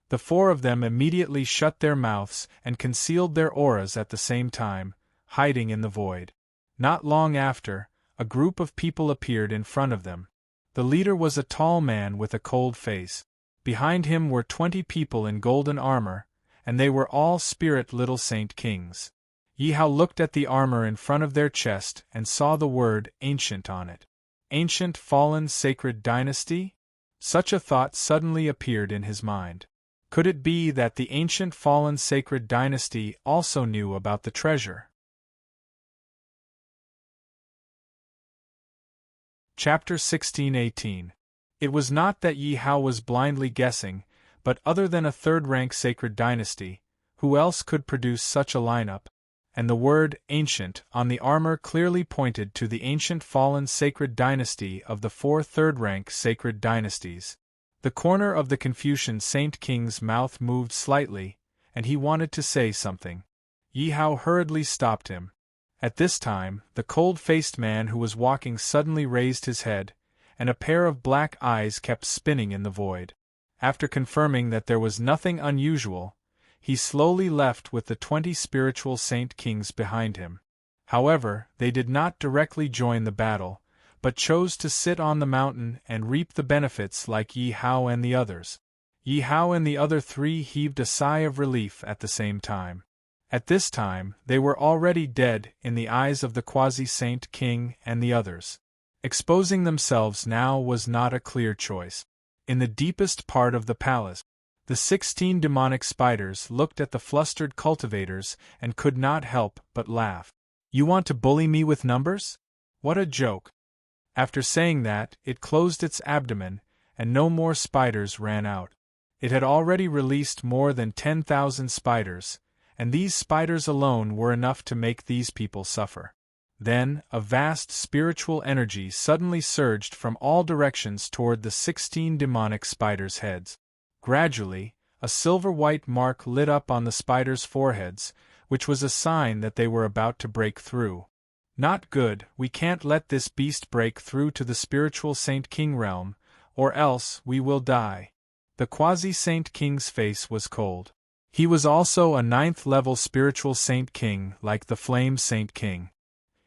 The 4 of them immediately shut their mouths and concealed their auras at the same time, hiding in the void. Not long after, a group of people appeared in front of them. The leader was a tall man with a cold face. Behind him were 20 people in golden armor, and they were all Spirit Little Saint Kings. Yi Hao looked at the armor in front of their chest and saw the word Ancient on it. Ancient Fallen Sacred Dynasty? Such a thought suddenly appeared in his mind. Could it be that the Ancient Fallen Sacred Dynasty also knew about the treasure? Chapter 1618. It was not that Yi Hao was blindly guessing, but other than a third-rank sacred dynasty, who else could produce such a lineup? And the word Ancient on the armor clearly pointed to the ancient fallen sacred dynasty of the 4 third-rank sacred dynasties. The corner of the Confucian Saint King's mouth moved slightly, and he wanted to say something. Yi Hao hurriedly stopped him. At this time, the cold-faced man who was walking suddenly raised his head, and a pair of black eyes kept spinning in the void. After confirming that there was nothing unusual, he slowly left with the 20 spiritual saint kings behind him. However, they did not directly join the battle, but chose to sit on the mountain and reap the benefits like Yi Hao and the others. Yi Hao and the other 3 heaved a sigh of relief at the same time. At this time, they were already dead in the eyes of the quasi-saint king and the others. Exposing themselves now was not a clear choice. In the deepest part of the palace, the 16 demonic spiders looked at the flustered cultivators and could not help but laugh. "You want to bully me with numbers? What a joke!" After saying that, it closed its abdomen, and no more spiders ran out. It had already released more than 10,000 spiders, and these spiders alone were enough to make these people suffer. Then, a vast spiritual energy suddenly surged from all directions toward the 16 demonic spiders' heads. Gradually, a silver-white mark lit up on the spiders' foreheads, which was a sign that they were about to break through. "Not good, we can't let this beast break through to the spiritual Saint King realm, or else we will die." The quasi-Saint King's face was cold. He was also a 9th-level spiritual Saint King like the Flame Saint King.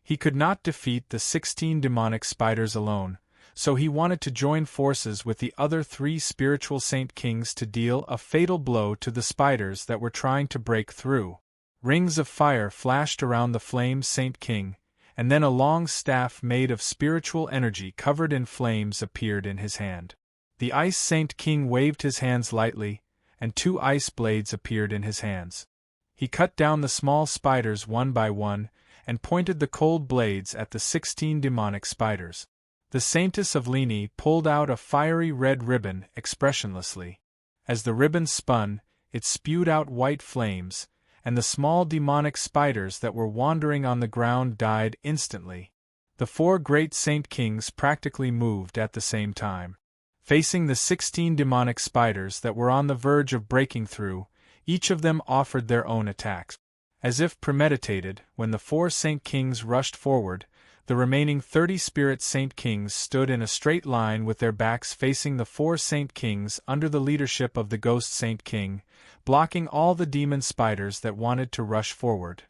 He could not defeat the 16 demonic spiders alone, so he wanted to join forces with the other 3 spiritual Saint Kings to deal a fatal blow to the spiders that were trying to break through. Rings of fire flashed around the Flame Saint King, and then a long staff made of spiritual energy covered in flames appeared in his hand. The Ice Saint King waved his hands lightly, and 2 ice blades appeared in his hands. He cut down the small spiders one by one, and pointed the cold blades at the 16 demonic spiders. The Saintess of Leni pulled out a fiery red ribbon expressionlessly. As the ribbon spun, it spewed out white flames, and the small demonic spiders that were wandering on the ground died instantly. The 4 great Saint Kings practically moved at the same time. Facing the 16 demonic spiders that were on the verge of breaking through, each of them offered their own attacks. As if premeditated, when the 4 Saint Kings rushed forward, the remaining 30 Spirit Saint Kings stood in a straight line with their backs facing the 4 Saint Kings under the leadership of the Ghost Saint King, blocking all the demon spiders that wanted to rush forward.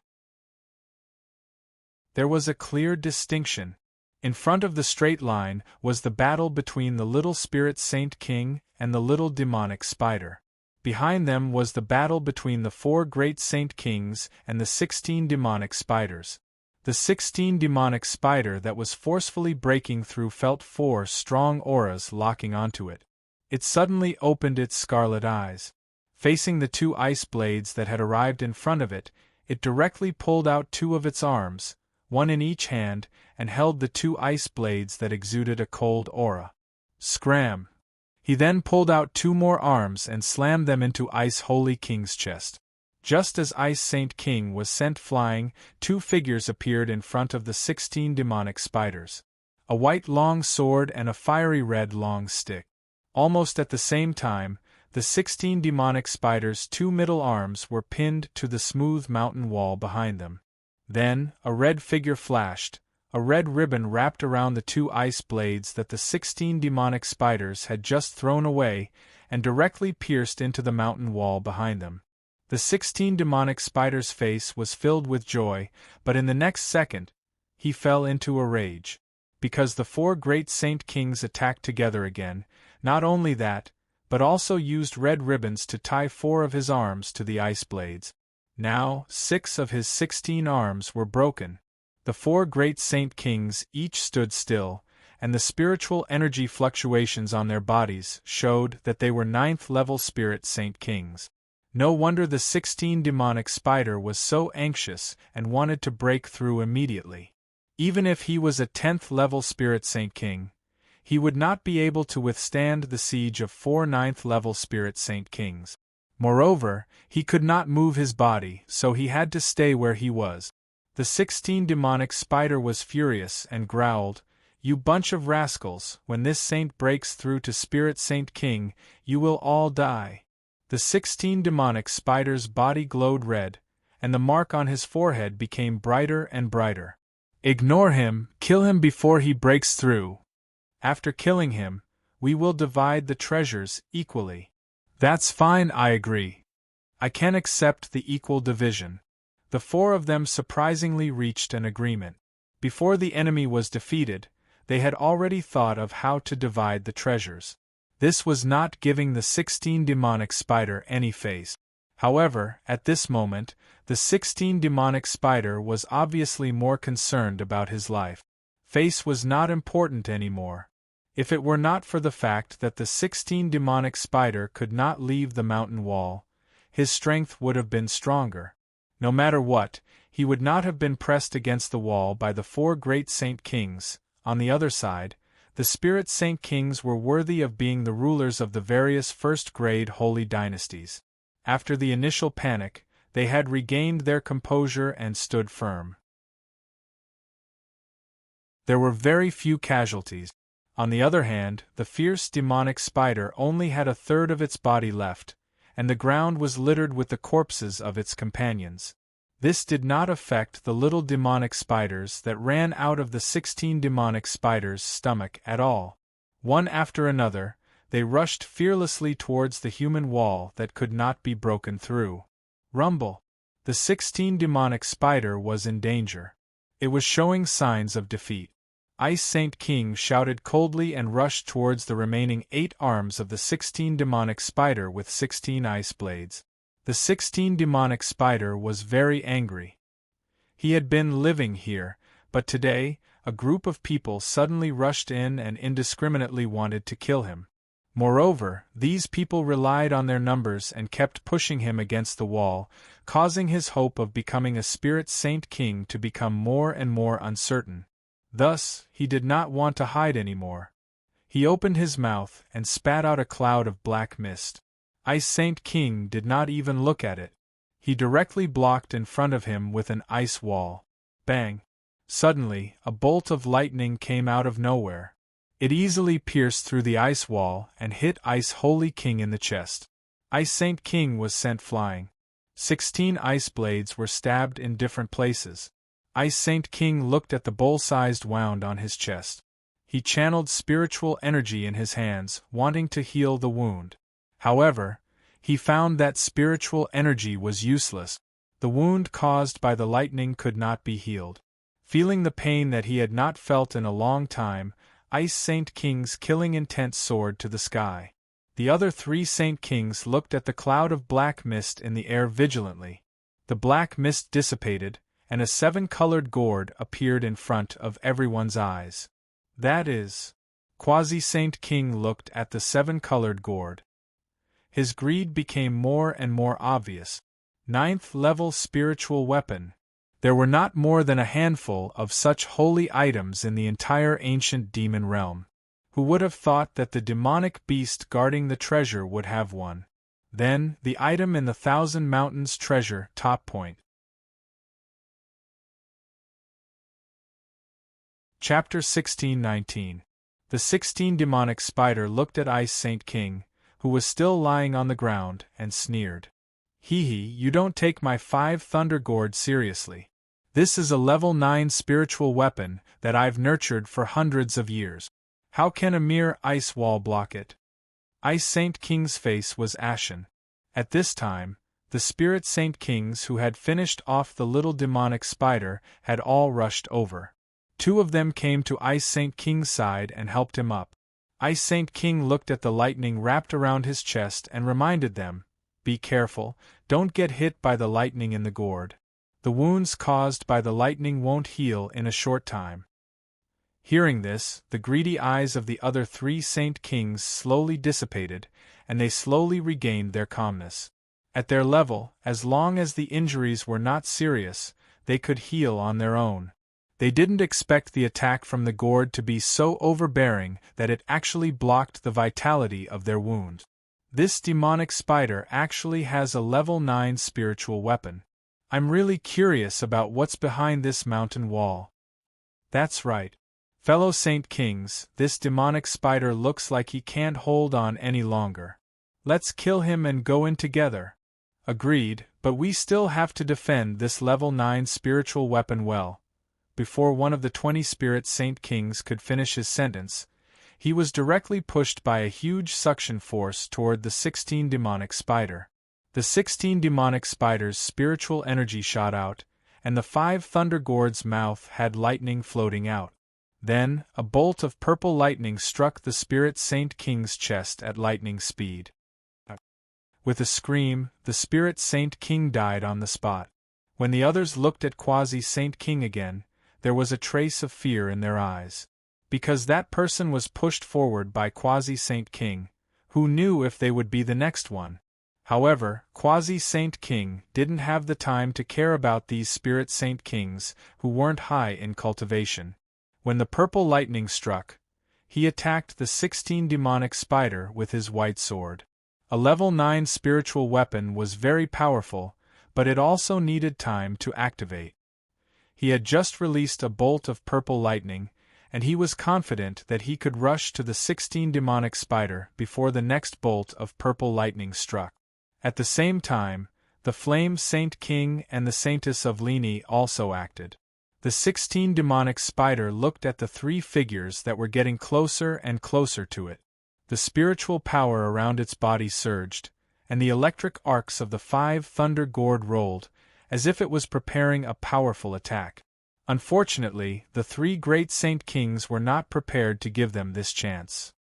There was a clear distinction. In front of the straight line was the battle between the little Spirit Saint King and the little demonic spider. Behind them was the battle between the 4 great Saint Kings and the 16 demonic spiders. The 16 demonic spider that was forcefully breaking through felt 4 strong auras locking onto it. It suddenly opened its scarlet eyes. Facing the 2 ice blades that had arrived in front of it, it directly pulled out 2 of its arms, one in each hand, and held the 2 ice blades that exuded a cold aura. Scram! He then pulled out 2 more arms and slammed them into Ice Holy King's chest. Just as Ice Saint King was sent flying, 2 figures appeared in front of the 16 demonic spiders. A white long sword and a fiery red long stick. Almost at the same time, the 16 demonic spiders' 2 middle arms were pinned to the smooth mountain wall behind them. Then, a red figure flashed, a red ribbon wrapped around the 2 ice blades that the 16 demonic spiders had just thrown away, and directly pierced into the mountain wall behind them. The 16 demonic spiders' face was filled with joy, but in the next second, he fell into a rage. Because the 4 great Saint Kings attacked together again, not only that, but also used red ribbons to tie 4 of his arms to the ice blades. Now, 6 of his 16 arms were broken. The 4 great Saint Kings each stood still, and the spiritual energy fluctuations on their bodies showed that they were 9th-level Spirit Saint Kings. No wonder the 16 demonic spider was so anxious and wanted to break through immediately. Even if he was a 10th-level Spirit Saint King, he would not be able to withstand the siege of 4 9th-level Spirit Saint Kings. Moreover, he could not move his body, so he had to stay where he was. The 16 demonic spider was furious and growled, "You bunch of rascals, when this saint breaks through to Spirit Saint King, you will all die." The 16 demonic spider's body glowed red, and the mark on his forehead became brighter and brighter. Ignore him, kill him before he breaks through. After killing him, we will divide the treasures equally. That's fine, I agree. I can accept the equal division. The four of them surprisingly reached an agreement. Before the enemy was defeated, they had already thought of how to divide the treasures. This was not giving the 16 demonic spider any face. However, at this moment, the 16 demonic spider was obviously more concerned about his life. Face was not important anymore. If it were not for the fact that the 16 demonic spider could not leave the mountain wall, his strength would have been stronger. No matter what, he would not have been pressed against the wall by the four great Saint Kings. On the other side, the Spirit Saint Kings were worthy of being the rulers of the various first-grade holy dynasties. After the initial panic, they had regained their composure and stood firm. There were very few casualties. On the other hand, the fierce demonic spider only had a third of its body left, and the ground was littered with the corpses of its companions. This did not affect the little demonic spiders that ran out of the 16 demonic spiders' stomach at all. One after another, they rushed fearlessly towards the human wall that could not be broken through. Rumble! The 16 demonic spider was in danger. It was showing signs of defeat. Ice Saint King shouted coldly and rushed towards the remaining 8 arms of the 16 demonic spider with 16 ice blades. The 16 demonic spider was very angry. He had been living here, but today, a group of people suddenly rushed in and indiscriminately wanted to kill him. Moreover, these people relied on their numbers and kept pushing him against the wall, causing his hope of becoming a Spirit Saint King to become more and more uncertain. Thus, he did not want to hide anymore. He opened his mouth and spat out a cloud of black mist. Ice Saint King did not even look at it. He directly blocked in front of him with an ice wall. Bang! Suddenly, a bolt of lightning came out of nowhere. It easily pierced through the ice wall and hit Ice Holy King in the chest. Ice Saint King was sent flying. 16 ice blades were stabbed in different places. Ice Saint King looked at the bowl-sized wound on his chest. He channeled spiritual energy in his hands, wanting to heal the wound. However, he found that spiritual energy was useless. The wound caused by the lightning could not be healed. Feeling the pain that he had not felt in a long time, Ice Saint King's killing intent soared to the sky. The other 3 Saint Kings looked at the cloud of black mist in the air vigilantly. The black mist dissipated, and a 7-colored gourd appeared in front of everyone's eyes. That is, Quasi-Saint King looked at the 7-colored gourd. His greed became more and more obvious. 9th-level spiritual weapon. There were not more than a handful of such holy items in the entire ancient demon realm. Who would have thought that the demonic beast guarding the treasure would have one? Then, the item in the Thousand Mountains treasure top point. Chapter 1619. The 16 demonic spider looked at Ice Saint King, who was still lying on the ground, and sneered. Hee hee, you don't take my 5 thunder gourd seriously. This is a level 9 spiritual weapon that I've nurtured for hundreds of years. How can a mere ice wall block it? Ice Saint King's face was ashen. At this time, the Spirit Saint Kings who had finished off the little demonic spider had all rushed over. 2 of them came to Ice Saint King's side and helped him up. Ice Saint King looked at the lightning wrapped around his chest and reminded them, "Be careful, don't get hit by the lightning in the gourd. The wounds caused by the lightning won't heal in a short time." Hearing this, the greedy eyes of the other 3 Saint Kings slowly dissipated, and they slowly regained their calmness. At their level, as long as the injuries were not serious, they could heal on their own. They didn't expect the attack from the gourd to be so overbearing that it actually blocked the vitality of their wound. This demonic spider actually has a level 9 spiritual weapon. I'm really curious about what's behind this mountain wall. That's right. Fellow Saint Kings, this demonic spider looks like he can't hold on any longer. Let's kill him and go in together. Agreed, But we still have to defend this level 9 spiritual weapon well. Before one of the 20 spirit saint kings could finish his sentence, he was directly pushed by a huge suction force toward the 16 demonic spider. The 16 demonic spider's spiritual energy shot out, and the 5 thunder gourd's mouth had lightning floating out. Then, a bolt of purple lightning struck the spirit saint king's chest at lightning speed. With a scream, the spirit saint king died on the spot. When the others looked at quasi-saint king again, there was a trace of fear in their eyes. Because that person was pushed forward by quasi-saint king, who knew if they would be the next one. However, quasi-saint king didn't have the time to care about these spirit saint kings who weren't high in cultivation. When the purple lightning struck, he attacked the 16 demonic spider with his white sword. A level 9 spiritual weapon was very powerful, but it also needed time to activate. He had just released a bolt of purple lightning, and he was confident that he could rush to the 16 demonic spider before the next bolt of purple lightning struck. At the same time, the flame saint king and the saintess of Leni also acted. The 16 demonic spider looked at the 3 figures that were getting closer and closer to it. The spiritual power around its body surged, and the electric arcs of the 5 thunder gourd rolled, as if it was preparing a powerful attack. Unfortunately, the 3 great saint kings were not prepared to give them this chance.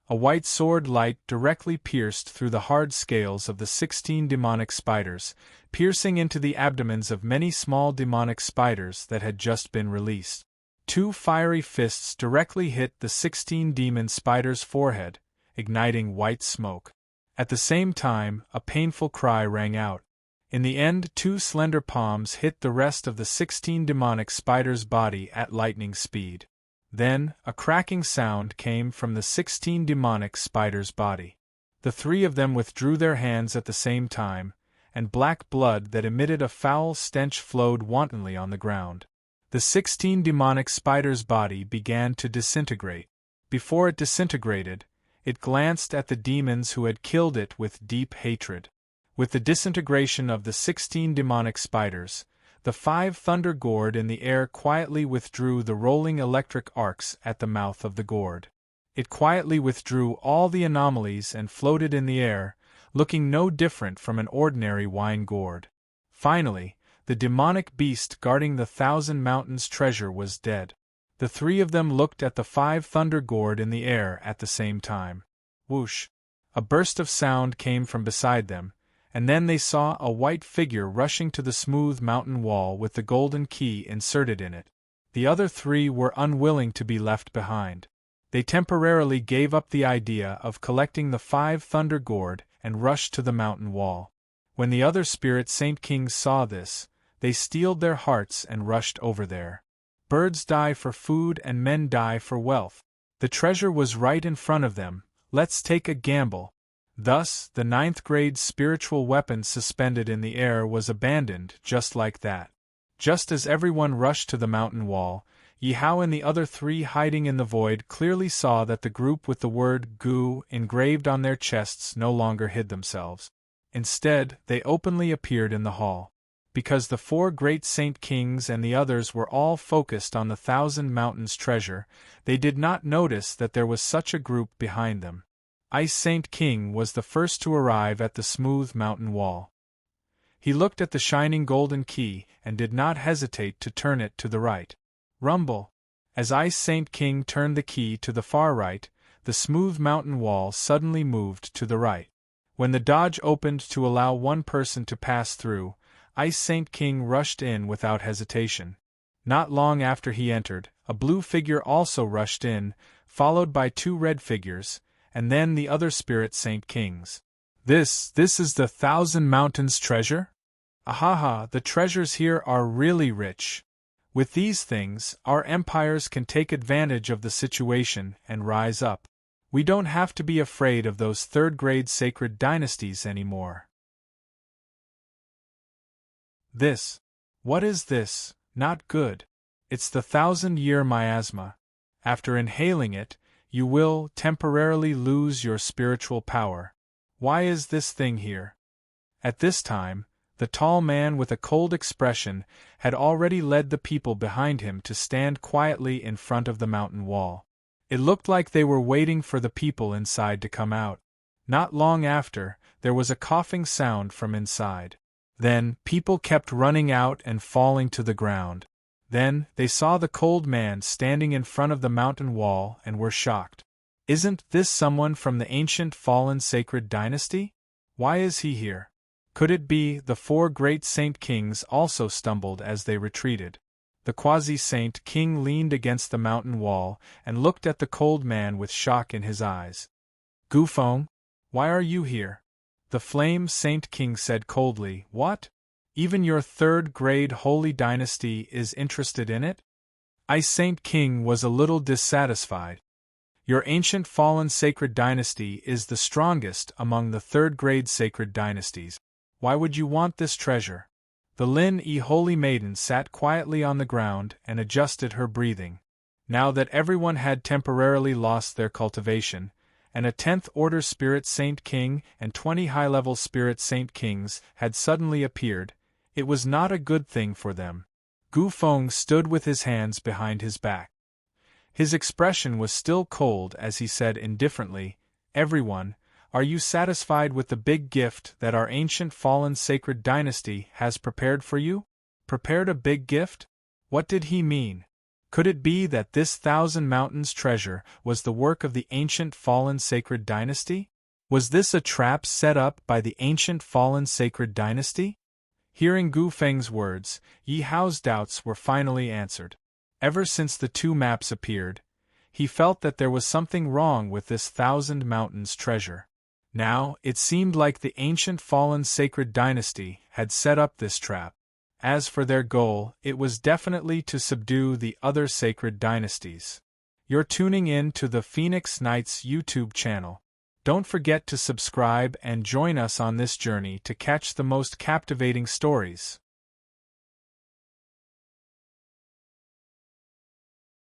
A white sword light directly pierced through the hard scales of the 16 demonic spiders, piercing into the abdomens of many small demonic spiders that had just been released. 2 fiery fists directly hit the 16 demon spiders' forehead, igniting white smoke. At the same time, a painful cry rang out. In the end, 2 slender palms hit the rest of the 16 demonic spiders' body at lightning speed. Then, a cracking sound came from the 16 demonic spiders' body. The 3 of them withdrew their hands at the same time, and black blood that emitted a foul stench flowed wantonly on the ground. The 16 demonic spiders' body began to disintegrate. Before it disintegrated, it glanced at the demons who had killed it with deep hatred. With the disintegration of the 16 demonic spiders, the 5 thunder gourd in the air quietly withdrew the rolling electric arcs at the mouth of the gourd. It quietly withdrew all the anomalies and floated in the air, looking no different from an ordinary wine gourd. Finally, the demonic beast guarding the 1,000 mountains treasure was dead. The 3 of them looked at the 5 thunder gourd in the air at the same time. Whoosh! A burst of sound came from beside them, and then they saw a white figure rushing to the smooth mountain wall with the golden key inserted in it. The other 3 were unwilling to be left behind. They temporarily gave up the idea of collecting the 5 thunder gourd and rushed to the mountain wall. When the other spirit saint kings saw this, they steeled their hearts and rushed over there. Birds die for food and men die for wealth. The treasure was right in front of them. Let's take a gamble. Thus, the 9th grade spiritual weapon suspended in the air was abandoned just like that. Just as everyone rushed to the mountain wall, Yi Hao and the other 3 hiding in the void clearly saw that the group with the word Gu engraved on their chests no longer hid themselves. Instead, they openly appeared in the hall. Because the 4 great saint kings and the others were all focused on the 1,000 mountains treasure, they did not notice that there was such a group behind them. Ice Saint King was the first to arrive at the smooth mountain wall. He looked at the shining golden key and did not hesitate to turn it to the right. Rumble! As Ice Saint King turned the key to the far right, the smooth mountain wall suddenly moved to the right. When the dodge opened to allow one person to pass through, Ice Saint King rushed in without hesitation. Not long after he entered, a blue figure also rushed in, followed by 2 red figures, and then the other spirit saint kings. This is the 1,000 mountains treasure? Ahaha, the treasures here are really rich. With these things, our empires can take advantage of the situation and rise up. We don't have to be afraid of those 3rd-grade sacred dynasties anymore. This. What is this? Not good. It's the 1,000-year miasma. After inhaling it, you will temporarily lose your spiritual power. Why is this thing here? At this time, the tall man with a cold expression had already led the people behind him to stand quietly in front of the mountain wall. It looked like they were waiting for the people inside to come out. Not long after, there was a coughing sound from inside. Then, people kept running out and falling to the ground. Then, they saw the cold man standing in front of the mountain wall and were shocked. Isn't this someone from the ancient fallen sacred dynasty? Why is he here? Could it be the four great saint kings also stumbled as they retreated? The quasi-saint king leaned against the mountain wall and looked at the cold man with shock in his eyes. Gufeng, why are you here? The flame saint king said coldly. What? Even your third-grade holy dynasty is interested in it? I Saint King was a little dissatisfied. Your ancient fallen sacred dynasty is the strongest among the third-grade sacred dynasties. Why would you want this treasure? The Lin-E holy maiden sat quietly on the ground and adjusted her breathing. Now that everyone had temporarily lost their cultivation, and a 10th Order Spirit Saint King and 20 high-level Spirit Saint Kings had suddenly appeared, it was not a good thing for them. Gufeng stood with his hands behind his back. His expression was still cold as he said indifferently, Everyone, are you satisfied with the big gift that our ancient fallen sacred dynasty has prepared for you? Prepared a big gift? What did he mean? Could it be that this Thousand Mountains treasure was the work of the ancient fallen sacred dynasty? Was this a trap set up by the ancient fallen sacred dynasty? Hearing Gufeng's words, Yi Hao's doubts were finally answered. Ever since the two maps appeared, he felt that there was something wrong with this Thousand Mountains treasure. Now, it seemed like the ancient fallen sacred dynasty had set up this trap. As for their goal, it was definitely to subdue the other sacred dynasties. You're tuning in to the Phoenix Knights YouTube channel. Don't forget to subscribe and join us on this journey to catch the most captivating stories.